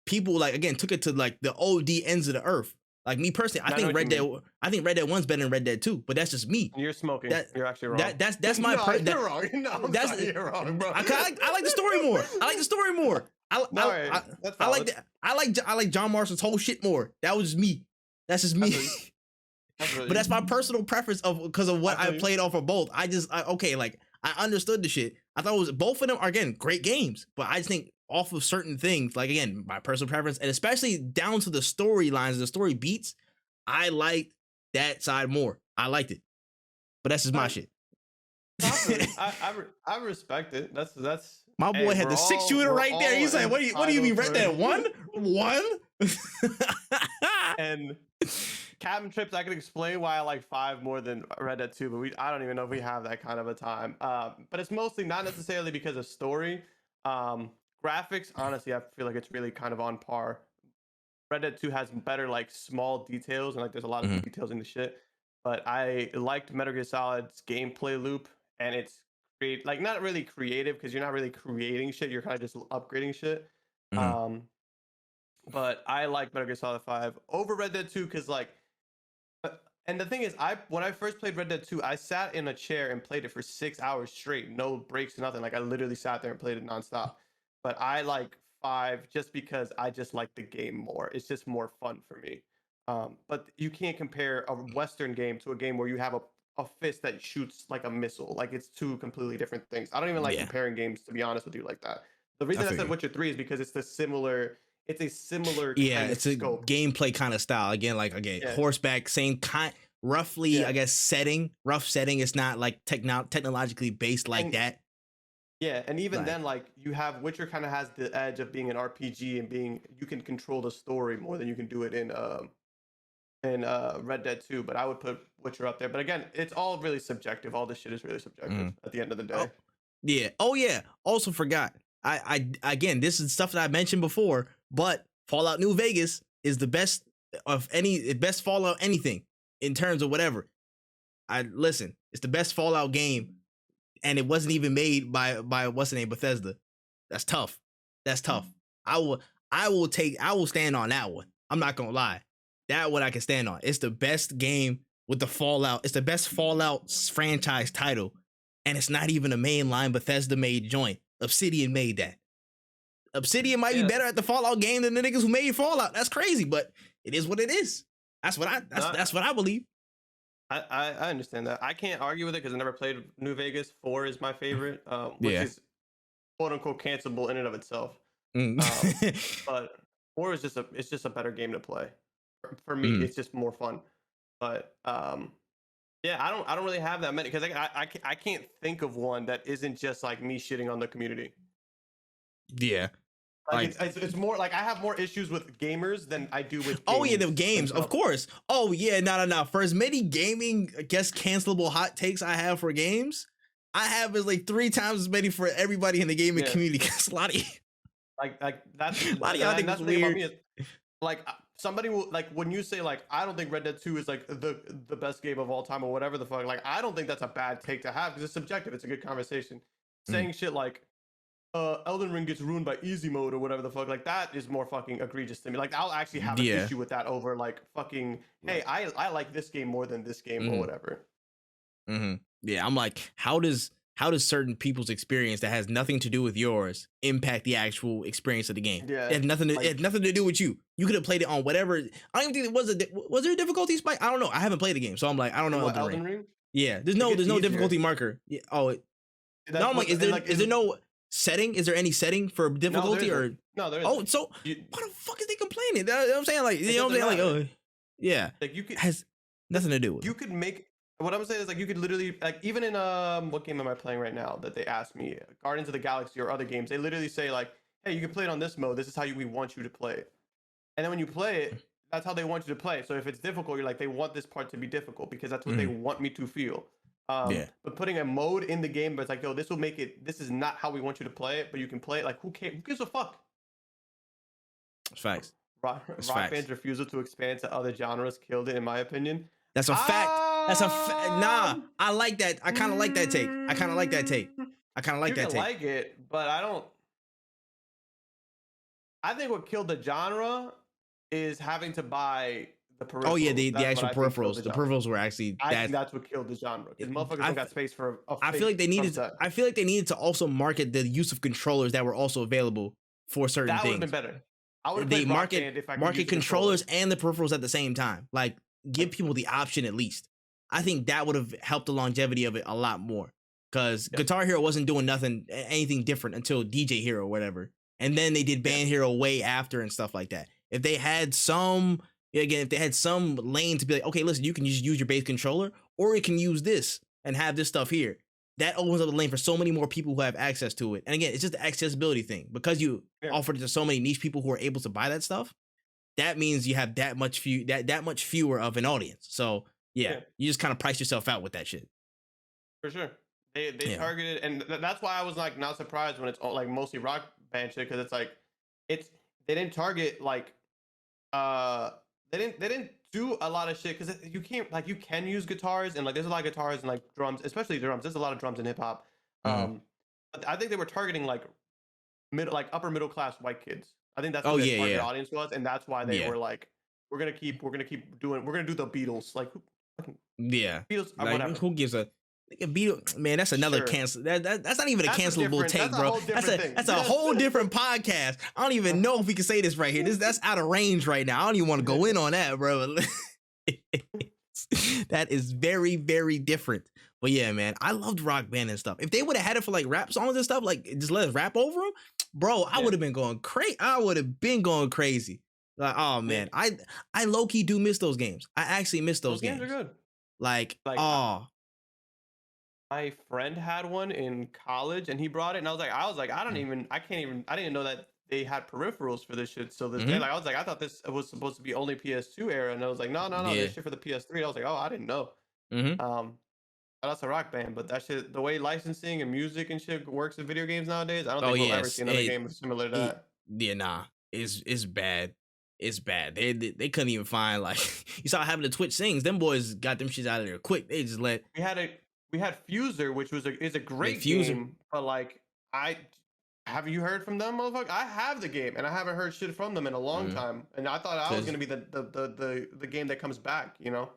S1: people like again took it to like the OD ends of the earth. Like me personally, I think Red Dead 1's better than Red Dead 2, but that's just me.
S2: You're smoking. You're actually wrong.
S1: That's my
S2: you're wrong. No, you're wrong, bro.
S1: I like the story more. I like John Marston's whole shit more. That was just me. That's just me. But that's my personal preference because of what I played off of both. I understood the shit. I thought it was both of them are again great games, but I just think off of certain things, like again, my personal preference, and especially down to the storylines, the story beats, I liked that side more. I liked it, but that's just my shit.
S2: I respect it. That's
S1: my boy had the 6-shooter right there. He's like, what do you mean Red Dead 1?
S2: And ThatManTripp, I can explain why I like 5 more than Red Dead 2, but I don't even know if we have that kind of a time. But it's mostly not necessarily because of story. Graphics, honestly, I feel like it's really kind of on par. Red Dead 2 has better like small details and like there's a lot of details in the shit. But I liked Metal Gear Solid's gameplay loop, and it's not really creative because you're not really creating shit. You're kind of just upgrading shit. But I like Metal Gear Solid 5 over Red Dead 2 because like. And the thing is, when I first played Red Dead 2, I sat in a chair and played it for 6 hours straight, no breaks, nothing. Like I literally sat there and played it nonstop. But I like 5 just because I just like the game more. It's just more fun for me. But you can't compare a Western game to a game where you have a fist that shoots like a missile. Like it's two completely different things. I don't even like
S1: Yeah,
S2: comparing games, to be honest with you, like that. The
S1: I
S2: reason I
S1: feel
S2: said
S1: you.
S2: Witcher 3 is because it's a similar
S1: Yeah,
S2: kind of
S1: it's a
S2: scope.
S1: gameplay kind of style. Again, like
S2: Yeah.
S1: horseback, same kind, roughly,
S2: Yeah.
S1: I guess, rough setting. It's not like technologically based like
S2: And
S1: that.
S2: yeah, and even
S1: Like,
S2: then, like you have Witcher kind of has the edge of being an RPG and being you can control the story more than you can do it in Red Dead 2, but I would put Witcher up there. But again, it's all really subjective. All this shit is really subjective
S1: mm.
S2: at the end of the
S1: Oh
S2: day.
S1: yeah, oh yeah. Also forgot. Again, this is stuff that I mentioned before, but Fallout New Vegas is the best of any best Fallout anything in terms of whatever. I listen. It's the best Fallout game, and it wasn't even made by what's the name, Bethesda. That's tough. That's tough. I will I will stand on that one. I'm not gonna lie. That one I can stand on. It's the best game with the Fallout. It's the best Fallout franchise title. And it's not even a mainline Bethesda made joint. Obsidian made that. Obsidian might be
S2: Yeah,
S1: better at the Fallout game than the niggas who made Fallout. That's crazy, but it is what it is. That's what I believe.
S2: I understand that. I can't argue with it because I never played New Vegas. 4 is my favorite, which
S1: Yeah.
S2: is quote unquote cancelable in and of itself.
S1: Mm.
S2: But 4 is just a better game to play. For me,
S1: Mm.
S2: it's just more fun. But yeah, I don't really have that many because I can't think of one that isn't just like me shitting on the community.
S1: Yeah.
S2: Like it's more like I have more issues with gamers than I do with
S1: Oh yeah, the
S2: games
S1: games, of
S2: themselves.
S1: course. Oh yeah, no. For as many gaming, I guess, cancelable hot takes I have for games, I have is like 3 times as many for everybody in the gaming
S2: Yeah.
S1: community. Cause a lot of
S2: that's
S1: a lot of y'all
S2: and that's
S1: niggas
S2: the thing about
S1: weird.
S2: me is like somebody will like when you say like I don't think Red Dead 2 is like the best game of all time or whatever the fuck, like I don't think that's a bad take to have because it's subjective. It's a good conversation. Saying shit like Elden Ring gets ruined by easy mode or whatever the fuck, like that is more fucking egregious to me. Like I'll actually have an
S1: Yeah.
S2: issue with that over like fucking hey, I like this game more than this game or whatever.
S1: Yeah, I'm like, how does certain people's experience that has nothing to do with yours impact the actual experience of the game?
S2: Yeah,
S1: It
S2: like,
S1: had nothing to do with you. You could have played it on whatever. I don't even think was there a difficulty spike? I don't know. I haven't played the game, so I'm like, I don't know.
S2: what,
S1: Elden
S2: Elden
S1: Ring.
S2: Ring?
S1: Yeah,
S2: It gets
S1: there's no
S2: easier.
S1: difficulty marker. Yeah. Oh, no.
S2: That's
S1: I'm like,
S2: what, and like
S1: is there no setting? Is there any setting for
S2: no,
S1: difficulty
S2: there
S1: or?
S2: isn't. No, there
S1: Oh,
S2: isn't.
S1: so
S2: You,
S1: why the fuck is they complaining? You know what I'm saying? Like, you know what I'm
S2: doesn't
S1: saying? Like,
S2: matter.
S1: oh, yeah,
S2: Like you could
S1: has nothing to do with
S2: you
S1: it.
S2: could make what I'm saying is like you could literally like even in what game am I playing right now that they asked me Guardians of the Galaxy or other games, they literally say like, hey, you can play it on this mode, this is how we want you to play it, and then when you play it, that's how they want you to play. So if it's difficult, you're like, they want this part to be difficult because that's what they want me to feel.
S1: Yeah.
S2: But putting a mode in the game, but it's like, yo, this will make it, this is not how we want you to play it, but you can play it. Like who gives a fuck?
S1: It's facts.
S2: Rock Band's refusal to expand to other genres killed it, in my opinion.
S1: That's a fact. That's a nah. I like that. I kind of like that take. I kind of like that take. I kind of like
S2: You
S1: that
S2: can
S1: take.
S2: like it, but I don't. I think what killed the genre is having to buy the peripherals.
S1: Oh yeah, the
S2: That's
S1: actual
S2: what I think killed
S1: peripherals. The
S2: genre.
S1: peripherals were actually
S2: I think that's what killed the genre because motherfuckers don't got space for a
S1: I feel like they needed.
S2: subset.
S1: I feel like they needed to also market the use of controllers that were also available for certain
S2: That would have
S1: things.
S2: been better. I would have
S1: They
S2: played Rock Band if I could
S1: market
S2: use
S1: controllers and the peripherals at the same time. Like give people the option at least. I think that would have helped the longevity of it a lot more. Because Guitar Hero wasn't doing anything different until DJ Hero or whatever. And then they did Band Hero way after and stuff like that. If they had some lane to be like, okay, listen, you can just use your base controller, or you can use this and have this stuff here. That opens up the lane for so many more people who have access to it. And again, it's just the accessibility thing. Because you offered it to so many niche people who are able to buy that stuff, that means you have that much fewer of an audience. So you just kind of price yourself out with that shit.
S2: For sure. They targeted, and that's why I was like not surprised when it's all like mostly Rock Band shit, because it's like they didn't target like they didn't do a lot of shit because you can't, like, you can use guitars and like there's a lot of guitars and like drums, especially drums. There's a lot of drums in hip hop. But I think they were targeting like upper middle class white kids. I think that's what their target audience was, and that's why they were like, we're gonna do the Beatles, like Beatles,
S1: like
S2: whatever.
S1: who gives a Man, that's another
S2: Sure.
S1: cancel. That's not even a
S2: That's
S1: cancelable take,
S2: that's a
S1: bro.
S2: whole different thing.
S1: That's a whole different podcast. I don't even know if we can say this right here. That's out of range right now. I don't even want to go in on that, bro. That is very, very different. But yeah, man, I loved Rock Band and stuff. If they would have had it for like rap songs and stuff, like just let us rap over them, bro, I would have been going crazy. I would have been going crazy. Like, oh man, I low key do miss those games. I actually miss those games.
S2: Games are good.
S1: Like
S2: my friend had one in college and he brought it and I was like, I didn't know that they had peripherals for this shit. So this day, like, I was like, I thought this was supposed to be only PS2 era. And I was like, no, there's shit for the PS3. I was like, oh, I didn't know. That's a Rock Band, but that shit, the way licensing and music and shit works in video games nowadays, I don't think we'll ever see another game similar to that.
S1: Yeah, nah, it's bad. It's bad. They couldn't even find, like, you saw having the Twitch sings. Them boys got them shits out of there quick. They just let.
S2: We had Fuser, which is a great game, but like, have you heard from them, motherfucker? I have the game and I haven't heard shit from them in a long time, and I thought I was gonna be the game that comes back, you know.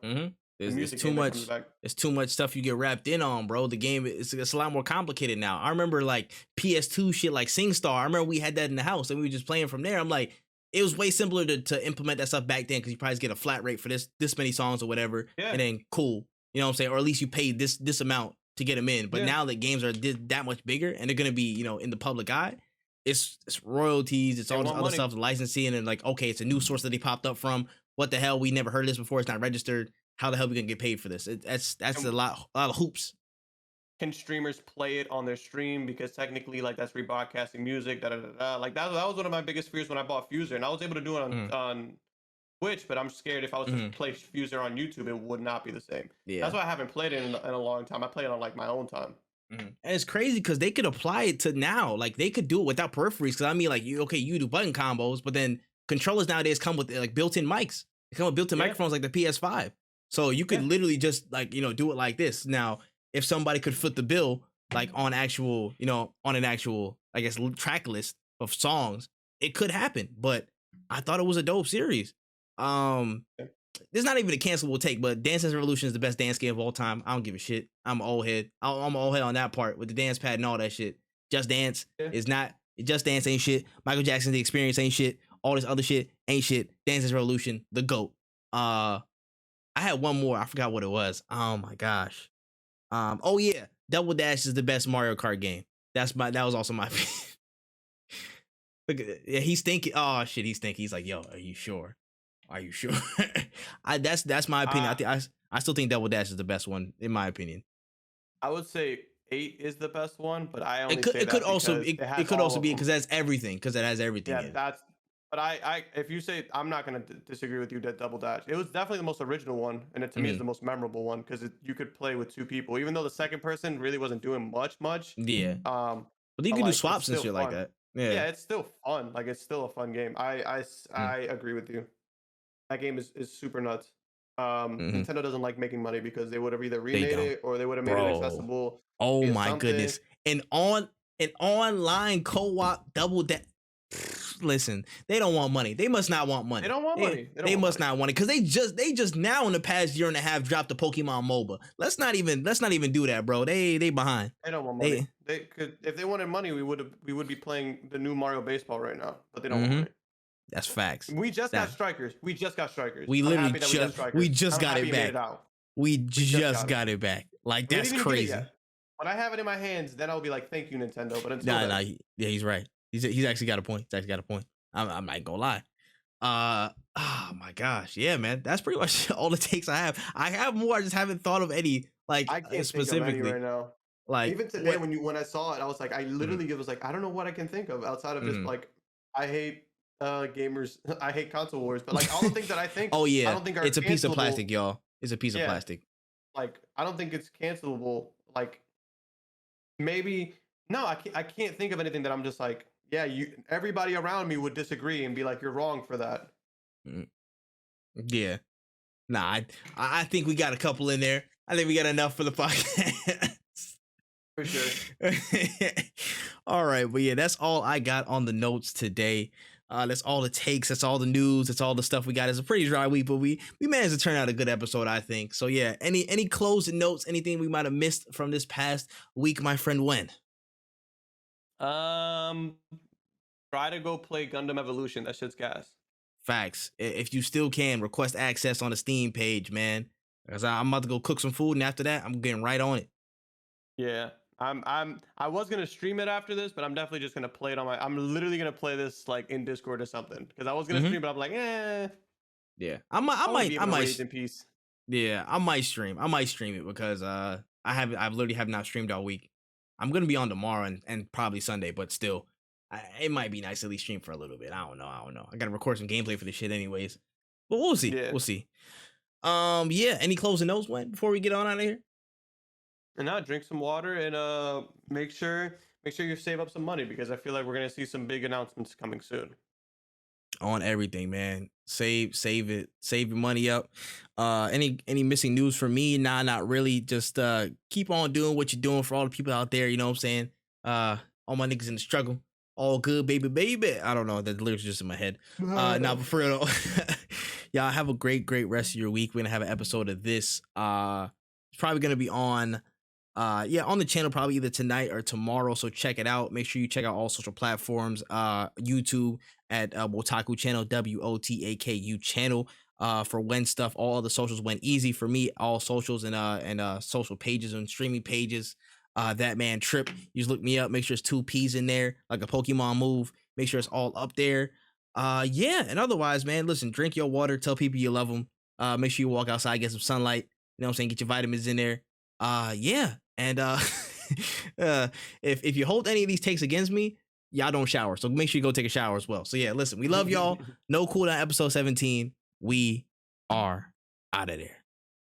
S1: It's too much. It's too much stuff you get wrapped in on, bro. The game it's a lot more complicated now. I remember like PS2 shit like SingStar. I remember we had that in the house and we were just playing from there. I'm like, it was way simpler to implement that stuff back then because you probably get a flat rate for this many songs or whatever, and then cool. You know what I'm saying? Or at least you paid this amount to get them in. But now that games are that much bigger and they're gonna be, you know, in the public eye, it's royalties, it's all this other stuff, licensing, and like, okay, it's a new source that they popped up from. What the hell? We never heard of this before. It's not registered. How the hell are we gonna get paid for this? That's a lot of hoops.
S2: Can streamers play it on their stream? Because technically, like, that's rebroadcasting music. Like that was one of my biggest fears when I bought Fuser, and I was able to do it on Twitch, but I'm scared if I was to play Fuser on YouTube, it would not be the same. Yeah, that's why I haven't played it in a long time. I play it on like my own time.
S1: And it's crazy because they could apply it to now. Like they could do it without peripheries. Because I mean, like you do button combos, but then controllers nowadays come with like built-in mics. They come with built-in microphones like the PS5. So you could literally just like, you know, do it like this. Now, if somebody could foot the bill like on actual, you know, on an actual, I guess, track list of songs, it could happen. But I thought it was a dope series. There's not even a cancelable take, but Dance Dance Revolution is the best dance game of all time. I don't give a shit. I'm an old head. I'm an old head on that part with the dance pad and all that shit. Just Dance is not. Just Dance ain't shit. Michael Jackson's The Experience ain't shit. All this other shit ain't shit. Dance Dance Revolution, the GOAT. I had one more. I forgot what it was. Oh my gosh. Oh yeah, Double Dash is the best Mario Kart game. That was also my opinion. Look, yeah, he's thinking. Oh shit, he's thinking. He's like, yo, are you sure? Are you sure? That's my opinion. I still think Double Dash is the best one in my opinion.
S2: I would say 8 is the best one, but I only
S1: it could also be because that's everything. Because it has everything.
S2: Yeah, that's. But if you say, I'm not going to disagree with you that Double Dash. It was definitely the most original one, and it to me is the most memorable one because you could play with 2 people, even though the second person really wasn't doing much.
S1: Yeah. But you can do swaps and shit like that.
S2: Yeah, it's still fun. Like it's still a fun game. I agree with you. That game is super nuts. Nintendo doesn't like making money because they would have either remade it or they would have made it accessible.
S1: Oh my goodness! An online co-op Double Dash. Listen, they don't want money. They must not want money.
S2: They don't want money.
S1: They must not want it because they just now in the past year and a half dropped the Pokemon MOBA. Let's not even do that, bro. They behind.
S2: They don't want money. They could, if they wanted money, we would be playing the new Mario Baseball right now. But they don't want money.
S1: That's facts.
S2: We just got strikers. We
S1: literally just got it back. We just got it back. Like that's crazy.
S2: When I have it in my hands, then I'll be like, "Thank you, Nintendo." But until
S1: yeah, he's right. He's actually got a point. I'm not gonna lie. Oh my gosh, yeah, man. That's pretty much all the takes I have. I have more. I just haven't thought of any. Like
S2: I can't
S1: specifically
S2: think of any right now.
S1: Like
S2: even today, when I saw it, I was like, I literally was like, I don't know what I can think of outside of just like, I hate gamers. I hate console wars. But like all the things that I think.
S1: Oh yeah,
S2: I don't think are
S1: it's a piece of plastic, y'all. It's a piece of plastic.
S2: Like I don't think it's cancelable. Like maybe no, I can't think of anything that I'm just like. Yeah, everybody around me would disagree and be like, "You're wrong for that."
S1: Yeah, nah, I think we got a couple in there. I think we got enough for the podcast.
S2: For sure.
S1: All right, but yeah, that's all I got on the notes today. That's all the takes. That's all the news. That's all the stuff we got. It's a pretty dry week, but we managed to turn out a good episode, I think. So yeah, any closing notes, anything we might have missed from this past week, my friend Wen?
S2: Try to go play Gundam Evolution. That shit's gas.
S1: Facts. If you still can, request access on the Steam page, man. Because I'm about to go cook some food, and after that, I'm getting right on it.
S2: Yeah. I was gonna stream it after this, but I'm definitely just gonna play it on my. I'm literally gonna play this like in Discord or something because I was gonna stream, but I'm like,
S1: Yeah, I might.
S2: In peace.
S1: Yeah, I might stream it because I've literally have not streamed all week. I'm gonna be on tomorrow and probably Sunday, but still, it might be nice to at least stream for a little bit. I don't know. I gotta record some gameplay for this shit anyways, but we'll see.
S2: Yeah.
S1: We'll see. Yeah. Any closing notes, Wen, before we get on out of here?
S2: And now drink some water and make sure you save up some money because I feel like we're gonna see some big announcements coming soon.
S1: On everything, man. Save it. Save your money up. Any missing news for me? Nah, not really. Just keep on doing what you're doing for all the people out there. You know what I'm saying? All my niggas in the struggle. All good, baby, baby. I don't know. The lyrics are just in my head. Now, but for real, y'all have a great rest of your week. We're gonna have an episode of this. It's probably gonna be on on the channel probably either tonight or tomorrow, so check it out. Make sure you check out all social platforms, YouTube at Wotaku channel, WOTAKU channel, for Wen stuff. All the socials WenEazy for me, all socials and social pages and streaming pages. ThatManTripp, you just look me up, make sure it's 2 P's in there like a Pokemon move, make sure it's all up there. And otherwise, man, listen, drink your water, tell people you love them, make sure you walk outside, get some sunlight, you know what I'm saying, get your vitamins in there. And if you hold any of these takes against me, y'all don't shower, so make sure you go take a shower as well. So yeah, listen, we love y'all. No Cooldown episode 17. We are out of there.